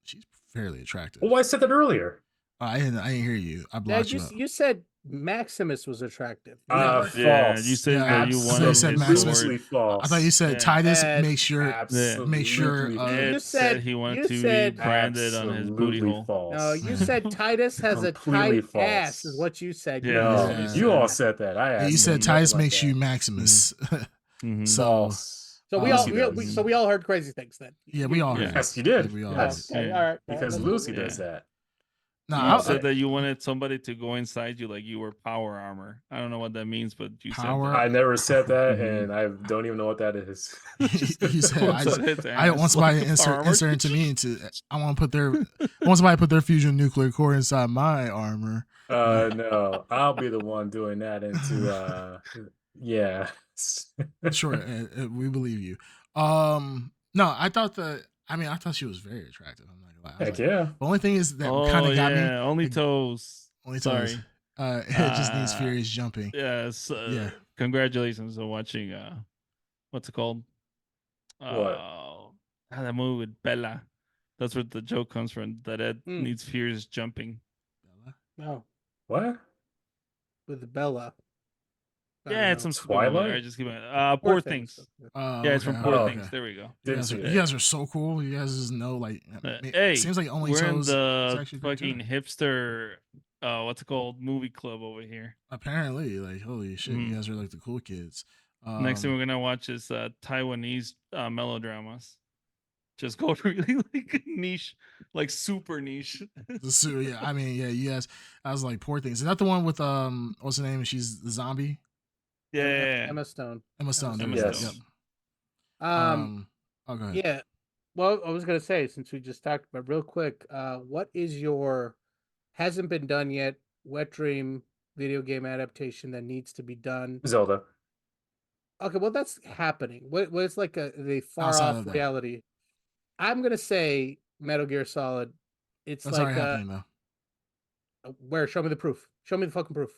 Speaker 3: she's fairly attractive.
Speaker 1: Oh, I said that earlier.
Speaker 3: I didn't hear you. I
Speaker 4: Yeah,
Speaker 3: blocked you.
Speaker 4: you said Maximus was attractive.
Speaker 1: False.
Speaker 2: Yeah, you said
Speaker 3: Yeah,
Speaker 2: that you
Speaker 3: absolutely.
Speaker 2: wanted
Speaker 3: You
Speaker 2: his
Speaker 3: said
Speaker 1: Absolutely
Speaker 2: sword.
Speaker 1: false.
Speaker 3: I thought you said
Speaker 2: Yeah.
Speaker 3: Titus
Speaker 4: And
Speaker 3: make sure.
Speaker 1: Absolutely
Speaker 3: make sure,
Speaker 1: false.
Speaker 2: Ed
Speaker 4: You
Speaker 2: said
Speaker 4: said-
Speaker 2: he wanted
Speaker 4: you
Speaker 2: to
Speaker 4: said-
Speaker 2: be branded on his booty
Speaker 1: Absolutely
Speaker 2: hole.
Speaker 1: false.
Speaker 4: No, you said Titus has a
Speaker 1: Completely
Speaker 4: tight
Speaker 1: false.
Speaker 4: ass, is what you said.
Speaker 2: Yeah,
Speaker 4: You
Speaker 1: No,
Speaker 2: that's what
Speaker 3: Yeah.
Speaker 1: you all said that. I asked.
Speaker 3: you said
Speaker 1: nothing
Speaker 3: Titus
Speaker 1: like
Speaker 3: makes
Speaker 1: that.
Speaker 3: you Maximus.
Speaker 2: Mhm.
Speaker 3: So
Speaker 1: False.
Speaker 4: So we
Speaker 3: Lucy
Speaker 4: all
Speaker 1: does.
Speaker 4: so we all heard crazy things then.
Speaker 3: yeah, we all
Speaker 2: Yeah.
Speaker 3: heard.
Speaker 1: Yes, you did.
Speaker 3: Yeah, we all
Speaker 1: Yes.
Speaker 3: heard.
Speaker 4: Okay,
Speaker 2: Yeah.
Speaker 4: all right.
Speaker 1: Because
Speaker 4: That's
Speaker 1: Lucy
Speaker 4: cool.
Speaker 1: does that.
Speaker 3: No,
Speaker 2: You
Speaker 3: I-
Speaker 2: said that you wanted somebody to go inside you like you were power armor. I don't know what that means, but you
Speaker 3: Power-
Speaker 2: said
Speaker 1: I never said that,
Speaker 2: Mhm.
Speaker 1: and I don't even know what that is.
Speaker 3: You said,
Speaker 2: that.
Speaker 3: I-
Speaker 2: His
Speaker 3: I don't want
Speaker 2: ass
Speaker 3: somebody
Speaker 2: like
Speaker 3: to
Speaker 2: power armor.
Speaker 3: insert into me into. I want somebody to put their fusion nuclear core inside my armor.
Speaker 1: No, I'll be the one doing that into yeah.
Speaker 3: Sure, we believe you. No, I thought she was very attractive. I'm not gonna lie. I was
Speaker 1: Heck
Speaker 3: like,
Speaker 1: yeah.
Speaker 3: the only thing is that
Speaker 2: Oh
Speaker 3: kind of got me.
Speaker 2: yeah, only
Speaker 3: like,
Speaker 2: toes.
Speaker 3: Only
Speaker 2: Sorry.
Speaker 3: toes. It just needs
Speaker 2: Uh,
Speaker 3: furious jumping.
Speaker 2: Yes.
Speaker 3: Yeah.
Speaker 2: Congratulations on watching. What's it called?
Speaker 1: What?
Speaker 2: That movie with Bella. That's where the joke comes from. That Ed needs furious jumping.
Speaker 4: No,
Speaker 1: What?
Speaker 4: with Bella. I
Speaker 2: Yeah,
Speaker 4: don't
Speaker 2: it's
Speaker 4: know.
Speaker 2: some stupid movie.
Speaker 1: Twilight?
Speaker 2: I just give it. Poor things. Yeah, it's from
Speaker 3: okay,
Speaker 2: Poor
Speaker 3: okay.
Speaker 2: Things. There we go.
Speaker 3: You
Speaker 1: Didn't
Speaker 3: guys,
Speaker 1: see
Speaker 3: are,
Speaker 1: that.
Speaker 3: you guys are so cool. You guys just know, like,
Speaker 2: Hey,
Speaker 3: seems like only
Speaker 2: we're in
Speaker 3: toes. is
Speaker 2: the
Speaker 3: actually great too.
Speaker 2: fucking hipster. What's it called? Movie club over here.
Speaker 3: Apparently, like, holy shit, you guys are like the cool kids.
Speaker 2: Next thing we're gonna watch is Taiwanese melodramas. Just go really like niche, like super niche.
Speaker 3: yeah, I mean, yeah, you guys. I was like, poor things. Is that the one with what's her name? She's the zombie.
Speaker 2: Yeah.
Speaker 4: Emma Stone.
Speaker 3: Emma Stone.
Speaker 2: Emma
Speaker 3: Yep.
Speaker 1: Stone.
Speaker 3: Oh, go ahead.
Speaker 4: Yeah. Well, I was gonna say, since we just talked about real quick, what is your hasn't been done yet wet dream video game adaptation that needs to be done?
Speaker 1: Zelda.
Speaker 4: Okay, well that's happening. What's like the far
Speaker 3: Outside
Speaker 4: off
Speaker 3: of that.
Speaker 4: reality? I'm gonna say Metal Gear Solid. It's
Speaker 3: That's
Speaker 4: like
Speaker 3: already happening though.
Speaker 4: where? Show me the proof. Show me the fucking proof.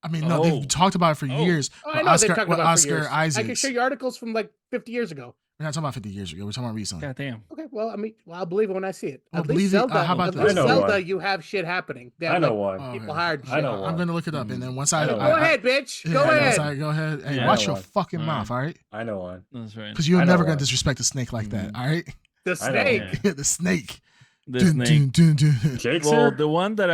Speaker 3: I mean, no,
Speaker 2: Oh.
Speaker 3: they've talked about it for
Speaker 2: Oh.
Speaker 3: years.
Speaker 4: Oh, I
Speaker 3: But
Speaker 4: know
Speaker 3: Oscar,
Speaker 4: they've talked
Speaker 3: with
Speaker 4: about it
Speaker 3: Oscar
Speaker 4: for years. I can
Speaker 3: Isaacs.
Speaker 4: show you articles from like 50 years ago.
Speaker 3: We're not talking about 50 years ago. We're talking about recently.
Speaker 2: God damn.
Speaker 4: Okay, well, I mean, I'll believe it when I see it.
Speaker 3: Well,
Speaker 4: At
Speaker 3: believe
Speaker 4: least
Speaker 3: it-
Speaker 4: Zelda.
Speaker 3: how about
Speaker 4: At
Speaker 3: this?
Speaker 4: least
Speaker 1: I know
Speaker 4: Zelda,
Speaker 1: one.
Speaker 4: you have shit happening. They have,
Speaker 1: I know
Speaker 4: like,
Speaker 1: one.
Speaker 4: people
Speaker 3: Okay.
Speaker 4: hired.
Speaker 1: I know
Speaker 4: shit.
Speaker 1: one.
Speaker 3: I'm gonna look it up, and then once I
Speaker 1: know
Speaker 4: Go
Speaker 1: one.
Speaker 4: ahead, bitch.
Speaker 3: Yeah,
Speaker 4: Go
Speaker 1: I know
Speaker 4: ahead.
Speaker 3: Sorry, go ahead. Hey,
Speaker 2: Yeah.
Speaker 3: watch
Speaker 1: I know
Speaker 3: your
Speaker 1: one.
Speaker 3: fucking
Speaker 2: All
Speaker 3: mouth,
Speaker 2: right.
Speaker 3: all right?
Speaker 1: I know one.
Speaker 2: That's right.
Speaker 3: Because you're
Speaker 1: I know
Speaker 3: never gonna
Speaker 1: one.
Speaker 3: disrespect the snake like that, all right?
Speaker 4: The
Speaker 1: I know
Speaker 4: snake.
Speaker 1: one.
Speaker 2: Yeah.
Speaker 3: The snake.
Speaker 2: The
Speaker 3: Dun,
Speaker 2: snake.
Speaker 3: dun, dun, dun.
Speaker 1: Jake's
Speaker 2: Well,
Speaker 1: here?
Speaker 2: the one that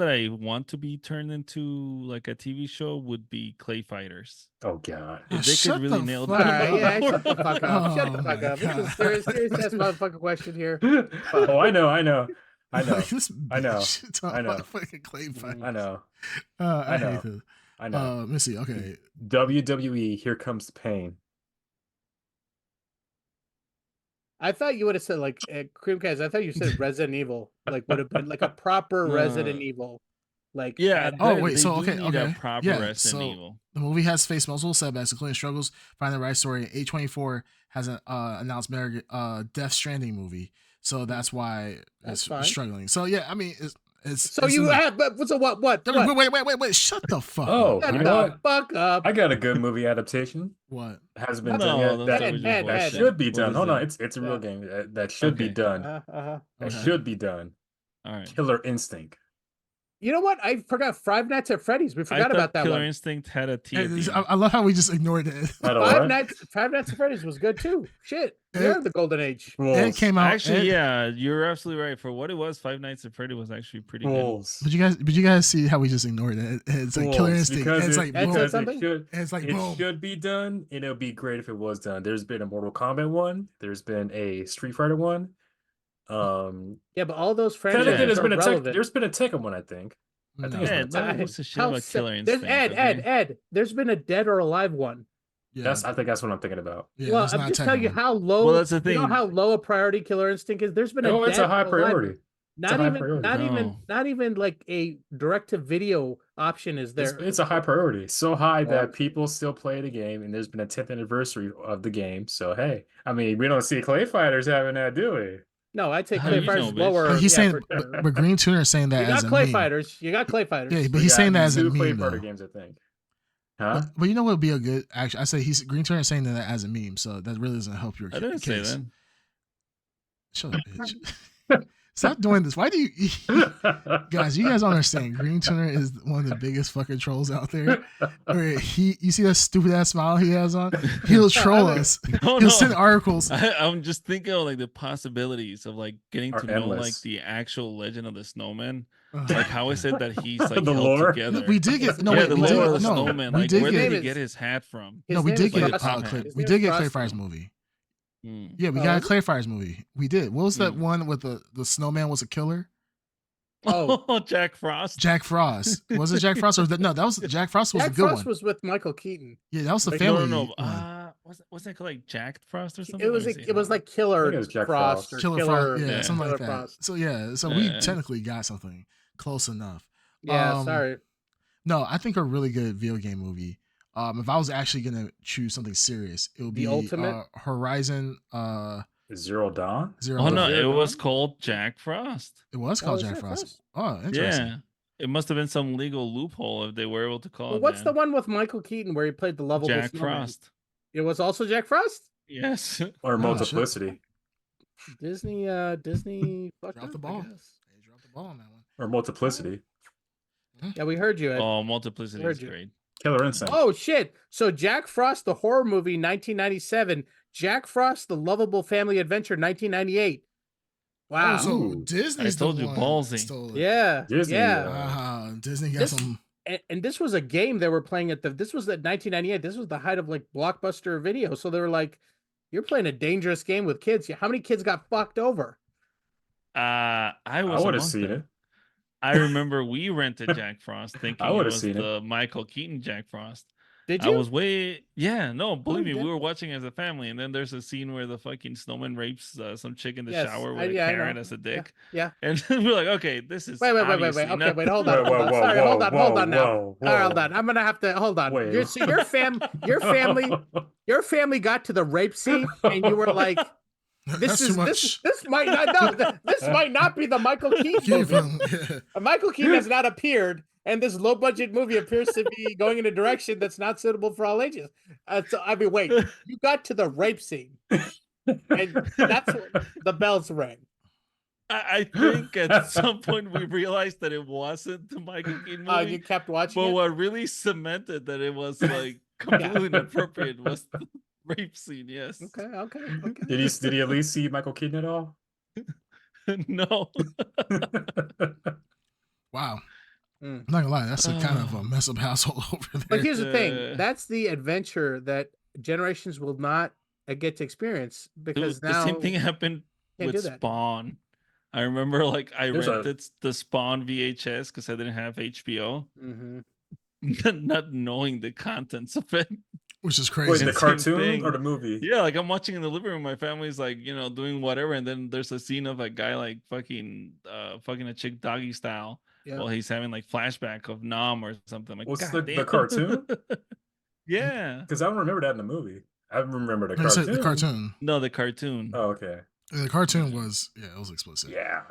Speaker 2: I want to be turned into like a TV show would be Clay Fighters.
Speaker 1: Oh god.
Speaker 3: Oh,
Speaker 2: If they
Speaker 3: shut
Speaker 2: could really
Speaker 3: the
Speaker 2: nail
Speaker 3: fuck
Speaker 2: that.
Speaker 4: All right, yeah,
Speaker 2: out.
Speaker 4: shut the fuck up. Shut the
Speaker 3: Oh
Speaker 4: fuck
Speaker 3: my
Speaker 4: up. It's a
Speaker 3: God.
Speaker 4: serious ass motherfucking question here.
Speaker 1: Oh, I know. I know.
Speaker 3: This
Speaker 1: I know.
Speaker 3: bitch talking
Speaker 1: I know.
Speaker 3: about fucking clay fight.
Speaker 1: I know.
Speaker 3: I
Speaker 1: I
Speaker 3: hate
Speaker 1: know.
Speaker 3: this.
Speaker 1: I know.
Speaker 3: Let me see. Okay.
Speaker 1: WWE, here comes the pain.
Speaker 4: I thought you would have said like Creamcast. I thought you said Resident Evil, like would have been like a proper
Speaker 2: No.
Speaker 4: Resident Evil, like
Speaker 2: Yeah.
Speaker 3: Oh,
Speaker 2: they-
Speaker 3: wait,
Speaker 2: they
Speaker 3: so,
Speaker 2: do
Speaker 3: okay,
Speaker 2: need
Speaker 3: okay.
Speaker 2: a proper
Speaker 3: Yeah,
Speaker 2: Resident
Speaker 3: so-
Speaker 2: Evil.
Speaker 3: The movie has faced multiple setbacks, including struggles finding the right story. A24 has announced Death Stranding movie, so that's why
Speaker 4: That's
Speaker 3: it's
Speaker 4: fine.
Speaker 3: struggling. So yeah, I mean, it's
Speaker 4: so
Speaker 3: it's
Speaker 4: you
Speaker 3: in the-
Speaker 4: have. But so what? What?
Speaker 3: Wait! Shut the fuck
Speaker 1: Oh,
Speaker 3: up!
Speaker 4: Shut
Speaker 1: you
Speaker 4: the
Speaker 1: know what?
Speaker 4: fuck up.
Speaker 1: I got a good movie adaptation.
Speaker 3: What?
Speaker 1: Hasn't been
Speaker 2: No,
Speaker 1: done yet.
Speaker 2: that's
Speaker 1: That,
Speaker 2: what we
Speaker 4: Ed,
Speaker 2: just
Speaker 1: that
Speaker 4: Ed.
Speaker 1: should be
Speaker 2: What
Speaker 1: done.
Speaker 2: is
Speaker 1: Hold
Speaker 2: it?
Speaker 1: on, it's a real
Speaker 4: Yeah.
Speaker 1: game. That should be
Speaker 2: Okay.
Speaker 1: done.
Speaker 3: Okay.
Speaker 1: That should be done.
Speaker 2: All right.
Speaker 1: Killer Instinct.
Speaker 4: You know what? I forgot Five Nights at Freddy's. We
Speaker 2: I
Speaker 4: forgot
Speaker 2: thought
Speaker 4: about that
Speaker 2: Killer
Speaker 4: one.
Speaker 2: Instinct had a
Speaker 3: Hey,
Speaker 2: T.
Speaker 3: I love how we just ignored it.
Speaker 1: I don't what?
Speaker 4: Five Nights at Freddy's was good too. Shit,
Speaker 3: Ed-
Speaker 4: we're in the golden age.
Speaker 3: Ed
Speaker 1: Wolves.
Speaker 3: came out.
Speaker 2: Actually,
Speaker 3: Ed-
Speaker 2: yeah, you're absolutely right. For what it was, Five Nights at Freddy was actually pretty good.
Speaker 1: Wolves.
Speaker 3: But you guys see how we just ignored it? It's like Killer
Speaker 1: Wolves,
Speaker 3: Instinct.
Speaker 1: because
Speaker 3: And it's
Speaker 1: it-
Speaker 3: like
Speaker 4: Ed
Speaker 3: boom.
Speaker 4: said
Speaker 1: because
Speaker 4: something?
Speaker 1: it should
Speaker 3: And it's like
Speaker 1: it
Speaker 3: boom.
Speaker 1: should be done, and it would be great if it was done. There's been a Mortal Kombat one. There's been a Street Fighter one.
Speaker 4: Yeah, but all those
Speaker 1: Technically,
Speaker 4: franchises
Speaker 1: there's
Speaker 4: are
Speaker 1: been a
Speaker 4: relevant.
Speaker 1: there's been a Tekken one, I think. I think
Speaker 3: No.
Speaker 1: it's
Speaker 2: Yeah,
Speaker 1: been a
Speaker 2: no
Speaker 1: Tekken
Speaker 2: one
Speaker 1: one.
Speaker 2: gives a shit
Speaker 4: How
Speaker 2: about
Speaker 4: sick-
Speaker 2: Killer
Speaker 4: There's
Speaker 2: Instinct.
Speaker 4: Ed. There's been a Dead or Alive one.
Speaker 3: Yeah,
Speaker 1: I think that's what I'm thinking about.
Speaker 3: yeah,
Speaker 4: well,
Speaker 3: it's
Speaker 4: I'm
Speaker 3: not
Speaker 4: just telling you
Speaker 3: Tekken.
Speaker 4: how low.
Speaker 2: Well, that's the
Speaker 4: You know
Speaker 2: thing.
Speaker 4: how low a priority Killer Instinct is. There's been
Speaker 1: Oh, it's
Speaker 4: Dead
Speaker 1: a high
Speaker 4: or Alive.
Speaker 1: priority.
Speaker 4: Not
Speaker 1: high
Speaker 4: even,
Speaker 1: priority.
Speaker 4: not even like a direct to video option is there.
Speaker 1: It's a high priority. So high
Speaker 4: Well-
Speaker 1: that people still play the game, and there's been a 10th anniversary of the game. So hey, I mean, we don't see Clay Fighters having that, do we?
Speaker 4: No, I'd say
Speaker 3: How
Speaker 4: Clay
Speaker 3: you
Speaker 4: Fighters is
Speaker 2: know, bitch?
Speaker 4: lower.
Speaker 3: But he's
Speaker 4: yeah,
Speaker 3: saying,
Speaker 4: for sure.
Speaker 3: but Green Tuner is saying that
Speaker 4: You
Speaker 3: as
Speaker 4: got
Speaker 3: a
Speaker 4: Clay
Speaker 3: meme.
Speaker 4: Fighters. You got Clay Fighters.
Speaker 3: Yeah, but
Speaker 1: We
Speaker 3: he's
Speaker 1: got
Speaker 3: saying that as a
Speaker 1: two Clay
Speaker 3: meme.
Speaker 1: Fighter
Speaker 3: Though.
Speaker 1: games, I think. Huh?
Speaker 3: But you know what would be a good actually? I say Green Tuner is saying that as a meme, so that really doesn't help your
Speaker 2: I didn't say
Speaker 3: case.
Speaker 2: that.
Speaker 3: Shut up, bitch. Stop doing this. Why do you guys? You guys don't understand. Green Tuner is one of the biggest fucking trolls out there. Where you see that stupid ass smile he has on? He'll troll us.
Speaker 2: No,
Speaker 3: He'll send
Speaker 2: no.
Speaker 3: articles.
Speaker 2: I'm just thinking of like the possibilities of like getting
Speaker 1: Are
Speaker 2: to know like
Speaker 1: endless.
Speaker 2: the actual legend of the snowman.
Speaker 3: Uh,
Speaker 2: Like how is it that he's like
Speaker 1: The
Speaker 2: held
Speaker 1: lore?
Speaker 2: together?
Speaker 3: we did get no.
Speaker 2: yeah,
Speaker 3: wait,
Speaker 2: the
Speaker 3: we
Speaker 2: lore
Speaker 3: did,
Speaker 2: of the
Speaker 3: no,
Speaker 2: snowman.
Speaker 3: we
Speaker 2: Like
Speaker 3: did
Speaker 2: where
Speaker 3: get
Speaker 2: did he
Speaker 4: His
Speaker 2: get his hat from?
Speaker 3: no,
Speaker 4: His
Speaker 3: we
Speaker 4: name
Speaker 3: did
Speaker 4: is
Speaker 3: get
Speaker 4: Frosty.
Speaker 3: Clay.
Speaker 4: His
Speaker 3: We
Speaker 4: name
Speaker 3: did
Speaker 4: is
Speaker 3: get Clay
Speaker 4: Frosty.
Speaker 3: Fires movie.
Speaker 2: Hmm.
Speaker 3: Yeah, we
Speaker 4: Oh,
Speaker 3: got a
Speaker 4: is it?
Speaker 3: Clay Fires movie. We did. What was that one with the snowman was a killer?
Speaker 4: Oh.
Speaker 2: Jack Frost.
Speaker 3: Jack Frost. Was it Jack Frost or no? That was Jack Frost was
Speaker 4: Jack
Speaker 3: a good
Speaker 4: Frost
Speaker 3: one.
Speaker 4: was with Michael Keaton.
Speaker 3: Yeah, that was the
Speaker 4: Like,
Speaker 3: family.
Speaker 2: No.
Speaker 3: one.
Speaker 2: Wasn't that called like Jack Frost or something?
Speaker 4: It was
Speaker 2: Let me
Speaker 4: like
Speaker 2: see.
Speaker 4: it was like
Speaker 1: I
Speaker 4: Killer
Speaker 1: think it was Jack
Speaker 4: Frost
Speaker 1: Frost.
Speaker 4: or
Speaker 3: Killer
Speaker 4: Killer,
Speaker 3: Frost, yeah,
Speaker 2: yeah.
Speaker 3: something like
Speaker 4: Killer
Speaker 3: that.
Speaker 4: Frost.
Speaker 3: So yeah, so we
Speaker 2: Yeah.
Speaker 3: technically got something close enough.
Speaker 4: Yeah,
Speaker 3: Um,
Speaker 4: sorry.
Speaker 3: No, I think a really good video game movie. If I was actually gonna choose something serious, it would
Speaker 4: The
Speaker 3: be
Speaker 4: ultimate?
Speaker 3: Horizon
Speaker 1: Zero Dawn?
Speaker 3: Zero
Speaker 2: Oh
Speaker 3: Dawn.
Speaker 2: no, it
Speaker 4: Zero
Speaker 2: was
Speaker 4: Dawn?
Speaker 2: called Jack Frost.
Speaker 3: It was
Speaker 4: Oh,
Speaker 3: called
Speaker 4: is
Speaker 3: Jack
Speaker 4: it
Speaker 3: Frost. Oh, interesting.
Speaker 2: Yeah. It must have been some legal loophole if they were able to call
Speaker 4: Well,
Speaker 2: it
Speaker 4: what's the
Speaker 2: that.
Speaker 4: one with Michael Keaton where he played the lovable
Speaker 2: Jack
Speaker 4: snowman?
Speaker 2: Frost.
Speaker 4: It was also Jack Frost.
Speaker 2: Yes.
Speaker 1: Or
Speaker 3: Oh, shit.
Speaker 1: Multiplicity?
Speaker 4: Disney fucked
Speaker 3: Dropped the
Speaker 4: up, I
Speaker 3: ball.
Speaker 4: guess.
Speaker 3: They dropped the ball on that one.
Speaker 1: Or Multiplicity?
Speaker 4: Yeah, we heard you. Ed.
Speaker 2: Oh, Multiplicity
Speaker 4: Heard
Speaker 2: is
Speaker 4: you.
Speaker 2: great.
Speaker 1: Killer Instinct.
Speaker 4: Oh shit! So Jack Frost, the horror movie, 1997. Jack Frost, the lovable family adventure, 1998. Wow.
Speaker 3: Oh, so
Speaker 1: Ooh.
Speaker 3: Disney's
Speaker 2: I told
Speaker 3: the
Speaker 2: you,
Speaker 3: one
Speaker 2: ballsy.
Speaker 3: that stole it.
Speaker 4: yeah,
Speaker 1: Disney,
Speaker 4: yeah.
Speaker 3: Wow, Disney got
Speaker 4: This-
Speaker 3: some.
Speaker 4: And this was a game they were playing at the. This was at 1998. This was the height of like Blockbuster Video. So they were like, "You're playing a dangerous game with kids. How many kids got fucked over?"
Speaker 2: I
Speaker 1: I
Speaker 2: was
Speaker 1: would have
Speaker 2: among
Speaker 1: seen
Speaker 2: them.
Speaker 1: it.
Speaker 2: I remember we rented Jack Frost thinking
Speaker 1: I
Speaker 2: it
Speaker 1: would've
Speaker 2: was
Speaker 1: seen it.
Speaker 2: the Michael Keaton Jack Frost.
Speaker 4: Did
Speaker 2: I
Speaker 4: you?
Speaker 2: was no, believe me,
Speaker 4: did
Speaker 2: we were watching as a family, and then there's a scene where the fucking snowman rapes some chick in the
Speaker 4: Yes,
Speaker 2: shower
Speaker 4: I-
Speaker 2: with a
Speaker 4: yeah, I know.
Speaker 2: carrot as a dick,
Speaker 4: Yeah.
Speaker 2: and we're like, okay, this is
Speaker 4: Wait.
Speaker 2: obviously
Speaker 4: Okay,
Speaker 2: not-
Speaker 4: wait. Hold on.
Speaker 1: Whoa,
Speaker 4: Hold on.
Speaker 1: whoa,
Speaker 4: Sorry,
Speaker 1: whoa,
Speaker 4: hold on. Hold
Speaker 1: whoa,
Speaker 4: on now.
Speaker 1: whoa,
Speaker 4: All right, hold
Speaker 1: whoa.
Speaker 4: on. I'm gonna have to hold on.
Speaker 1: Wait.
Speaker 4: So your family got to the rape scene, and you were like,
Speaker 3: That's too much.
Speaker 4: this might not no, this might not be the Michael Keaton
Speaker 3: Give
Speaker 4: movie.
Speaker 3: him.
Speaker 4: Michael Keaton has not appeared, and this low budget movie appears to be going in a direction that's not suitable for all ages. So I mean, wait, you got to the rape scene, and that's what the bells rang.
Speaker 2: I think at some point we realized that it wasn't the Michael Keaton movie.
Speaker 4: You kept watching
Speaker 2: But
Speaker 4: it.
Speaker 2: what really cemented that it was like completely inappropriate was the rape scene. Yes.
Speaker 4: Okay.
Speaker 1: Did he at least see Michael Keaton at all?
Speaker 2: No.
Speaker 3: Wow.
Speaker 4: Mm.
Speaker 3: I'm not gonna lie, that's a kind of a mess up household over there.
Speaker 4: But here's the thing: that's the adventure that generations will not get to experience because
Speaker 2: Dude,
Speaker 4: now
Speaker 2: the same thing happened
Speaker 4: can't
Speaker 2: with
Speaker 4: do that.
Speaker 2: Spawn. I remember like I
Speaker 1: There's
Speaker 2: rented the Spawn VHS because I didn't have HBO,
Speaker 4: Mm-hmm.
Speaker 2: not knowing the contents of it.
Speaker 3: Which is
Speaker 1: Wait,
Speaker 3: crazy.
Speaker 1: the
Speaker 2: Same
Speaker 1: cartoon
Speaker 2: thing.
Speaker 1: or the movie?
Speaker 2: Yeah, like I'm watching in the living room. My family's like, you know, doing whatever, and then there's a scene of a guy like fucking a chick doggy style while he's having like flashback of Nam or something. Like,
Speaker 1: What's
Speaker 2: God
Speaker 1: the
Speaker 2: damn.
Speaker 1: cartoon?
Speaker 2: Yeah.
Speaker 1: Because I don't remember that in the movie. I remember the
Speaker 3: Like I said,
Speaker 1: cartoon.
Speaker 3: the cartoon.
Speaker 2: No, the cartoon.
Speaker 1: Oh, okay.
Speaker 3: The cartoon was it was explicit.
Speaker 1: Yeah.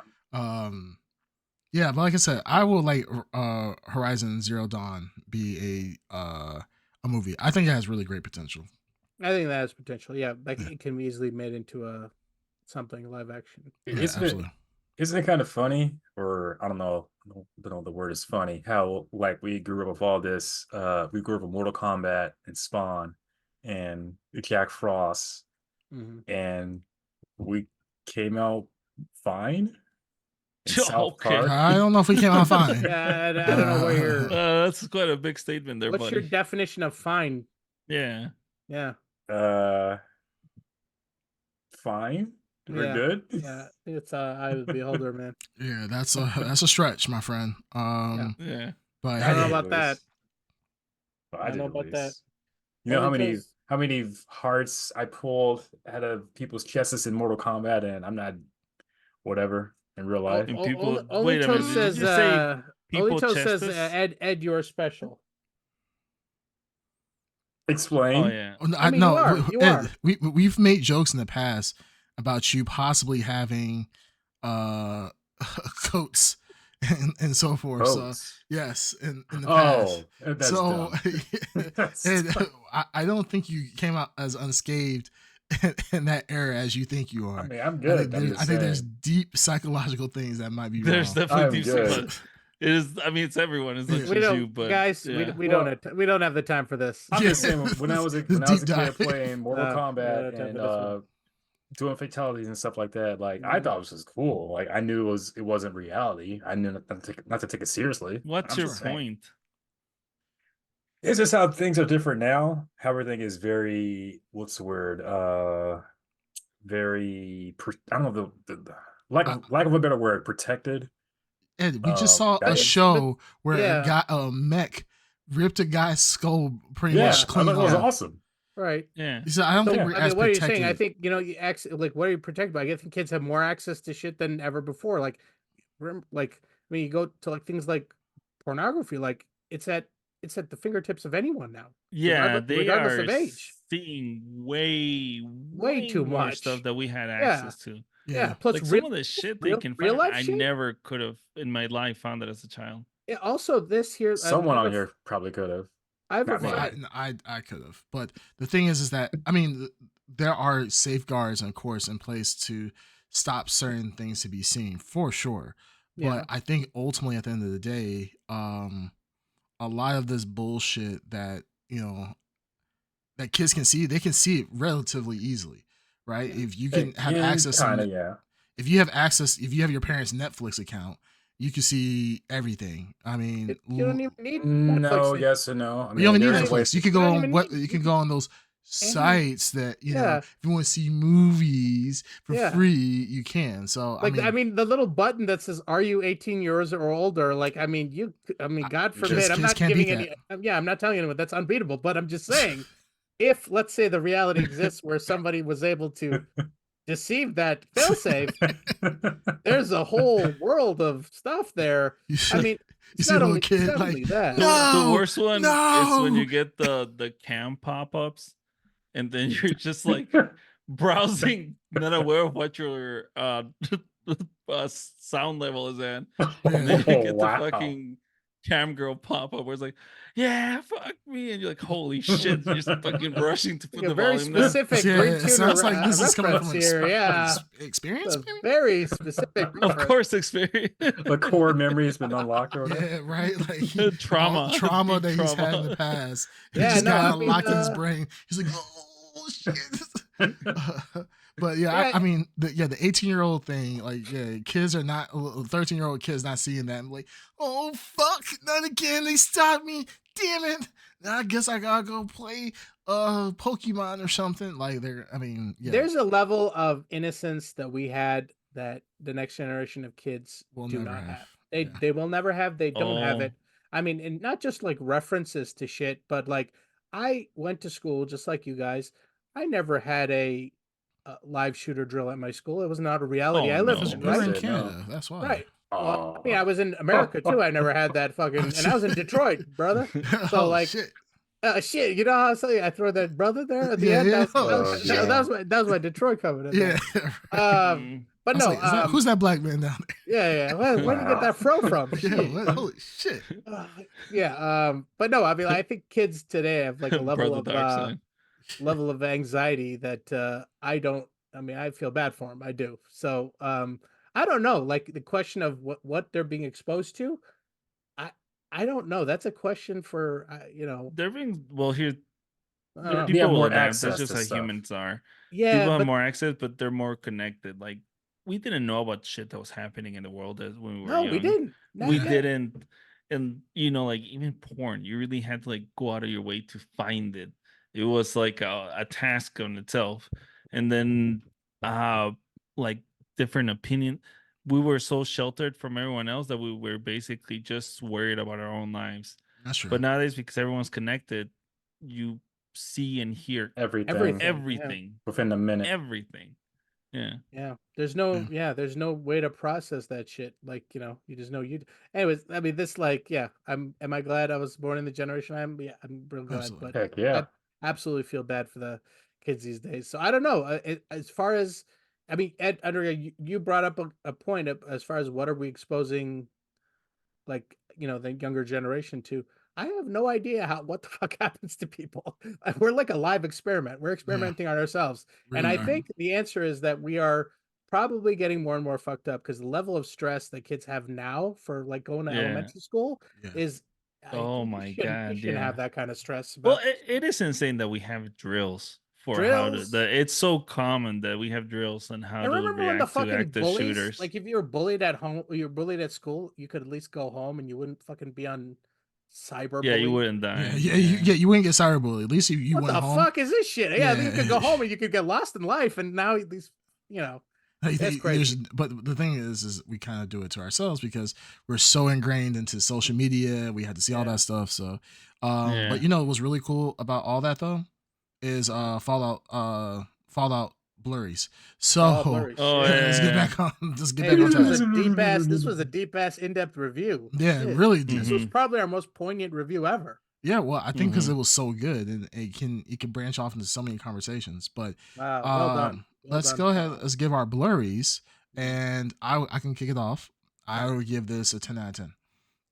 Speaker 3: Yeah, but like I said, I will like Horizon Zero Dawn be a movie. I think it has really great potential.
Speaker 4: I think that has potential. Yeah, like it can be easily made into a something live action.
Speaker 3: Yeah,
Speaker 1: Isn't it kind of funny, or I don't know the word is funny, how like we grew up with all this, we grew up with Mortal Kombat and Spawn and Jack Frost, and we came out fine in South Park.
Speaker 3: I don't know if we came out fine.
Speaker 4: Yeah, I don't know where you're.
Speaker 2: That's quite a big statement there,
Speaker 4: What's
Speaker 2: buddy.
Speaker 4: your definition of fine?
Speaker 2: Yeah.
Speaker 4: Yeah.
Speaker 1: Fine. We're good.
Speaker 4: Yeah, it's eye of the beholder, man.
Speaker 3: Yeah, that's a stretch, my friend.
Speaker 2: Yeah.
Speaker 3: But
Speaker 4: I don't know about that.
Speaker 1: I don't know about that. You
Speaker 4: Only
Speaker 1: know how many hearts I pulled out of people's chests in Mortal Kombat, and I'm not whatever in real life.
Speaker 2: And people,
Speaker 4: Only
Speaker 2: wait a
Speaker 4: Toe
Speaker 2: minute. Did
Speaker 4: says,
Speaker 2: you just say people
Speaker 4: Only Toe says,
Speaker 2: chestus?
Speaker 4: Ed, you're special.
Speaker 1: Explain.
Speaker 2: Oh yeah.
Speaker 3: I
Speaker 4: mean,
Speaker 3: know.
Speaker 4: you are.
Speaker 3: We've made jokes in the past about you possibly having coats and so forth.
Speaker 1: Coats.
Speaker 3: So yes, in the past.
Speaker 1: That's
Speaker 3: So
Speaker 1: dumb.
Speaker 3: and I don't think you came out as unscathed in that era as you think you are.
Speaker 1: I mean, I'm good.
Speaker 3: I think there's deep psychological things that might be
Speaker 2: There's
Speaker 3: wrong.
Speaker 2: definitely deep
Speaker 1: good.
Speaker 2: psychology. It is. I mean, it's everyone. It's not
Speaker 3: We
Speaker 2: just
Speaker 4: don't,
Speaker 2: you, but
Speaker 4: guys.
Speaker 2: yeah.
Speaker 4: We don't have the time for this.
Speaker 1: I'm just saying, when I was a kid
Speaker 3: dive.
Speaker 1: playing Mortal Kombat
Speaker 4: yeah,
Speaker 1: and doing fatalities and stuff like that, like I thought it was just cool. Like I knew it wasn't reality. I knew not to take it seriously.
Speaker 2: What's your point?
Speaker 1: It's just how things are different now. How everything is very, what's the word? Very. I don't know the lack of a better word. Protected.
Speaker 3: Ed, we just saw a show where a mech ripped a guy's skull pretty much clean.
Speaker 1: That was awesome.
Speaker 4: Right.
Speaker 2: Yeah.
Speaker 3: So I don't think we're as
Speaker 4: what are you
Speaker 3: protected.
Speaker 4: saying? I think what are you protected by? I think kids have more access to shit than ever before. Like you go to like things like pornography. Like it's at the fingertips of anyone now.
Speaker 2: Yeah,
Speaker 4: regardless of age.
Speaker 2: Seeing way
Speaker 4: too
Speaker 2: more
Speaker 4: much
Speaker 2: stuff that we had access to.
Speaker 4: Yeah. Plus,
Speaker 2: like some of the shit they can find, I
Speaker 4: shit?
Speaker 2: never could have in my life found it as a child.
Speaker 4: Yeah. Also, this here.
Speaker 1: Someone on here probably could have.
Speaker 3: I could have, but the thing is that I mean, there are safeguards and course in place to stop certain things to be seen for sure.
Speaker 4: Yeah.
Speaker 3: But I think ultimately, at the end of the day, a lot of this bullshit that that kids can see, they can see it relatively easily, right? If you can have access, if you have your parents' Netflix account, you can see everything. I mean,
Speaker 4: you don't even need
Speaker 1: Netflix. Yes or no. I mean,
Speaker 3: you don't even need Netflix. You can go on you can go on those sites that know if you want to see movies for free, you can. So
Speaker 4: I mean, the little button that says "Are you 18 years or older?" Like, I mean, God forbid, I'm not giving any. I'm not telling anyone that's unbeatable, but I'm just saying, if let's say the reality exists where somebody was able to deceive that failsafe, there's a whole world of stuff there. I mean,
Speaker 3: you see a little kid like
Speaker 4: that.
Speaker 2: The worst one is when you get the cam pop-ups and then you're just like browsing, not aware of what your sound level is at. And then you get the fucking cam girl pop up where it's like, yeah, fuck me, and you're like, holy shit, you're just fucking rushing to put
Speaker 4: A
Speaker 2: the
Speaker 4: very
Speaker 2: volume down.
Speaker 4: specific
Speaker 3: Yeah,
Speaker 4: Green
Speaker 3: it
Speaker 4: Tuner
Speaker 3: sounds like this is coming
Speaker 4: reference
Speaker 3: from
Speaker 4: here. Yeah,
Speaker 3: experience.
Speaker 4: a
Speaker 3: Maybe?
Speaker 4: very specific
Speaker 2: Of
Speaker 4: reference.
Speaker 2: course, experience.
Speaker 1: The core memory has been unlocked or whatever.
Speaker 3: Yeah, right. Like
Speaker 2: Trauma,
Speaker 3: trauma
Speaker 2: deep
Speaker 3: that he's had in
Speaker 2: trauma.
Speaker 3: the past. He
Speaker 4: Yeah,
Speaker 3: just
Speaker 4: no,
Speaker 3: got
Speaker 4: I mean,
Speaker 3: locked in his brain. He's like, oh shit. But yeah,
Speaker 4: Yeah.
Speaker 3: I mean, the 18-year-old thing, like, yeah, kids are not 13-year-old kids not seeing that. I'm like, oh fuck, not again. They stopped me. Damn it. Now I guess I gotta go play Pokemon or something. Like I mean, yeah,
Speaker 4: There's a level of innocence that we had that the next generation of kids
Speaker 3: we'll
Speaker 4: do
Speaker 3: never
Speaker 4: not
Speaker 3: have.
Speaker 4: have. They
Speaker 3: Yeah.
Speaker 4: they will never have. They don't have
Speaker 2: Oh.
Speaker 4: it. I mean, and not just like references to shit, but like I went to school just like you guys. I never had a live shooter drill at my school. It was not a reality.
Speaker 2: Oh,
Speaker 4: I lived
Speaker 2: no.
Speaker 4: in,
Speaker 3: We were in
Speaker 4: right?
Speaker 3: Canada. That's why.
Speaker 4: Right. Well, I mean,
Speaker 1: Aw.
Speaker 4: I was in America too. I never had that fucking, and I was in Detroit, brother. So
Speaker 3: Oh,
Speaker 4: like,
Speaker 3: shit.
Speaker 4: shit, you know how I say I throw that brother there at the
Speaker 3: Yeah,
Speaker 4: end.
Speaker 3: yeah.
Speaker 4: That was my Detroit coming in.
Speaker 3: Yeah.
Speaker 4: But
Speaker 3: I was
Speaker 4: no,
Speaker 3: like, who's that black man down
Speaker 4: yeah. Where do you get that fro from?
Speaker 3: there? Yeah,
Speaker 4: Shit.
Speaker 3: holy shit.
Speaker 4: But no, I mean, I think kids today have like a
Speaker 2: Brother Dark Side.
Speaker 4: level of anxiety that I don't. I mean, I feel bad for them. I do. So I don't know. Like the question of what they're being exposed to, I don't know. That's a question for
Speaker 2: They're being here.
Speaker 4: I don't know.
Speaker 1: We have
Speaker 2: People will
Speaker 1: more
Speaker 2: adapt.
Speaker 1: access
Speaker 2: That's just
Speaker 1: to
Speaker 2: how
Speaker 1: stuff.
Speaker 2: humans are.
Speaker 4: Yeah,
Speaker 2: People have
Speaker 4: but
Speaker 2: more access, but they're more connected. Like we didn't know about shit that was happening in the world as when we were
Speaker 4: no,
Speaker 2: young.
Speaker 4: we didn't. No,
Speaker 2: We
Speaker 4: we
Speaker 2: didn't. And like even porn, you really had to like go out of your way to find it. It was like a task on itself. And then like different opinion. We were so sheltered from everyone else that we were basically just worried about our own lives.
Speaker 3: That's true.
Speaker 2: But nowadays, because everyone's connected, you see and hear
Speaker 1: Everything
Speaker 2: everything
Speaker 1: within a minute.
Speaker 2: everything. Yeah.
Speaker 4: Yeah, there's no way to process that shit. Like, you just know you. Anyways, I mean, this like, yeah, am I glad I was born in the generation I am? Yeah, I'm real glad.
Speaker 3: Absolutely.
Speaker 4: But
Speaker 1: Heck yeah.
Speaker 4: I absolutely feel bad for the kids these days. So I don't know. As far as, I mean, Ed, Andrea, you brought up a point as far as what are we exposing, like, the younger generation to. I have no idea what the fuck happens to people. We're like a live experiment. We're experimenting on ourselves. And I think the answer is that we are probably getting more and more fucked up because the level of stress that kids have now for like going to elementary school is
Speaker 2: Oh my God.
Speaker 4: We shouldn't have that kind of stress.
Speaker 2: Well, it is insane that we have drills for how to. It's so common that we have drills on how to
Speaker 4: remember when the
Speaker 2: react to
Speaker 4: fucking
Speaker 2: active
Speaker 4: bullies,
Speaker 2: shooters.
Speaker 4: like if you were bullied at home, or you were bullied at school, you could at least go home and you wouldn't fucking be on cyber.
Speaker 2: Yeah, you wouldn't die.
Speaker 3: You wouldn't get cyberbullied. At least you went home.
Speaker 4: What the fuck is this shit? Yeah, you could go home and you could get lost in life, and now these, that's crazy.
Speaker 3: But the thing is we kind of do it to ourselves because we're so ingrained into social media. We had to see all that stuff. So, but what was really cool about all that though is Fallout blurries. So let's get back on. Just get back on track.
Speaker 4: This was a deep ass in-depth review.
Speaker 3: Yeah, really deep.
Speaker 4: This was probably our most poignant review ever.
Speaker 3: Yeah, well, I think because it was so good and it can branch off into so many conversations. But
Speaker 4: well done.
Speaker 3: Let's go ahead. Let's give our blurries, and I can kick it off. I would give this a 10 out of 10.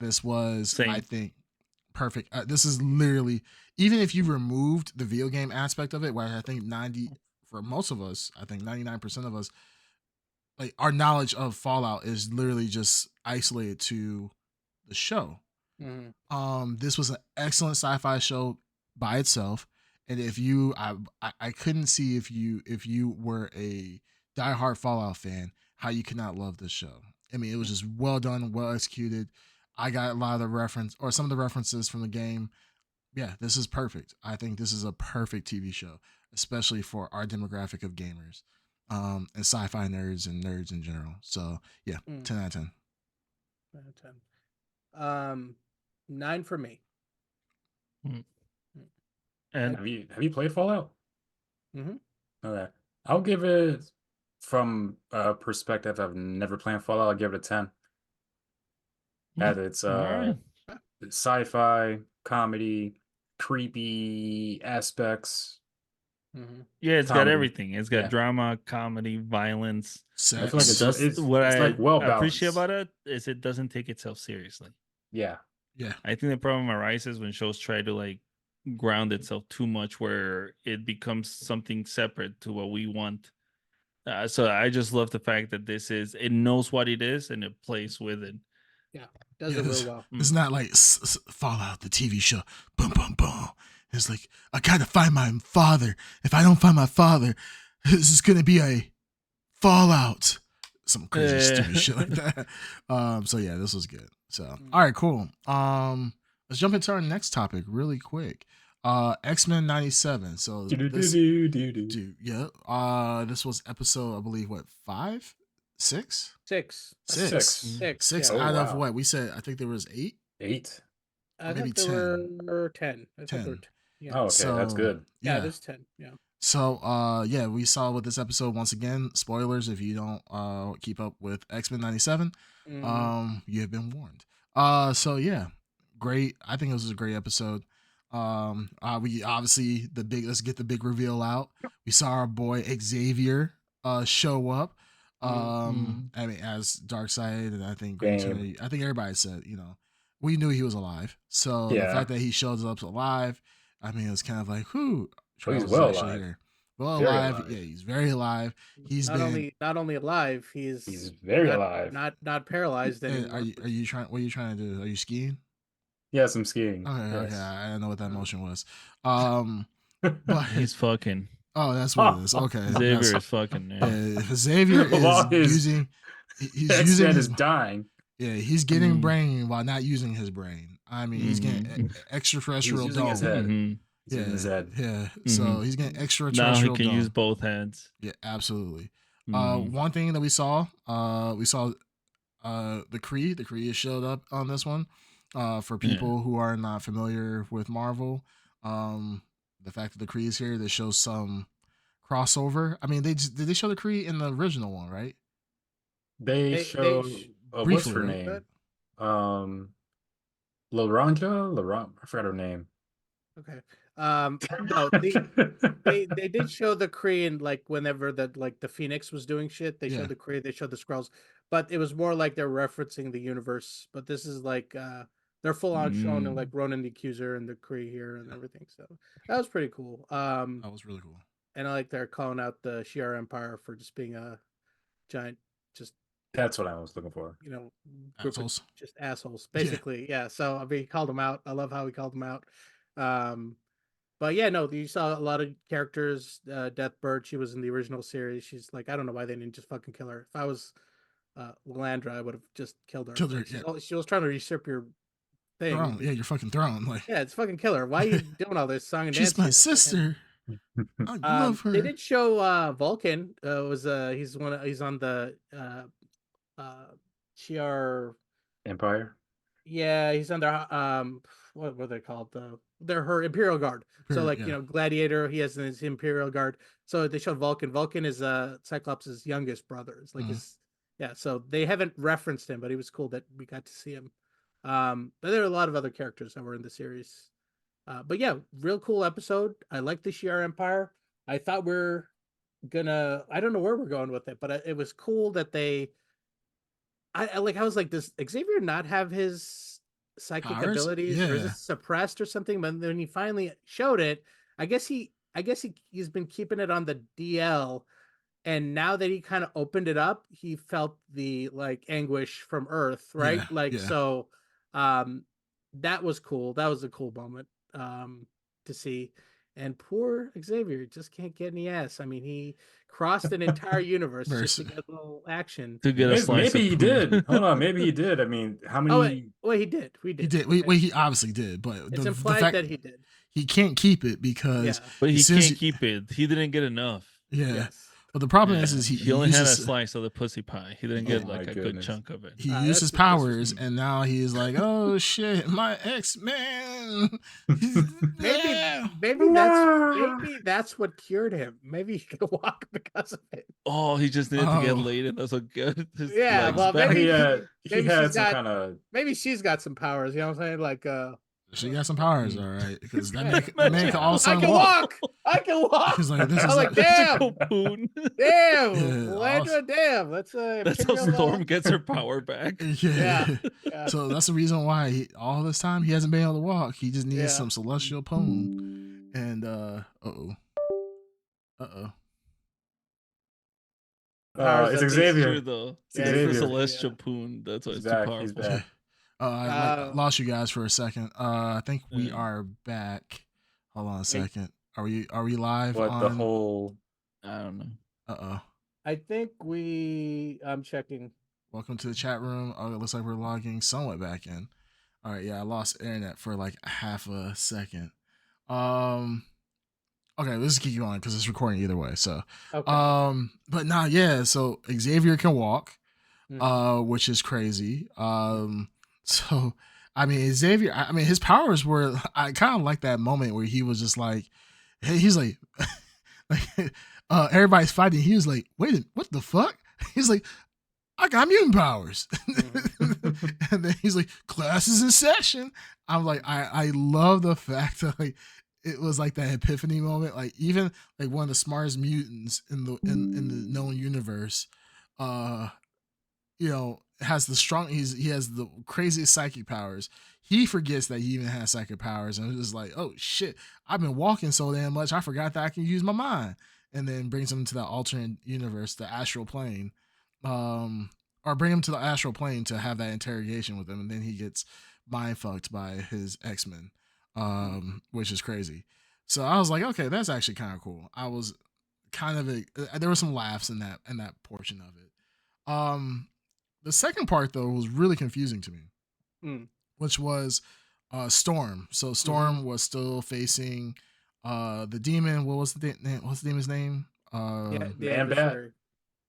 Speaker 3: This was, I think, perfect. This is literally, even if you removed the video game aspect of it, where I think for most of us, I think 99% of us, like our knowledge of Fallout is literally just isolated to the show. This was an excellent sci-fi show by itself. And if I couldn't see if you were a diehard Fallout fan, how you could not love this show. I mean, it was just well done, well executed. I got a lot of some of the references from the game. Yeah, this is perfect. I think this is a perfect TV show, especially for our demographic of gamers, and sci-fi nerds and nerds in general. So yeah, 10 out of 10.
Speaker 4: 9 out of 10. 9 for me.
Speaker 2: And
Speaker 1: have you played Fallout?
Speaker 4: Mm-hmm.
Speaker 1: Okay, I'll give it, from a perspective of never playing Fallout, I'll give it a 10. At its sci-fi, comedy, creepy aspects.
Speaker 2: Yeah, it's got everything. It's got drama, comedy, violence.
Speaker 3: Sex.
Speaker 1: I feel like it's
Speaker 2: what I
Speaker 1: like well balanced.
Speaker 2: appreciate about it is it doesn't take itself seriously.
Speaker 1: Yeah.
Speaker 3: Yeah.
Speaker 2: I think the problem arises when shows try to like ground itself too much, where it becomes something separate to what we want. So I just love the fact that it knows what it is and it plays with it.
Speaker 4: Does
Speaker 3: Yeah,
Speaker 4: it real well.
Speaker 3: It's not like Fallout, the TV show. Boom, boom, boom. It's like, I gotta find my father. If I don't find my father, this is gonna be a Fallout. Some crazy stupid shit like that. So yeah, this was good. So all right, cool. Let's jump into our next topic really quick. X-Men 97. So this, dude, yeah. This was episode, I believe, what, 5? 6?
Speaker 4: Six.
Speaker 3: Six
Speaker 1: Oh,
Speaker 3: out of
Speaker 1: wow.
Speaker 3: what we said. I think there was 8.
Speaker 1: 8.
Speaker 4: I
Speaker 3: Maybe
Speaker 4: thought there were 10. I thought there
Speaker 3: 10.
Speaker 4: were 10. Yeah.
Speaker 1: Oh, okay, that's
Speaker 3: So,
Speaker 1: good.
Speaker 4: Yeah, there's 10. Yeah.
Speaker 3: So yeah, we saw with this episode once again. Spoilers if you don't keep up with X-Men 97. You have been warned. So yeah, great. I think it was a great episode. We obviously let's get the big reveal out. We saw our boy Xavier show up. I mean, as Darkseid, and I think
Speaker 1: Damn.
Speaker 3: I think everybody said, we knew he was alive. So the
Speaker 1: Yeah.
Speaker 3: fact that he shows up alive, I mean, it's kind of like, whew.
Speaker 1: Oh, he's
Speaker 3: Charles is
Speaker 1: well
Speaker 3: actually
Speaker 1: alive.
Speaker 3: here. Well
Speaker 1: Very
Speaker 3: alive.
Speaker 1: alive.
Speaker 3: Yeah, he's very alive. He's
Speaker 4: not only alive,
Speaker 1: He's very
Speaker 4: not,
Speaker 1: alive.
Speaker 4: Not paralyzed
Speaker 3: And
Speaker 4: anymore.
Speaker 3: are you trying? What are you trying to do? Are you skiing?
Speaker 1: Yeah, some skiing.
Speaker 3: Okay,
Speaker 1: Yes.
Speaker 3: okay. I don't know what that motion was.
Speaker 2: But he's fucking.
Speaker 3: Oh, that's what it is. Okay,
Speaker 2: Xavier is fucking. Yeah.
Speaker 3: if Xavier
Speaker 1: While
Speaker 3: is
Speaker 1: his
Speaker 3: using, he's
Speaker 1: X-Men
Speaker 3: using
Speaker 1: is
Speaker 3: his.
Speaker 1: dying.
Speaker 3: Yeah, he's getting brain while not using his brain. I mean, he's getting extraterrestrial
Speaker 1: He's using his head.
Speaker 2: Mhm.
Speaker 1: He's using his head.
Speaker 3: Yeah. So he's getting
Speaker 2: Now
Speaker 3: extraterrestrial.
Speaker 2: he can
Speaker 3: dome.
Speaker 2: use both hands.
Speaker 3: Yeah, absolutely.
Speaker 2: Mhm.
Speaker 3: One thing that we saw the Kree. The Kree showed up on this one. For people who are not familiar with Marvel, the fact that the Kree is here, that shows some crossover. I mean, did they show the Kree in the original one, right?
Speaker 1: They show what's
Speaker 3: briefly,
Speaker 1: her
Speaker 3: right?
Speaker 1: name? Lauranja? I forgot her name.
Speaker 4: Okay. No, they did show the Kree in like whenever the Phoenix was doing shit. They showed the Kree, they showed the Skrulls, but it was more like they're referencing the universe. But this is like they're full on shown in like Ronan the Accuser and the Kree here and everything. So that was pretty cool.
Speaker 3: That was really cool.
Speaker 4: And I like they're calling out the Shi'ar Empire for just being a giant, just
Speaker 1: That's what I was looking for.
Speaker 4: group
Speaker 3: Assholes.
Speaker 4: of just assholes, basically. Yeah. So I mean, he called them out. I love how he called them out. But yeah, no, you saw a lot of characters. Deathbird, she was in the original series. She's like, I don't know why they didn't just fucking kill her. If I was Landra, I would have just killed her. Like, she was trying to usurp your thing.
Speaker 3: Throne. Yeah, your fucking throne. Like,
Speaker 4: yeah, it's fucking kill her. Why are you doing all this song and dance?
Speaker 3: She's my sister. I love her.
Speaker 4: They did show Vulcan. He's on the Shi'ar
Speaker 1: Empire.
Speaker 4: Yeah, he's under what were they called? They're her Imperial Guard. So like Gladiator, he has his Imperial Guard. So they showed Vulcan. Vulcan is Cyclops' youngest brother. It's like so they haven't referenced him, but he was cool that we got to see him. But there are a lot of other characters that were in the series. But yeah, real cool episode. I like the Shi'ar Empire. I thought I don't know where we're going with it, but it was cool that I was like, does Xavier not have his psychic abilities, or is it suppressed or something? But when he finally showed it, I guess he's been keeping it on the DL, and now that he kind of opened it up, he felt the like anguish from Earth, right? So that was cool. That was a cool moment to see. And poor Xavier just can't get any ass. I mean, he crossed an entire universe just to get a little action.
Speaker 2: To get a slice.
Speaker 1: Maybe he did. Hold on, maybe he did. I mean, how many?
Speaker 4: Well, he did.
Speaker 3: He did. He obviously did, but
Speaker 4: it's implied that he did.
Speaker 3: He can't keep it because.
Speaker 2: But he can't keep it. He didn't get enough.
Speaker 3: Yeah. Yes. But the problem is
Speaker 2: he only had a slice of the pussy pie. He didn't get like a good chunk of it.
Speaker 3: He used his powers, and now he's like, "Oh shit, my X-Men."
Speaker 4: Maybe that's what cured him. Maybe he could walk because of it.
Speaker 2: Oh, he just needed to get laid, and that's so good.
Speaker 4: Yeah, well, maybe
Speaker 1: he had some kind of.
Speaker 4: Maybe she's got some powers. You know what I'm saying? Like,
Speaker 3: she got some powers, all right. Because that make all
Speaker 4: I can walk. I can walk.
Speaker 3: He's like, this
Speaker 4: I'm
Speaker 3: is
Speaker 4: like,
Speaker 3: a-
Speaker 4: damn,
Speaker 2: Cocoon.
Speaker 4: damn,
Speaker 3: Yeah,
Speaker 4: Landra, damn. That's
Speaker 2: That's how Storm gets her power back.
Speaker 3: Yeah.
Speaker 4: Yeah.
Speaker 3: So that's the reason why all this time he hasn't been able to walk. He just needs
Speaker 4: Yeah.
Speaker 3: some celestial poon. And uh-oh.
Speaker 4: Powers
Speaker 1: It's
Speaker 4: that be.
Speaker 2: It's
Speaker 1: Xavier.
Speaker 2: true though.
Speaker 1: It's
Speaker 2: It's the
Speaker 1: Xavier.
Speaker 2: celestial poon. That's why
Speaker 1: He's
Speaker 2: it's too
Speaker 1: back.
Speaker 2: powerful.
Speaker 1: He's back.
Speaker 3: I lost you guys for a second. I think we
Speaker 2: Yeah.
Speaker 3: are back. Hold on a second. Are we live
Speaker 1: What
Speaker 3: on
Speaker 1: the whole?
Speaker 2: I don't know.
Speaker 3: Uh-oh.
Speaker 4: I think I'm checking.
Speaker 3: Welcome to the chat room. Oh, it looks like we're logging somewhat back in. All right, yeah, I lost internet for like half a second. Okay, let's keep going because it's recording either way. So,
Speaker 4: Okay.
Speaker 3: but nah, yeah. So Xavier can walk,
Speaker 4: Mhm.
Speaker 3: which is crazy. So I mean, Xavier. I mean, his powers were. I kind of like that moment where he was just like, hey, he's like, like, everybody's fighting. He was like, wait, what the fuck? He's like, I got mutant powers. And then he's like, class is in session. I'm like, I love the fact that like it was like that epiphany moment. Like even like one of the smartest mutants in the known universe, you know, has the strong he has the craziest psychic powers. He forgets that he even has psychic powers and it's just like, oh shit, I've been walking so damn much, I forgot that I can use my mind. And then brings him to that alternate universe, the astral plane. Or bring him to the astral plane to have that interrogation with him, and then he gets mind fucked by his X-Men. Which is crazy. So I was like, okay, that's actually kind of cool. I was kind of there were some laughs in that portion of it. The second part though was really confusing to me, which was Storm. So Storm was still facing the demon. What was the name? What's the demon's name?
Speaker 4: Yeah, the
Speaker 1: Man Bat.
Speaker 4: adversary.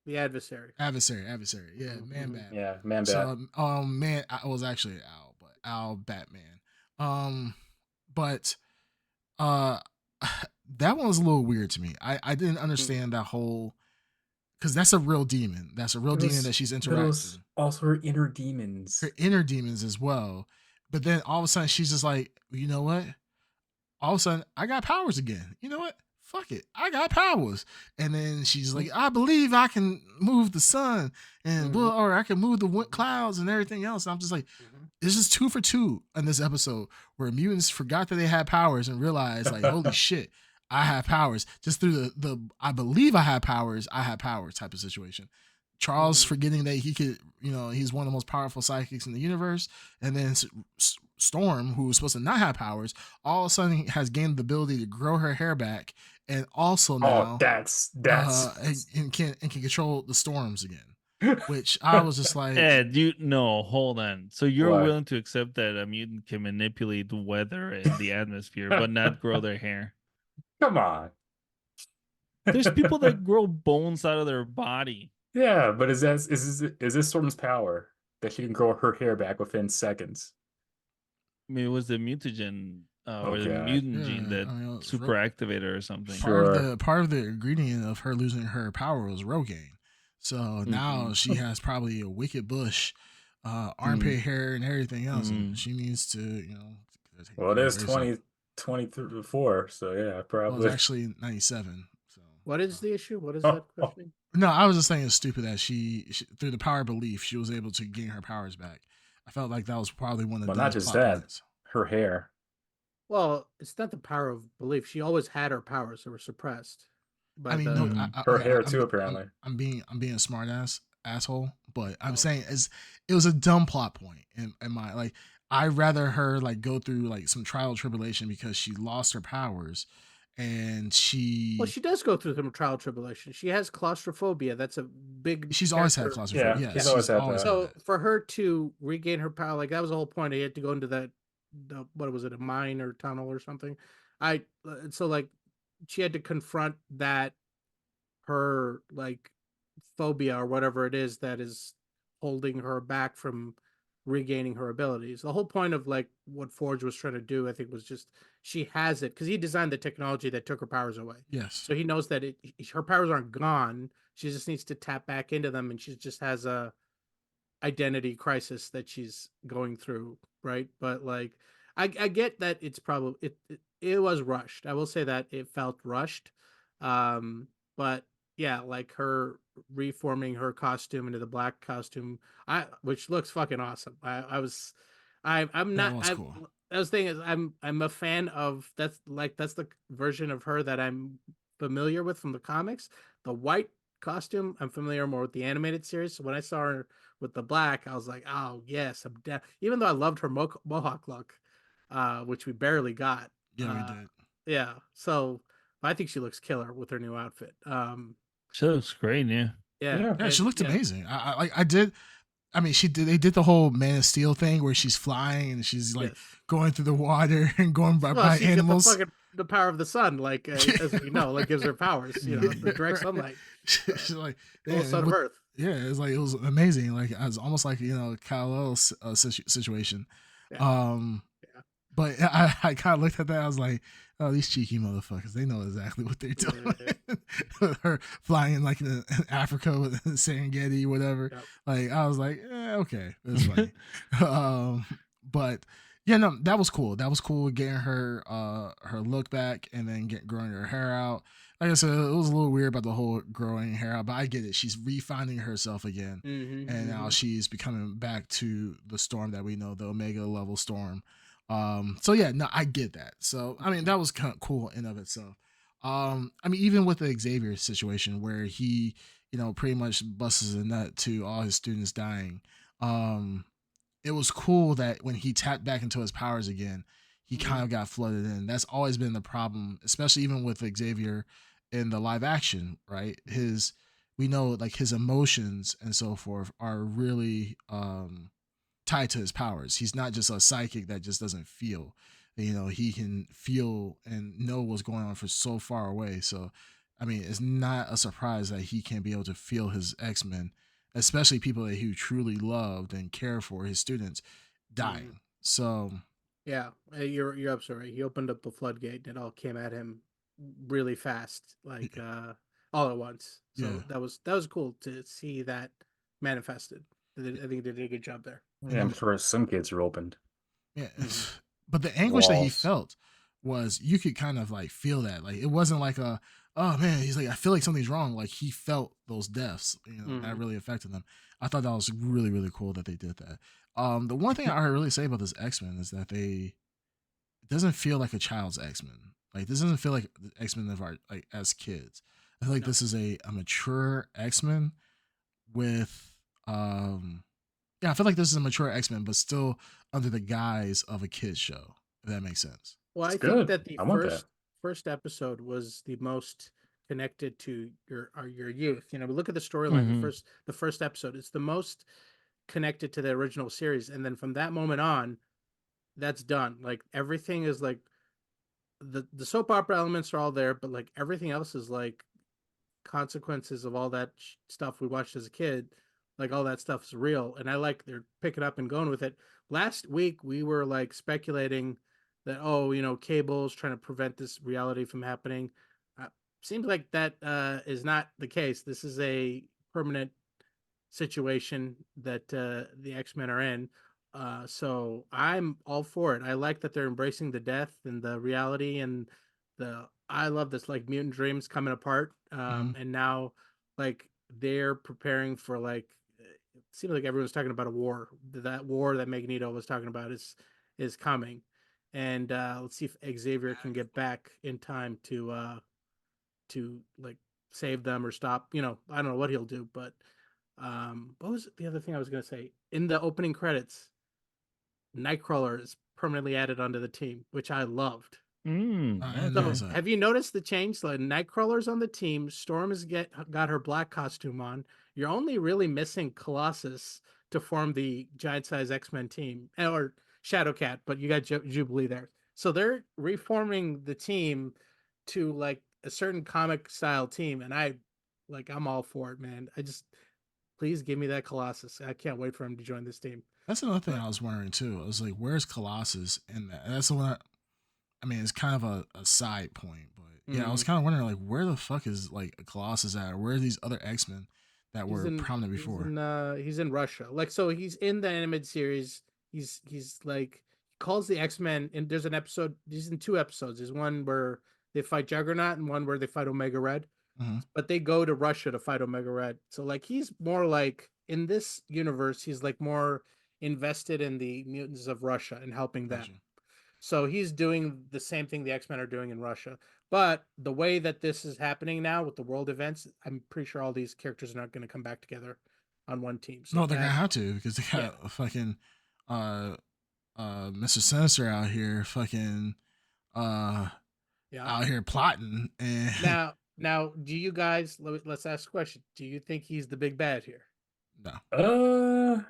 Speaker 4: The adversary.
Speaker 3: Adversary. Yeah, Man Bat.
Speaker 1: Yeah, Man Bat.
Speaker 3: So man, I was actually Al, but Al Batman. But that one was a little weird to me. I didn't understand that whole, because that's a real demon. That's a real demon that she's interacting.
Speaker 1: Also her inner demons.
Speaker 3: Her inner demons as well. But then all of a sudden she's just like, you know what? All of a sudden I got powers again. You know what? Fuck it, I got powers. And then she's like, I believe I can move the sun and or I can move the clouds and everything else. And I'm just like, this is 2 for 2 in this episode where mutants forgot that they had powers and realized like, holy shit, I have powers. Just through the I believe I have powers type of situation. Charles forgetting that he could, you know, he's one of the most powerful psychics in the universe. And then Storm, who was supposed to not have powers, all of a sudden has gained the ability to grow her hair back, and also now
Speaker 1: that's
Speaker 3: and can control the storms again. Which I was just like,
Speaker 2: Ed, hold on. So you're willing to accept that a mutant can manipulate the weather and the atmosphere, but not grow their hair?
Speaker 1: Come on.
Speaker 2: There's people that grow bones out of their body.
Speaker 1: Yeah, but is this Storm's power that she can grow her hair back within seconds?
Speaker 2: I mean, it was the mutagen or the mutant gene that super activated or something.
Speaker 3: Part of the ingredient of her losing her power was Rogaine. So now she has probably a wicked bush, armpit hair, and everything else. And she needs to, you know.
Speaker 1: Well, it is 2024, so yeah, probably.
Speaker 3: Well, it's actually 97. So
Speaker 4: what is the issue? What is that questioning?
Speaker 3: No, I was just saying it's stupid that she through the power of belief, she was able to gain her powers back. I felt like that was probably one of the
Speaker 1: not just that,
Speaker 3: points.
Speaker 1: Her hair.
Speaker 4: Well, it's not the power of belief. She always had her powers that were suppressed.
Speaker 3: I mean,
Speaker 1: her hair too. Apparently,
Speaker 3: I'm being a smart asshole, but I'm saying it was a dumb plot point in my like. I'd rather her like go through like some trial and tribulation because she lost her powers, and she
Speaker 4: does go through some trial and tribulation. She has claustrophobia. That's a big.
Speaker 3: She's always had claustrophobia.
Speaker 1: Yeah, she's always had that.
Speaker 4: So for her to regain her power, like that was the whole point. He had to go into that, what was it, a mine or tunnel or something? So like she had to confront that, her like phobia or whatever it is that is holding her back from regaining her abilities. The whole point of like what Forge was trying to do, I think, was just she has it because he designed the technology that took her powers away.
Speaker 3: Yes.
Speaker 4: So he knows that her powers aren't gone. She just needs to tap back into them, and she just has a identity crisis that she's going through, right? But like, I get that it's probably it was rushed. I will say that it felt rushed. But yeah, like her reforming her costume into the black costume, which looks fucking awesome. I'm
Speaker 3: That
Speaker 4: not
Speaker 3: was cool.
Speaker 4: I was thinking I'm a fan of that's the version of her that I'm familiar with from the comics. The white costume, I'm familiar more with the animated series. So when I saw her with the black, I was like, oh yes, even though I loved her mohawk look, which we barely got.
Speaker 3: Yeah, we did.
Speaker 4: Yeah, so I think she looks killer with her new outfit.
Speaker 2: She looks great, yeah.
Speaker 4: Yeah,
Speaker 3: Yeah, she looked
Speaker 4: yeah,
Speaker 3: amazing. I did. I mean, she did. They did the whole Man of Steel thing where she's flying and she's like
Speaker 4: yes.
Speaker 3: going through the water and going by,
Speaker 4: Well,
Speaker 3: by
Speaker 4: she's got
Speaker 3: animals.
Speaker 4: the power of the sun, like as we know, like gives her powers. You know, the direct sunlight,
Speaker 3: She's like,
Speaker 4: full
Speaker 3: damn,
Speaker 4: sun of Earth.
Speaker 3: yeah, it's like it was amazing. Like it was almost like Kal-El's situation.
Speaker 4: Yeah.
Speaker 3: Um,
Speaker 4: Yeah.
Speaker 3: but I kind of looked at that. I was like, oh, these cheeky motherfuckers. They know exactly what they're doing. With her flying like in Africa with Serengeti, whatever.
Speaker 4: Yep.
Speaker 3: Like I was like, okay, it's funny. But yeah, no, that was cool. That was cool getting her her look back and then growing her hair out. Like I said, it was a little weird about the whole growing hair out, but I get it. She's refinding herself again, and now she's becoming back to the Storm that we know, the Omega level Storm. So yeah, no, I get that. So I mean, that was kind of cool in of itself. I mean, even with the Xavier situation where he, pretty much busts a nut to all his students dying. It was cool that when he tapped back into his powers again, he kind of got flooded in. That's always been the problem, especially even with Xavier in the live action, right? We know like his emotions and so forth are really tied to his powers. He's not just a psychic that just doesn't feel. He can feel and know what's going on for so far away. So, I mean, it's not a surprise that he can be able to feel his X-Men, especially people that he truly loved and cared for, his students, dying. So,
Speaker 4: yeah, you're absolutely right. He opened up the floodgate, and it all came at him really fast, like all at once. So
Speaker 3: yeah.
Speaker 4: that was cool to see that manifested. I think they did a good job there.
Speaker 1: Yeah, I'm sure some kids are opened.
Speaker 3: Yeah. But the anguish that he
Speaker 1: Walls.
Speaker 3: felt was, you could kind of like feel that. Like it wasn't like oh man, he's like, I feel like something's wrong. Like he felt those deaths, that really affected them. I thought that was really, really cool that they did that. The one thing I really say about this X-Men is that it doesn't feel like a child's X-Men. Like this doesn't feel like the X-Men of our, like, as kids. I feel like this is a mature X-Men with yeah, I feel like this is a mature X-Men, but still under the guise of a kid's show, if that makes sense.
Speaker 4: Well,
Speaker 1: It's
Speaker 4: I think
Speaker 1: good.
Speaker 4: that the
Speaker 1: I want that.
Speaker 4: first episode was the most connected to your youth. We look at the storyline. The first episode, it's the most connected to the original series, and then from that moment on, that's done. Like everything is like the soap opera elements are all there, but like everything else is like consequences of all that stuff we watched as a kid. Like all that stuff is real, and I like they're picking up and going with it. Last week we were like speculating that Cable's trying to prevent this reality from happening. Seems like that is not the case. This is a permanent situation that the X-Men are in. So I'm all for it. I like that they're embracing the death and the reality and I love this, like, mutant dreams coming apart. And now like they're preparing for, like, it seems like everyone's talking about a war. That war that Magneto was talking about is coming. And let's see if Xavier can get back in time to like save them or stop. I don't know what he'll do, but what was the other thing I was going to say? In the opening credits, Nightcrawler is permanently added onto the team, which I loved. So, have you noticed the change? Like Nightcrawler's on the team. Storm has got her black costume on. You're only really missing Colossus to form the giant size X-Men team, or Shadowcat, but you got Jubilee there. So they're reforming the team to like a certain comic style team, and I'm all for it, man. Please give me that Colossus. I can't wait for him to join this team.
Speaker 3: That's another thing I was wondering too. I was like, where's Colossus in that? And that's the one. I mean, it's kind of a side point, but yeah, I was kind of wondering like, where the fuck is like Colossus at? Or where are these other X-Men that were prominent before?
Speaker 4: He's in Russia. Like, so he's in the animated series. He's like, calls the X-Men, and there's an episode, these in 2 episodes. There's one where they fight Juggernaut and one where they fight Omega Red.
Speaker 3: Mhm.
Speaker 4: But they go to Russia to fight Omega Red. So like he's more like in this universe, he's like more invested in the mutants of Russia and helping them.
Speaker 3: Gotcha.
Speaker 4: So he's doing the same thing the X-Men are doing in Russia. But the way that this is happening now with the world events, I'm pretty sure all these characters are not going to come back together on one team. So
Speaker 3: No, they're gonna have to because they got a fucking Mr. Sinister out here fucking out here plotting and
Speaker 4: now do you guys, let's ask a question. Do you think he's the big bad here?
Speaker 3: no.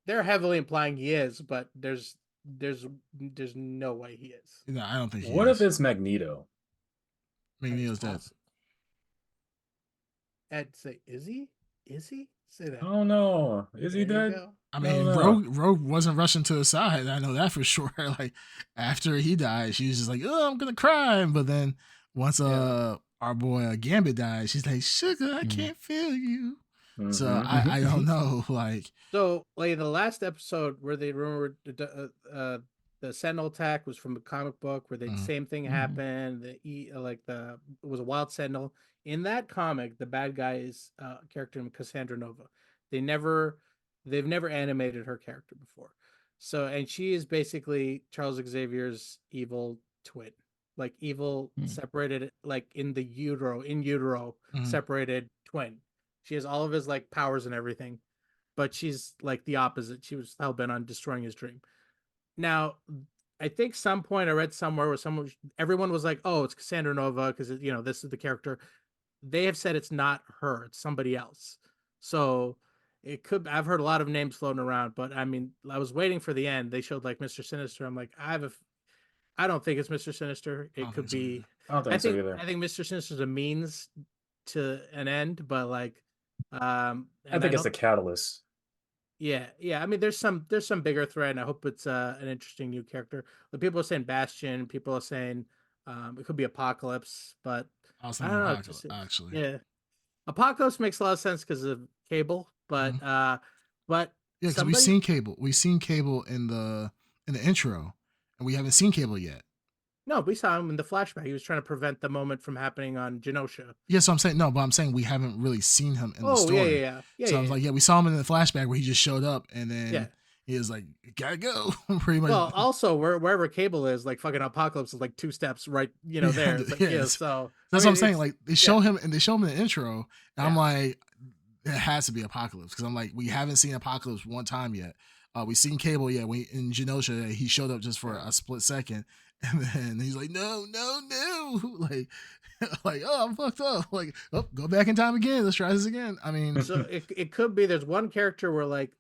Speaker 4: They're heavily implying he is, but there's no way he is.
Speaker 3: No, I don't think he
Speaker 1: What
Speaker 3: is.
Speaker 1: if it's Magneto?
Speaker 3: Magneto's dead.
Speaker 4: I'd say, is he? Is he? Say that.
Speaker 1: Oh no, is he
Speaker 4: There you
Speaker 1: dead?
Speaker 4: go.
Speaker 3: I mean,
Speaker 1: No.
Speaker 3: Rogue wasn't rushing to the side. I know that for sure. Like after he died, she was just like, "Oh, I'm gonna cry." But then once our boy Gambit died, she's like, "Sugar, I can't feel you." So I don't know. Like
Speaker 4: So like the last episode where they rumored the Sentinel attack was from a comic book where the same thing happened. It was a Wild Sentinel. In that comic, the bad guy is a character named Cassandra Nova. They've never animated her character before. So, and she is basically Charles Xavier's evil twin, like evil separated, like in utero, separated twin. She has all of his like powers and everything, but she's like the opposite. She was hell bent on destroying his dream. Now, I think some point I read somewhere where everyone was like, "Oh, it's Cassandra Nova," because this is the character. They have said it's not her; it's somebody else. So it could. I've heard a lot of names floating around, but I mean, I was waiting for the end. They showed like Mr. Sinister. I'm like, I don't think it's Mr. Sinister. It could be.
Speaker 1: I don't think so either.
Speaker 4: I think Mr. Sinister's a means to an end, but like,
Speaker 1: I think it's a catalyst.
Speaker 4: Yeah. I mean, there's some bigger threat, and I hope it's an interesting new character. But people are saying Bastion. People are saying it could be Apocalypse, but
Speaker 3: I was
Speaker 4: I
Speaker 3: thinking
Speaker 4: don't know.
Speaker 3: Apocalypse, actually.
Speaker 4: Yeah, Apocalypse makes a lot of sense because of Cable, but
Speaker 3: yeah, because we've seen Cable in the intro, and we haven't seen Cable yet.
Speaker 4: No, we saw him in the flashback. He was trying to prevent the moment from happening on Genosha.
Speaker 3: Yeah, so I'm saying no, but I'm saying we haven't really seen him in the story.
Speaker 4: Yeah.
Speaker 3: So I was like, we saw him in the flashback where he just showed up, and then he was like, "Gotta go." Pretty much.
Speaker 4: Well, also wherever Cable is, like fucking Apocalypse is like 2 steps right, there. It's like, so
Speaker 3: that's what I'm saying. Like they show him, and they show him in the intro, and I'm like, it has to be Apocalypse because I'm like, we haven't seen Apocalypse one time yet. We've seen Cable, we in Genosha, he showed up just for a split second, and then he's like, no, like, oh, I'm fucked up. Like, oh, go back in time again. Let's try this again. I mean,
Speaker 4: so it could be. There's one character where like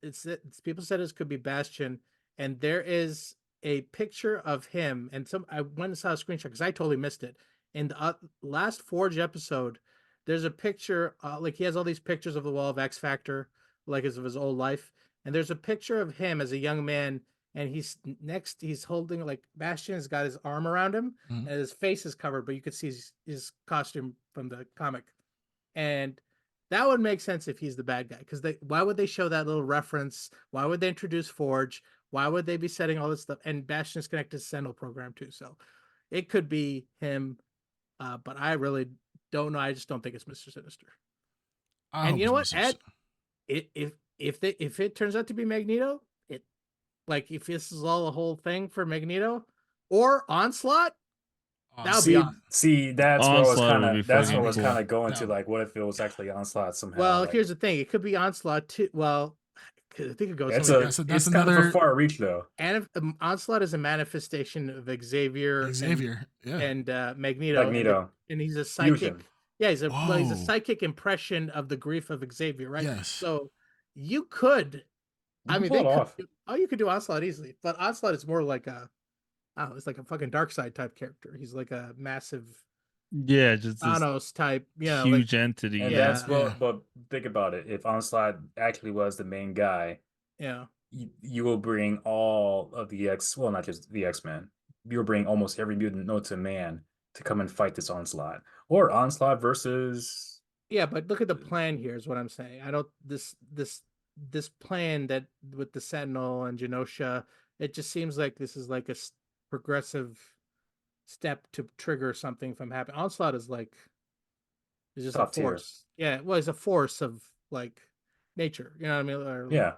Speaker 4: it's people said it could be Bastion, and there is a picture of him, and I went and saw a screenshot because I totally missed it. In the last Forge episode, there's a picture, like he has all these pictures of the wall of X Factor, like as of his old life, and there's a picture of him as a young man, and he's holding, like, Bastion's got his arm around him, and his face is covered, but you could see his costume from the comic, and that would make sense if he's the bad guy, because why would they show that little reference? Why would they introduce Forge? Why would they be setting all this stuff? And Bastion's connected to Sentinel program too, so it could be him, but I really don't know. I just don't think it's Mr. Sinister. And you know what, Ed? If it turns out to be Magneto, if this is all a whole thing for Magneto or Onslaught, that would be awesome.
Speaker 1: See, that's what I was kind of going
Speaker 3: No.
Speaker 1: to. Like, what if it was actually Onslaught somehow?
Speaker 4: Well,
Speaker 1: like,
Speaker 4: here's the thing: it could be Onslaught too. Well, I think it goes.
Speaker 1: It's kind of a far reach, though.
Speaker 4: And Onslaught is a manifestation of Xavier, and Magneto, and he's a psychic.
Speaker 1: Fusion.
Speaker 4: Yeah, he's a psychic impression of the grief of Xavier, right?
Speaker 3: Yes.
Speaker 4: So you could. I mean, you could do Onslaught easily, but Onslaught is more like it's like a fucking Darkseid type character. He's like a massive,
Speaker 2: just
Speaker 4: Thanos type,
Speaker 2: huge entity.
Speaker 1: And that's but think about it. If Onslaught actually was the main guy, you will bring all of the not just the X-Men. You'll bring almost every mutant known to man to come and fight this Onslaught, or Onslaught versus.
Speaker 4: Yeah, but look at the plan here. Is what I'm saying. I don't this this plan that with the Sentinel and Genosha, it just seems like this is like a progressive step to trigger something from happening. Onslaught is just a
Speaker 1: Top tier.
Speaker 4: force. Yeah, well, it's a force of like nature. You know what I mean?
Speaker 1: Yeah.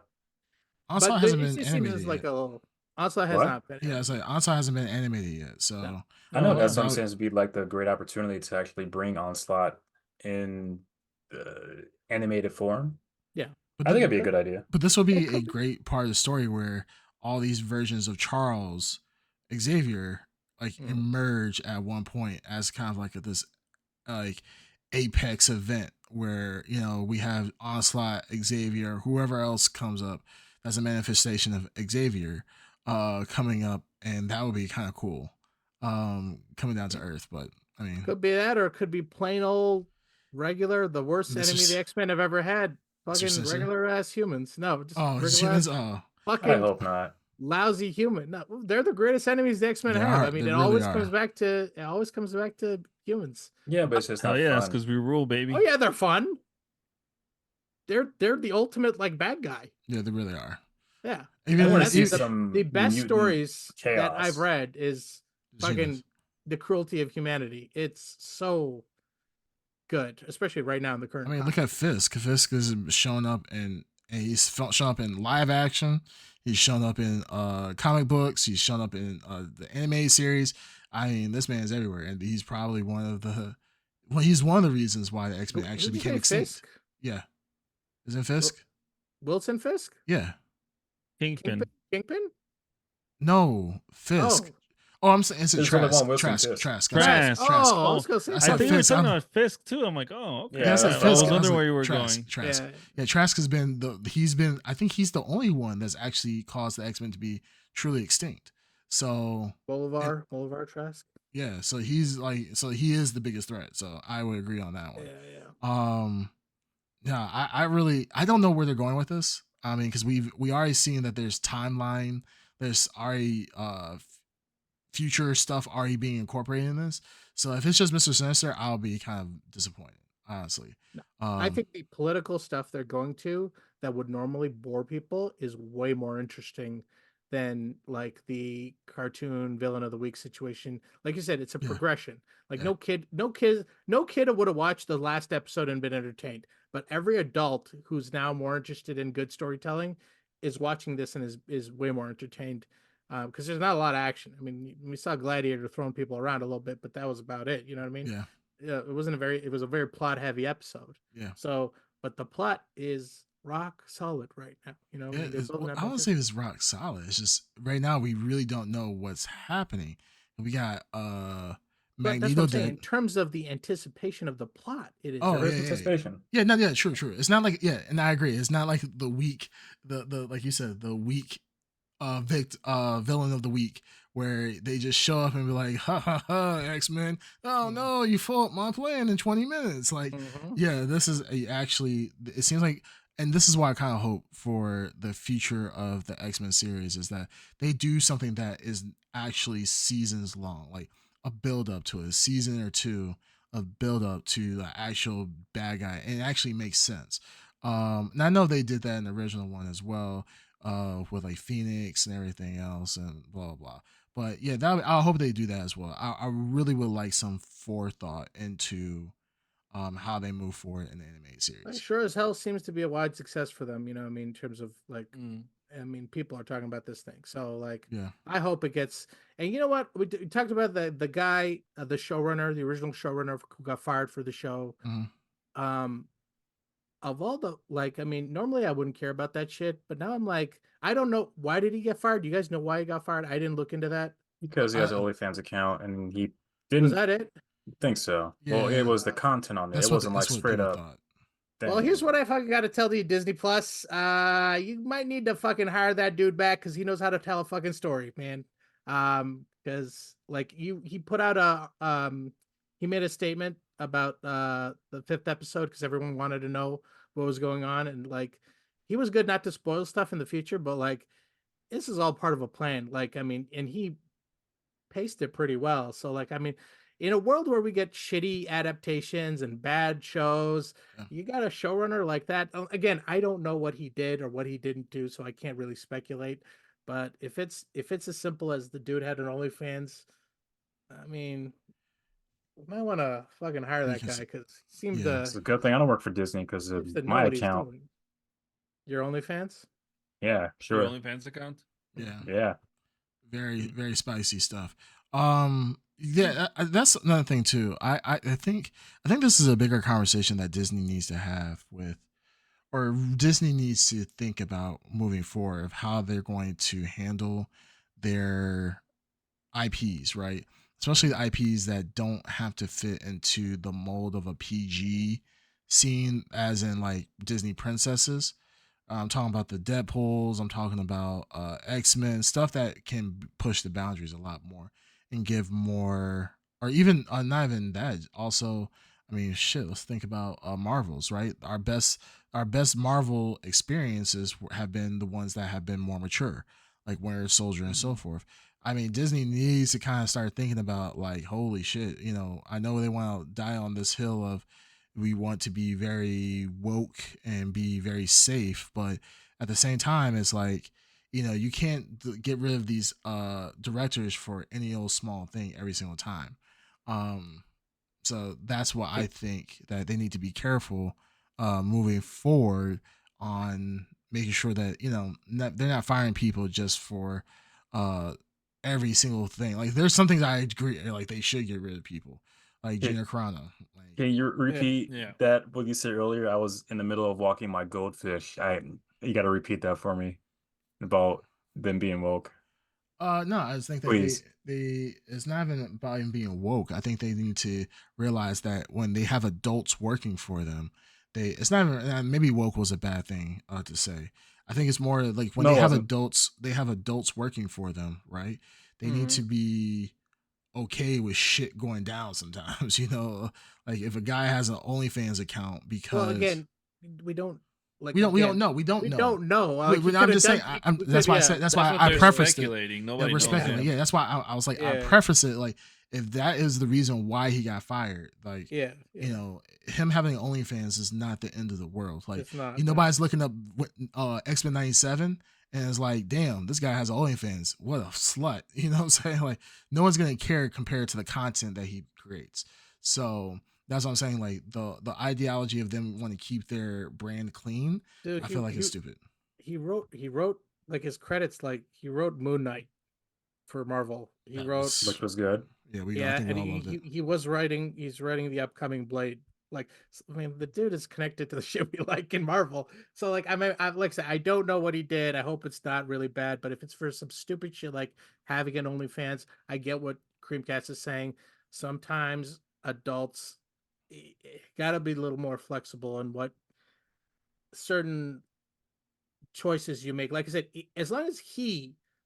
Speaker 3: Onslaught
Speaker 4: But
Speaker 3: hasn't
Speaker 4: it
Speaker 3: been
Speaker 4: just seems
Speaker 3: animated
Speaker 4: as
Speaker 3: yet.
Speaker 4: like a little. Onslaught has
Speaker 1: What?
Speaker 4: not been.
Speaker 3: Yeah, it's like Onslaught hasn't been animated yet. So
Speaker 4: No.
Speaker 1: I know
Speaker 2: Oh,
Speaker 1: that's
Speaker 3: that
Speaker 1: what
Speaker 3: would-
Speaker 1: seems to be like the great opportunity to actually bring Onslaught in animated form.
Speaker 4: Yeah.
Speaker 3: but
Speaker 1: I think it'd
Speaker 3: the-
Speaker 1: be a good idea.
Speaker 3: But this will
Speaker 4: It
Speaker 3: be
Speaker 4: could
Speaker 3: a
Speaker 4: be.
Speaker 3: great part of the story where all these versions of Charles Xavier like
Speaker 4: Mhm.
Speaker 3: emerge at one point as kind of like this like apex event where we have Onslaught, Xavier, whoever else comes up as a manifestation of Xavier coming up, and that would be kind of cool coming down to Earth. But I mean,
Speaker 4: Could be that, or it could be plain old regular, the worst
Speaker 3: Mr.
Speaker 4: enemy
Speaker 3: S-
Speaker 4: the X-Men have ever had.
Speaker 3: Mr.
Speaker 4: Fucking
Speaker 3: Sinister.
Speaker 4: regular ass humans. No, just
Speaker 3: Oh,
Speaker 4: regular
Speaker 3: humans.
Speaker 4: ass
Speaker 3: Oh,
Speaker 1: I
Speaker 4: fucking
Speaker 1: hope not.
Speaker 4: lousy human. No, they're the greatest enemies the X-Men
Speaker 3: They
Speaker 4: have.
Speaker 3: are.
Speaker 4: I mean,
Speaker 3: They
Speaker 4: it
Speaker 3: really
Speaker 4: always
Speaker 3: are.
Speaker 4: comes back to humans.
Speaker 1: Yeah, but it's just
Speaker 2: Hell
Speaker 1: not
Speaker 2: yeah, that's
Speaker 1: fun.
Speaker 2: because we rule, baby.
Speaker 4: Oh yeah, they're fun. They're the ultimate like bad guy.
Speaker 3: Yeah, they really are.
Speaker 4: Yeah.
Speaker 1: I
Speaker 3: Even
Speaker 1: want to
Speaker 4: That's
Speaker 1: see
Speaker 3: even-
Speaker 1: some
Speaker 4: the best
Speaker 1: mutant
Speaker 4: stories that I've
Speaker 1: chaos.
Speaker 4: read is
Speaker 3: It's humans.
Speaker 4: fucking the cruelty of humanity. It's so good, especially right now in the current.
Speaker 3: I mean, look at Fisk. Fisk is showing up and he's shown up in live action. He's shown up in comic books. He's shown up in the animated series. I mean, this man is everywhere, and he's probably he's one of the reasons why the X-Men actually became extinct.
Speaker 4: Fisk?
Speaker 3: Yeah, isn't Fisk?
Speaker 4: Wilson Fisk?
Speaker 3: Yeah,
Speaker 2: Kingpin.
Speaker 4: Kingpin?
Speaker 3: no, Fisk. Oh, I'm saying it's a
Speaker 1: There's only
Speaker 3: Trask.
Speaker 1: one Wilson
Speaker 3: Trask.
Speaker 1: Fisk.
Speaker 3: Trask.
Speaker 2: Trask.
Speaker 3: Trask.
Speaker 4: Oh, I was gonna say.
Speaker 3: I
Speaker 2: I
Speaker 3: said
Speaker 2: thought you were
Speaker 3: Fisk,
Speaker 2: talking
Speaker 3: I'm-
Speaker 2: about Fisk too. I'm like, oh, okay.
Speaker 1: Yeah, I said
Speaker 2: I
Speaker 1: Fisk,
Speaker 2: was
Speaker 1: I
Speaker 2: wondering
Speaker 3: like,
Speaker 2: where you were
Speaker 3: Trask,
Speaker 2: going.
Speaker 3: Trask.
Speaker 4: Yeah.
Speaker 3: Yeah, Trask has been I think he's the only one that's actually caused the X-Men to be truly extinct. So
Speaker 4: Bolivar Trask.
Speaker 3: yeah, so he is the biggest threat. So I would agree on that one.
Speaker 4: Yeah.
Speaker 3: Yeah, I don't know where they're going with this. I mean, because we already seen that there's timeline, there's already future stuff already being incorporated in this. So if it's just Mr. Sinister, I'll be kind of disappointed, honestly.
Speaker 4: No, I think the political stuff they're going to that would normally bore people is way more interesting than like the cartoon villain of the week situation. Like you said, it's a
Speaker 3: Yeah.
Speaker 4: progression. Like
Speaker 3: Yeah.
Speaker 4: no kid would have watched the last episode and been entertained. But every adult who's now more interested in good storytelling is watching this and is way more entertained. Because there's not a lot of action. I mean, we saw Gladiator throwing people around a little bit, but that was about it. You know what I mean?
Speaker 3: Yeah.
Speaker 4: It was a very plot heavy episode.
Speaker 3: Yeah.
Speaker 4: So, but the plot is rock solid right now. You know,
Speaker 3: Yeah,
Speaker 4: they're building that
Speaker 3: I won't
Speaker 4: momentum.
Speaker 3: say it's rock solid. It's just right now we really don't know what's happening. We got
Speaker 4: But that's
Speaker 3: Magneto
Speaker 4: what I'm saying. In
Speaker 3: dead.
Speaker 4: terms of the anticipation of the plot, it is.
Speaker 3: Oh,
Speaker 1: There is
Speaker 3: yeah.
Speaker 1: anticipation.
Speaker 3: Yeah, no, yeah, true. It's not like and I agree. It's not like the weak, the like you said, the weak villain of the week where they just show up and be like, ha ha ha, X-Men. Oh no, you fought my plan in 20 minutes. Like,
Speaker 4: Mhm.
Speaker 3: yeah, this is actually, it seems like, and this is why I kind of hope for the future of the X-Men series is that they do something that is actually seasons long, like a build up to a season or two of build up to the actual bad guy, and it actually makes sense. And I know they did that in the original one as well, with like Phoenix and everything else and blah blah. But yeah, I hope they do that as well. I really would like some forethought into how they move forward in the animated
Speaker 4: It
Speaker 3: series.
Speaker 4: sure as hell seems to be a wide success for them. You know, what I mean, in terms of like,
Speaker 2: Mm.
Speaker 4: I mean, people are talking about this thing. So like,
Speaker 3: Yeah.
Speaker 4: I hope it gets. And you know what? We talked about the guy, the showrunner, the original showrunner who got fired for the show.
Speaker 3: Mhm.
Speaker 4: Of all the like, I mean, normally I wouldn't care about that shit, but now I'm like, I don't know, why did he get fired? Do you guys know why he got fired? I didn't look into that.
Speaker 1: Because he has an OnlyFans account and he
Speaker 4: Was
Speaker 1: didn't
Speaker 4: that it?
Speaker 1: think so. Well,
Speaker 3: Yeah.
Speaker 1: it was the content on it. It wasn't like straight
Speaker 3: people
Speaker 1: up.
Speaker 3: thought.
Speaker 4: Well, here's what I fucking got to tell you, Disney Plus. You might need to fucking hire that dude back because he knows how to tell a fucking story, man. Because like he put out he made a statement about the 5th episode because everyone wanted to know what was going on, and like he was good not to spoil stuff in the future, but like this is all part of a plan. Like, I mean, and he paced it pretty well. So like, I mean, in a world where we get shitty adaptations and bad shows,
Speaker 3: Yeah.
Speaker 4: you got a showrunner like that. Again, I don't know what he did or what he didn't do, so I can't really speculate. But if it's as simple as the dude had an OnlyFans, I mean, you might want to fucking hire that guy
Speaker 3: Because
Speaker 4: because he seemed
Speaker 3: yeah,
Speaker 1: It's a good thing I don't work for Disney because of
Speaker 4: seems to know
Speaker 1: my
Speaker 4: what he's
Speaker 1: account.
Speaker 4: doing. Your OnlyFans?
Speaker 1: Yeah,
Speaker 2: Your
Speaker 1: sure.
Speaker 2: OnlyFans account?
Speaker 3: yeah,
Speaker 1: Yeah.
Speaker 3: very spicy stuff. Yeah, that's another thing too. I think this is a bigger conversation that Disney needs to have with, or Disney needs to think about moving forward of how they're going to handle their IPs, right? Especially the IPs that don't have to fit into the mold of a PG scene, as in like Disney princesses. I'm talking about the Deadpools. I'm talking about X-Men, stuff that can push the boundaries a lot more and give more, or even not even that. Also, I mean, shit. Let's think about Marvels, right? Our best Marvel experiences have been the ones that have been more mature, like Winter Soldier and so forth. I mean, Disney needs to kind of start thinking about like, holy shit, I know they want to die on this hill of we want to be very woke and be very safe, but at the same time, it's like, you can't get rid of these directors for any old small thing every single time. Um, so that's why I think that they need to be careful moving forward on making sure that they're not firing people just for uh, every single thing. Like there's some things I agree, like they should get rid of people, like
Speaker 1: Hey,
Speaker 3: Gina Carano. Like,
Speaker 1: can you repeat
Speaker 2: Yeah.
Speaker 1: that what you said earlier? I was in the middle of walking my goldfish. You got to repeat that for me about them being woke,
Speaker 3: no, I just think that
Speaker 1: please.
Speaker 3: they it's not even about him being woke. I think they need to realize that when they have adults working for them, it's not even maybe woke was a bad thing to say. I think it's more like when
Speaker 1: No, it wasn't.
Speaker 3: they have adults working for them, right? They need
Speaker 4: Mhm.
Speaker 3: to be okay with shit going down sometimes. Like if a guy has an OnlyFans account
Speaker 4: Well,
Speaker 3: because
Speaker 4: again, we don't like
Speaker 3: we don't
Speaker 4: again.
Speaker 3: know we don't
Speaker 4: We
Speaker 3: know.
Speaker 4: don't know. Like he
Speaker 3: I'm
Speaker 4: could have
Speaker 3: just saying.
Speaker 4: done.
Speaker 3: I'm,
Speaker 4: We
Speaker 3: that's
Speaker 4: could,
Speaker 3: why I
Speaker 4: yeah,
Speaker 3: said. That's
Speaker 2: That's
Speaker 3: why
Speaker 2: what
Speaker 3: I
Speaker 2: they're
Speaker 3: prefaced it.
Speaker 2: speculating.
Speaker 3: Yeah,
Speaker 2: Nobody
Speaker 3: we're
Speaker 2: knows
Speaker 3: speculating.
Speaker 2: yet.
Speaker 3: Yeah, that's why I was like, I
Speaker 4: yeah,
Speaker 3: preface it like if that is the reason why he got fired, like
Speaker 4: yeah, yeah.
Speaker 3: him having OnlyFans is not the end of the world. Like
Speaker 4: It's not. No.
Speaker 3: nobody's looking up X-Men 97 and it's like, damn, this guy has OnlyFans. What a slut. You know what I'm saying? Like no one's gonna care compared to the content that he creates. So that's what I'm saying. Like the ideology of them want to keep their brand clean,
Speaker 4: Dude,
Speaker 3: I feel like it's stupid.
Speaker 4: he wrote like his credits. Like he wrote Moon Knight for Marvel. He
Speaker 3: That
Speaker 4: wrote
Speaker 3: was
Speaker 1: Which was good.
Speaker 3: yeah. I
Speaker 4: yeah,
Speaker 3: think we
Speaker 4: and
Speaker 3: all loved it.
Speaker 4: he was writing. He's writing the upcoming Blade. Like I mean, the dude is connected to the shit we like in Marvel. So like I like I said, I don't know what he did. I hope it's not really bad. But if it's for some stupid shit like having an OnlyFans, I get what Creamcast is saying. Sometimes adults got to be a little more flexible in what certain choices you make. Like I said, as long as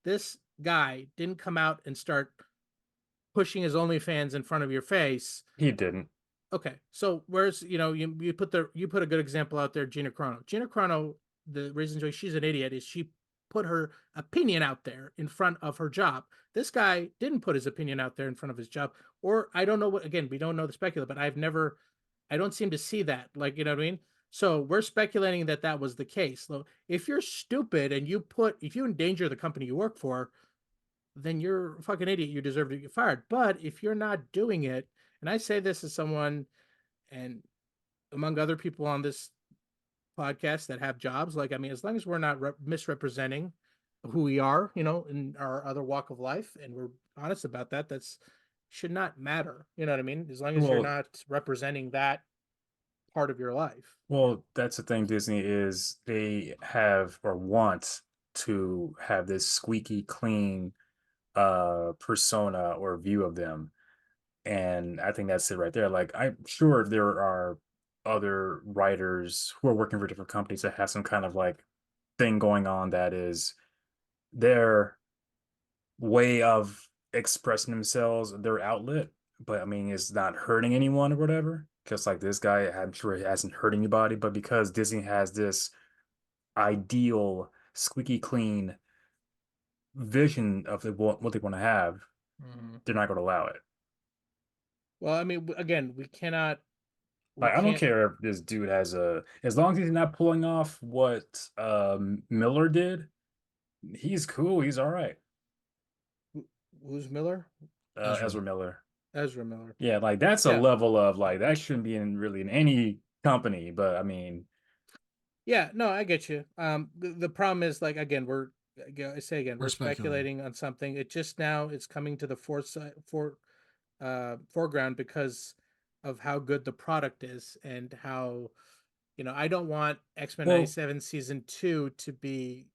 Speaker 4: this guy, didn't come out and start pushing his OnlyFans in front of your face.
Speaker 1: He didn't.
Speaker 4: Okay, so where's you put a good example out there, Gina Carano. Gina Carano, the reason why she's an idiot is she put her opinion out there in front of her job. This guy didn't put his opinion out there in front of his job, or I don't know what. Again, we don't know the speculate, but I don't seem to see that. Like you know what I mean. So we're speculating that that was the case. So if you're stupid and if you endanger the company you work for, then you're a fucking idiot. You deserve to get fired. But if you're not doing it, and I say this as someone, and among other people on this podcast that have jobs, like, I mean, as long as we're not misrepresenting who we are, in our other walk of life, and we're honest about that, that's should not matter. You know what I mean? As long as you're
Speaker 1: Well,
Speaker 4: not representing that part of your life.
Speaker 1: that's the thing. Disney is they have or want to have this squeaky clean persona or view of them. And I think that's it right there. Like I'm sure there are other writers who are working for different companies that have some kind of like thing going on that is their way of expressing themselves, their outlet, but I mean it's not hurting anyone or whatever. Because like this guy, I'm sure it hasn't hurt anybody, but because Disney has this ideal squeaky clean vision of what they want to have, they're not going to allow it.
Speaker 4: Well, I mean, again, we cannot.
Speaker 1: Like, I don't care if this dude has as long as he's not pulling off what Miller did, he's cool. He's all right.
Speaker 4: Who's Miller?
Speaker 1: Ezra Miller.
Speaker 4: Ezra Miller.
Speaker 1: Yeah, like that's a
Speaker 4: Yeah.
Speaker 1: level of like that shouldn't be in any company, but I mean,
Speaker 4: Yeah, no, I get you. The problem is, like, again, we're speculating on something. It just now it's coming to the foreground because of how good the product is and how, I don't want X-Men
Speaker 1: Well-
Speaker 4: 97 season 2 to be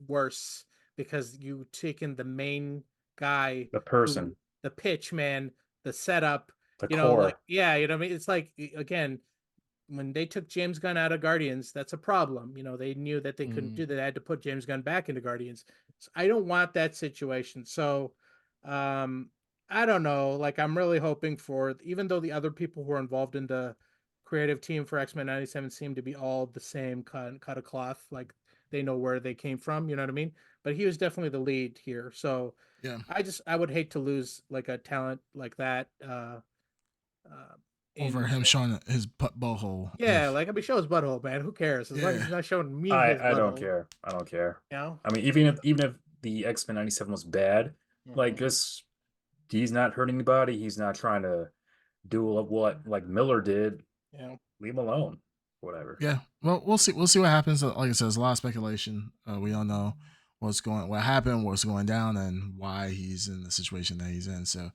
Speaker 4: worse because you taken the main guy,
Speaker 1: the person,
Speaker 4: the pitch man, the setup,
Speaker 1: the
Speaker 4: you know,
Speaker 1: core.
Speaker 4: like, yeah, you know what I mean? It's like, again, when they took James Gunn out of Guardians, that's a problem. They knew that they couldn't do that. They had to put James Gunn back into Guardians. So I don't want that situation. So I don't know. Like, I'm really hoping for, even though the other people who are involved in the creative team for X-Men 97 seem to be all the same cut of cloth, like they know where they came from, you know what I mean? But he was definitely the lead here. So
Speaker 3: Yeah.
Speaker 4: I would hate to lose like a talent like that.
Speaker 3: Over him showing his butthole.
Speaker 4: Yeah, like, I mean, show his butthole, man. Who cares? As long as he's not showing me his butthole.
Speaker 1: I don't care. I don't care.
Speaker 4: You know?
Speaker 1: I mean, even if the X-Men 97 was bad, like,
Speaker 4: Mhm.
Speaker 1: just he's not hurting anybody. He's not trying to do what like Miller did.
Speaker 4: Yeah.
Speaker 1: Leave him alone. Whatever.
Speaker 3: Yeah. Well, we'll see. We'll see what happens. Like I said, there's a lot of speculation. We don't know what happened, what's going down, and why he's in the situation that he's in. So,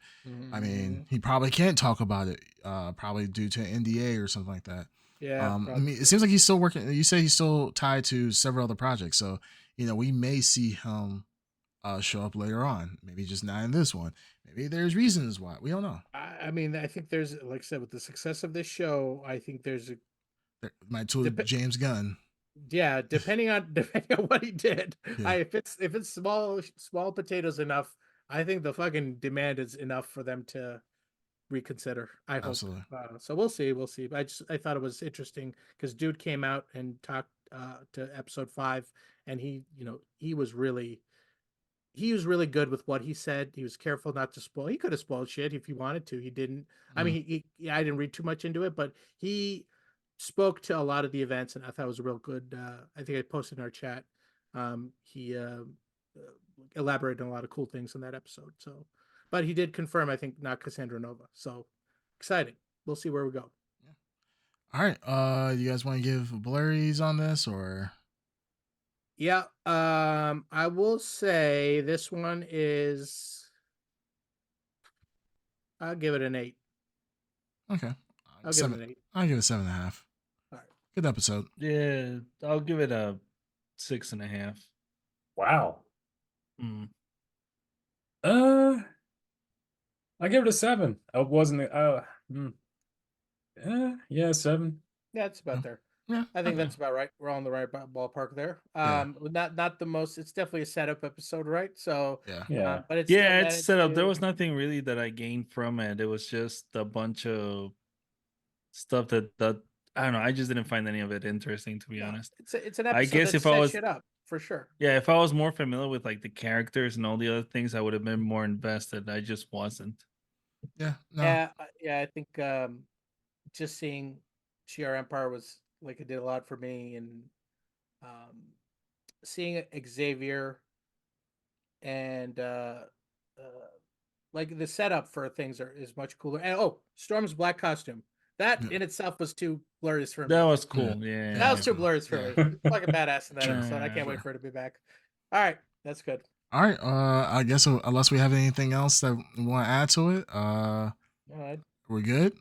Speaker 3: I mean, he probably can't talk about it. Probably due to an NDA or something like that.
Speaker 4: Yeah.
Speaker 3: I mean, it seems like he's still working. You say he's still tied to several other projects. So, we may see him show up later on. Maybe just not in this one. Maybe there's reasons why. We don't know.
Speaker 4: I mean, I think there's, like I said, with the success of this show, I think there's a
Speaker 3: My tool, James Gunn.
Speaker 4: Yeah, depending on what he did.
Speaker 3: Yeah.
Speaker 4: If it's small potatoes enough, I think the fucking demand is enough for them to reconsider. I hope.
Speaker 3: Absolutely.
Speaker 4: So we'll see. We'll see. I thought it was interesting because dude came out and talked to episode 5, and he was really good with what he said. He was careful not to spoil. He could have spoiled shit if he wanted to. He didn't. I mean, I didn't read too much into it, but he spoke to a lot of the events, and I thought it was a real good. I think I posted in our chat. He elaborated on a lot of cool things in that episode. So, but he did confirm, I think, not Cassandra Nova. So exciting. We'll see where we go.
Speaker 3: All right. You guys want to give blurries on this or?
Speaker 4: Yeah. I will say this one is. I'll give it an 8.
Speaker 3: Okay.
Speaker 4: I'll give it an 8.
Speaker 3: I'll give it 7.5.
Speaker 4: All right.
Speaker 3: Good episode.
Speaker 2: Yeah, I'll give it a 6.5.
Speaker 1: Wow. I give it a 7. I wasn't. Yeah, 7.
Speaker 4: Yeah, it's about there.
Speaker 3: Yeah,
Speaker 4: I think that's about right. We're all in the right ballpark there. Not the most. It's definitely a setup episode, right? So
Speaker 3: yeah.
Speaker 4: but it's
Speaker 2: it's set up. There was nothing really that I gained from it. It was just a bunch of stuff that I don't know. I just didn't find any of it interesting, to be honest.
Speaker 4: It's an episode.
Speaker 2: I guess
Speaker 4: that
Speaker 2: if I was
Speaker 4: shit up for sure.
Speaker 2: Yeah, if I was more familiar with like the characters and all the other things, I would have been more invested. I just wasn't.
Speaker 3: Yeah. No.
Speaker 4: Yeah. I think just seeing Shi'ar Empire was like, it did a lot for me, and seeing Xavier and like the setup for things is much cooler. And Storm's black costume. That in itself was too blurry for me.
Speaker 2: That was cool. Yeah.
Speaker 4: That was too blurry for me. Fucking badass in that episode. I can't wait for it to be back. All right, that's good.
Speaker 3: All right. I guess unless we have anything else that we want to add to it,
Speaker 4: All right.
Speaker 3: we're good.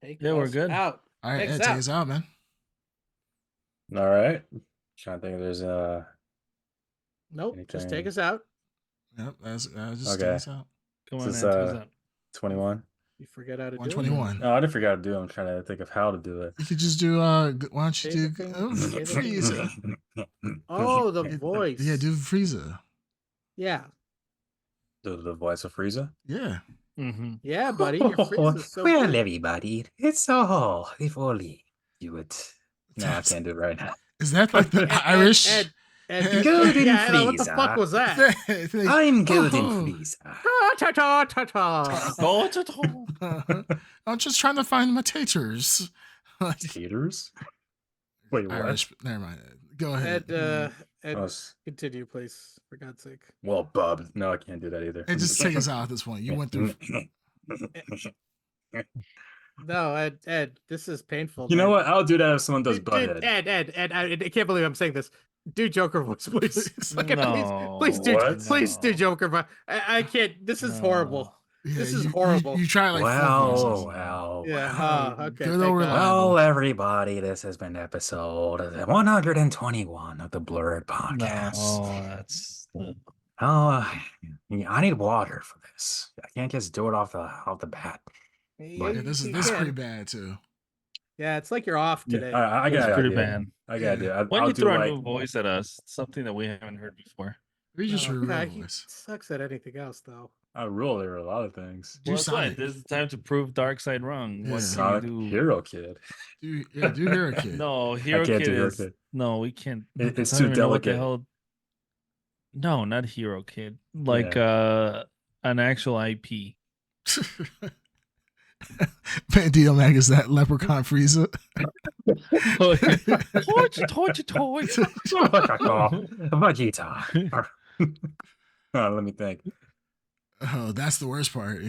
Speaker 2: We're good.
Speaker 4: Out.
Speaker 3: All right, take us out, man.
Speaker 1: All right. Trying to think if there's
Speaker 4: Nope. Just take us out.
Speaker 3: Yep. That's just
Speaker 1: Okay.
Speaker 3: take us out.
Speaker 2: Come on,
Speaker 1: This
Speaker 2: man.
Speaker 1: is,
Speaker 2: Take us out.
Speaker 1: 21.
Speaker 4: You forget how to do it.
Speaker 3: 121.
Speaker 1: No, I didn't forget how to do it. I'm trying to think of how to do it.
Speaker 3: You could just do. Why don't you
Speaker 4: Say
Speaker 3: do
Speaker 4: the thing.
Speaker 3: Frieza?
Speaker 4: Oh, the voice.
Speaker 3: Yeah, do Frieza.
Speaker 4: Yeah.
Speaker 1: The voice of Frieza?
Speaker 3: Yeah.
Speaker 4: Yeah, buddy. Your Frieza's so
Speaker 1: well,
Speaker 4: good.
Speaker 1: everybody, it's if only you would. No, I can't do it right now.
Speaker 3: Is that like the Irish?
Speaker 4: Ed, And
Speaker 1: Golden
Speaker 4: yeah, I know, what the
Speaker 1: Frieza.
Speaker 4: fuck was that?
Speaker 1: I'm Golden
Speaker 3: Oh.
Speaker 1: Frieza.
Speaker 4: Ta ta ta ta ta.
Speaker 3: I'm just trying to find my taters. Like,
Speaker 1: Taters? Wait, what?
Speaker 3: Irish. Never mind. Go ahead.
Speaker 4: Ed,
Speaker 1: Us.
Speaker 4: continue, please, for God's sake.
Speaker 1: Well, Bob, no, I can't do that either.
Speaker 3: And just take us out at this point. You went through.
Speaker 4: No, Ed, this is painful.
Speaker 1: You know
Speaker 4: man.
Speaker 1: what? I'll do that if someone does
Speaker 4: Dude,
Speaker 1: Butthead.
Speaker 4: Ed, I can't believe I'm saying this. Do Joker voice, please. Okay,
Speaker 2: No.
Speaker 4: please do,
Speaker 1: What?
Speaker 4: please do
Speaker 2: No.
Speaker 4: Joker voice. I can't. This is horrible.
Speaker 3: Yeah,
Speaker 4: This is
Speaker 3: you-
Speaker 4: horrible.
Speaker 3: You try like
Speaker 1: Well,
Speaker 3: 4 voices.
Speaker 1: well.
Speaker 4: Yeah. Okay.
Speaker 3: Good
Speaker 4: thank
Speaker 3: old
Speaker 4: God.
Speaker 3: reliable.
Speaker 1: Well, everybody, this has been episode 121 of the Blrd podcast.
Speaker 2: No, that's
Speaker 1: Oh, I need water for this. I can't just do it off the bat.
Speaker 3: Yeah, this
Speaker 4: you
Speaker 3: is
Speaker 4: can.
Speaker 3: pretty bad too.
Speaker 4: Yeah, it's like you're off today.
Speaker 1: I
Speaker 2: that's
Speaker 1: got
Speaker 2: pretty
Speaker 1: idea.
Speaker 2: bad.
Speaker 1: I got
Speaker 3: Yeah.
Speaker 1: it.
Speaker 2: When
Speaker 1: I'll
Speaker 2: you
Speaker 1: do
Speaker 2: throw a
Speaker 1: like
Speaker 2: new voice at us, something that we haven't heard before.
Speaker 3: We just
Speaker 4: Oh,
Speaker 3: real
Speaker 4: God, he
Speaker 3: voice.
Speaker 4: sucks at anything else, though.
Speaker 1: I rule there are a lot of things.
Speaker 3: Do
Speaker 2: Well, that's right.
Speaker 3: Sonic.
Speaker 2: This is the time to prove Darkseid wrong.
Speaker 3: Yeah.
Speaker 2: What
Speaker 1: Sonic
Speaker 2: can you do?
Speaker 1: Hero Kid.
Speaker 3: Do Hero Kid.
Speaker 2: No, Hero
Speaker 1: can't
Speaker 2: Kid
Speaker 1: do Hero
Speaker 2: is
Speaker 1: Kid.
Speaker 2: no. We can't.
Speaker 1: It's
Speaker 2: I
Speaker 1: too
Speaker 2: don't even know what the
Speaker 1: delicate.
Speaker 2: hell- No, not Hero Kid. Like an actual IP.
Speaker 3: Bandito Mag is that Leprechaun Frieza.
Speaker 2: Toy.
Speaker 1: Vegeta. Let me think.
Speaker 3: Oh, that's the worst part.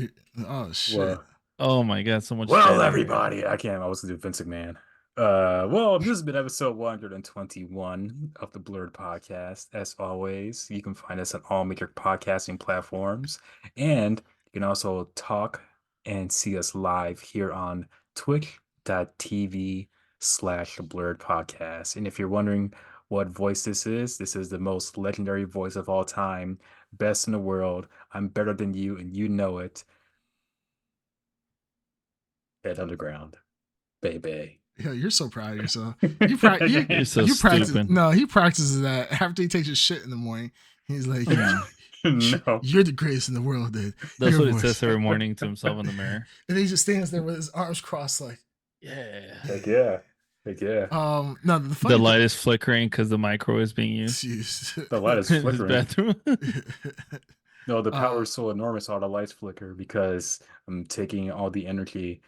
Speaker 3: Oh shit.
Speaker 1: Well,
Speaker 2: Oh my god, so much.
Speaker 1: well
Speaker 2: shit.
Speaker 1: everybody, I was gonna do Vince McMahon. Well, this has been episode 121 of the Blrd podcast. As always, you can find us on all major podcasting platforms, and you can also talk and see us live here on twitch.tv/the Blrd podcast. And if you're wondering what voice this is the most legendary voice of all time, best in the world. I'm better than you, and you know it. Ed Underground, baby.
Speaker 3: Yo, you're so proud of yourself. You're so practice.
Speaker 2: stupid.
Speaker 3: No, he practices that after he takes his shit in the morning. He's like,
Speaker 1: No.
Speaker 3: you're the greatest in the world, dude.
Speaker 2: That's
Speaker 3: Your
Speaker 2: what he
Speaker 3: voice.
Speaker 2: says every morning to himself in the mirror.
Speaker 3: And he just stands there with his arms crossed, like,
Speaker 2: Yeah.
Speaker 1: Heck yeah. Heck yeah.
Speaker 3: no, the funny
Speaker 2: The light is flickering because the micro is being used.
Speaker 3: Jeez.
Speaker 1: The light is
Speaker 2: in his
Speaker 1: flickering.
Speaker 2: bathroom.
Speaker 1: No, the power is so enormous, all the lights flicker because I'm taking all the energy.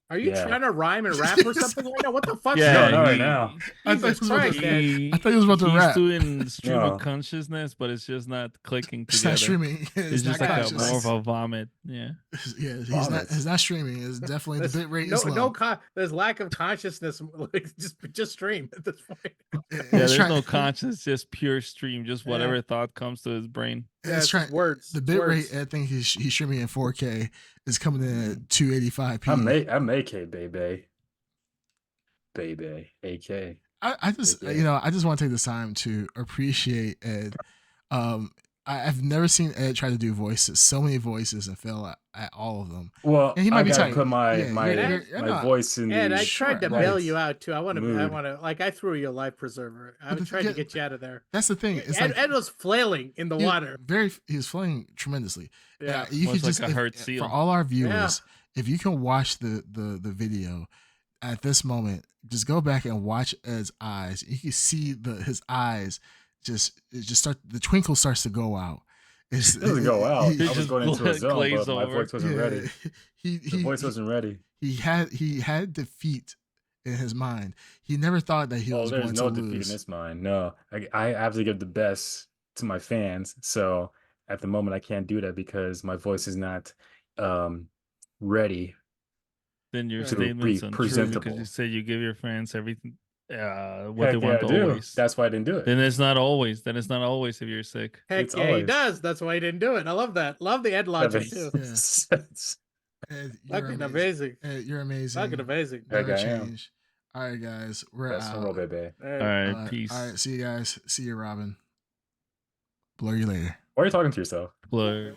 Speaker 4: Are you
Speaker 1: Yeah.
Speaker 4: trying to rhyme and rap or something right now? What the fuck?
Speaker 1: No, not right now.
Speaker 3: I thought
Speaker 4: Jesus
Speaker 3: he was about
Speaker 4: Christ,
Speaker 3: to-
Speaker 4: man.
Speaker 3: I thought he was about to
Speaker 2: he's
Speaker 3: rap.
Speaker 2: doing stream
Speaker 1: No.
Speaker 2: of consciousness, but it's just not clicking
Speaker 3: It's
Speaker 2: together.
Speaker 3: not streaming.
Speaker 2: It's
Speaker 3: It's
Speaker 2: just
Speaker 3: not
Speaker 2: like
Speaker 3: conscious.
Speaker 2: more of a vomit. Yeah.
Speaker 3: Yeah, he's
Speaker 1: Vomits.
Speaker 3: not. It's not streaming. It's definitely the bit rate is low.
Speaker 4: There's lack of consciousness. Like, just stream at this point.
Speaker 3: Yeah,
Speaker 2: Yeah,
Speaker 3: it's
Speaker 2: there's
Speaker 3: try-
Speaker 2: no conscious, just pure stream, just
Speaker 4: Yeah.
Speaker 2: whatever thought comes to his brain.
Speaker 4: Yeah,
Speaker 3: it's
Speaker 4: it's
Speaker 3: trying.
Speaker 4: words.
Speaker 3: The
Speaker 4: it's
Speaker 3: bit
Speaker 4: words.
Speaker 3: rate, I think he's streaming in 4K, is coming in at 285p.
Speaker 1: I'm AK, baby. Baby. AK.
Speaker 3: I just,
Speaker 1: Yeah.
Speaker 3: I just want to take this time to appreciate Ed. I've never seen Ed try to do voices, so many voices, and fail at all of them.
Speaker 1: Well,
Speaker 3: And he might
Speaker 1: I
Speaker 3: be
Speaker 1: gotta
Speaker 3: tight.
Speaker 1: put my
Speaker 3: Yeah,
Speaker 1: my,
Speaker 3: you're
Speaker 1: my
Speaker 3: not-
Speaker 1: voice in
Speaker 4: Ed,
Speaker 1: the
Speaker 4: I tried to
Speaker 3: Sure,
Speaker 4: bail
Speaker 1: right
Speaker 4: you out too. I want
Speaker 1: mood.
Speaker 4: to, like, I threw you a life preserver. I
Speaker 3: But the
Speaker 4: tried to
Speaker 3: thing-
Speaker 4: get you out of there.
Speaker 3: That's the thing. It's
Speaker 4: Ed,
Speaker 3: like
Speaker 4: Ed was flailing in the
Speaker 3: he-
Speaker 4: water.
Speaker 3: he was flowing tremendously.
Speaker 4: Yeah.
Speaker 3: You
Speaker 2: Was
Speaker 3: could
Speaker 2: like
Speaker 3: just
Speaker 2: a hurt
Speaker 3: for
Speaker 2: seal.
Speaker 3: all our viewers, if you can watch the video at this moment, just go back and watch Ed's eyes. You can see his eyes just start. The twinkle starts to go out.
Speaker 1: It doesn't go out. I was
Speaker 2: just
Speaker 1: going into a zone,
Speaker 2: glaze
Speaker 1: but my
Speaker 2: over.
Speaker 1: voice wasn't ready.
Speaker 3: The
Speaker 1: The voice wasn't ready.
Speaker 3: He had defeat in his mind. He never thought that he
Speaker 1: Oh,
Speaker 3: was
Speaker 1: there's
Speaker 3: going
Speaker 1: no
Speaker 3: to
Speaker 1: defeat
Speaker 3: lose.
Speaker 1: in this mind. No, I have to give the best to my fans. So at the moment, I can't do that because my voice is not ready.
Speaker 2: Then your
Speaker 4: To
Speaker 2: statement's
Speaker 1: be
Speaker 2: untrue
Speaker 1: presentable.
Speaker 2: because you said you give your fans everything, what
Speaker 1: Heck
Speaker 2: they
Speaker 1: yeah,
Speaker 2: want
Speaker 1: I do.
Speaker 2: always.
Speaker 1: That's why I didn't do it.
Speaker 2: Then it's not always. Then it's not always if you're sick.
Speaker 4: Heck
Speaker 1: It's
Speaker 4: yeah, he
Speaker 1: always-
Speaker 4: does. That's why he didn't do it. I love that. Love the Ed
Speaker 1: That
Speaker 4: logic
Speaker 1: makes
Speaker 4: too.
Speaker 1: sense.
Speaker 3: Ed, you're
Speaker 4: Fucking
Speaker 3: amazing.
Speaker 4: amazing.
Speaker 3: Ed, you're amazing.
Speaker 4: Fucking amazing.
Speaker 3: Never
Speaker 1: Heck, I am.
Speaker 3: change. All right, guys, we're
Speaker 1: That's
Speaker 3: out.
Speaker 1: the roll, baby.
Speaker 2: All right,
Speaker 3: Uh,
Speaker 2: peace.
Speaker 3: All right, see you guys. See you, Robin. Blur you later.
Speaker 1: Why are you talking to yourself?
Speaker 2: Blur.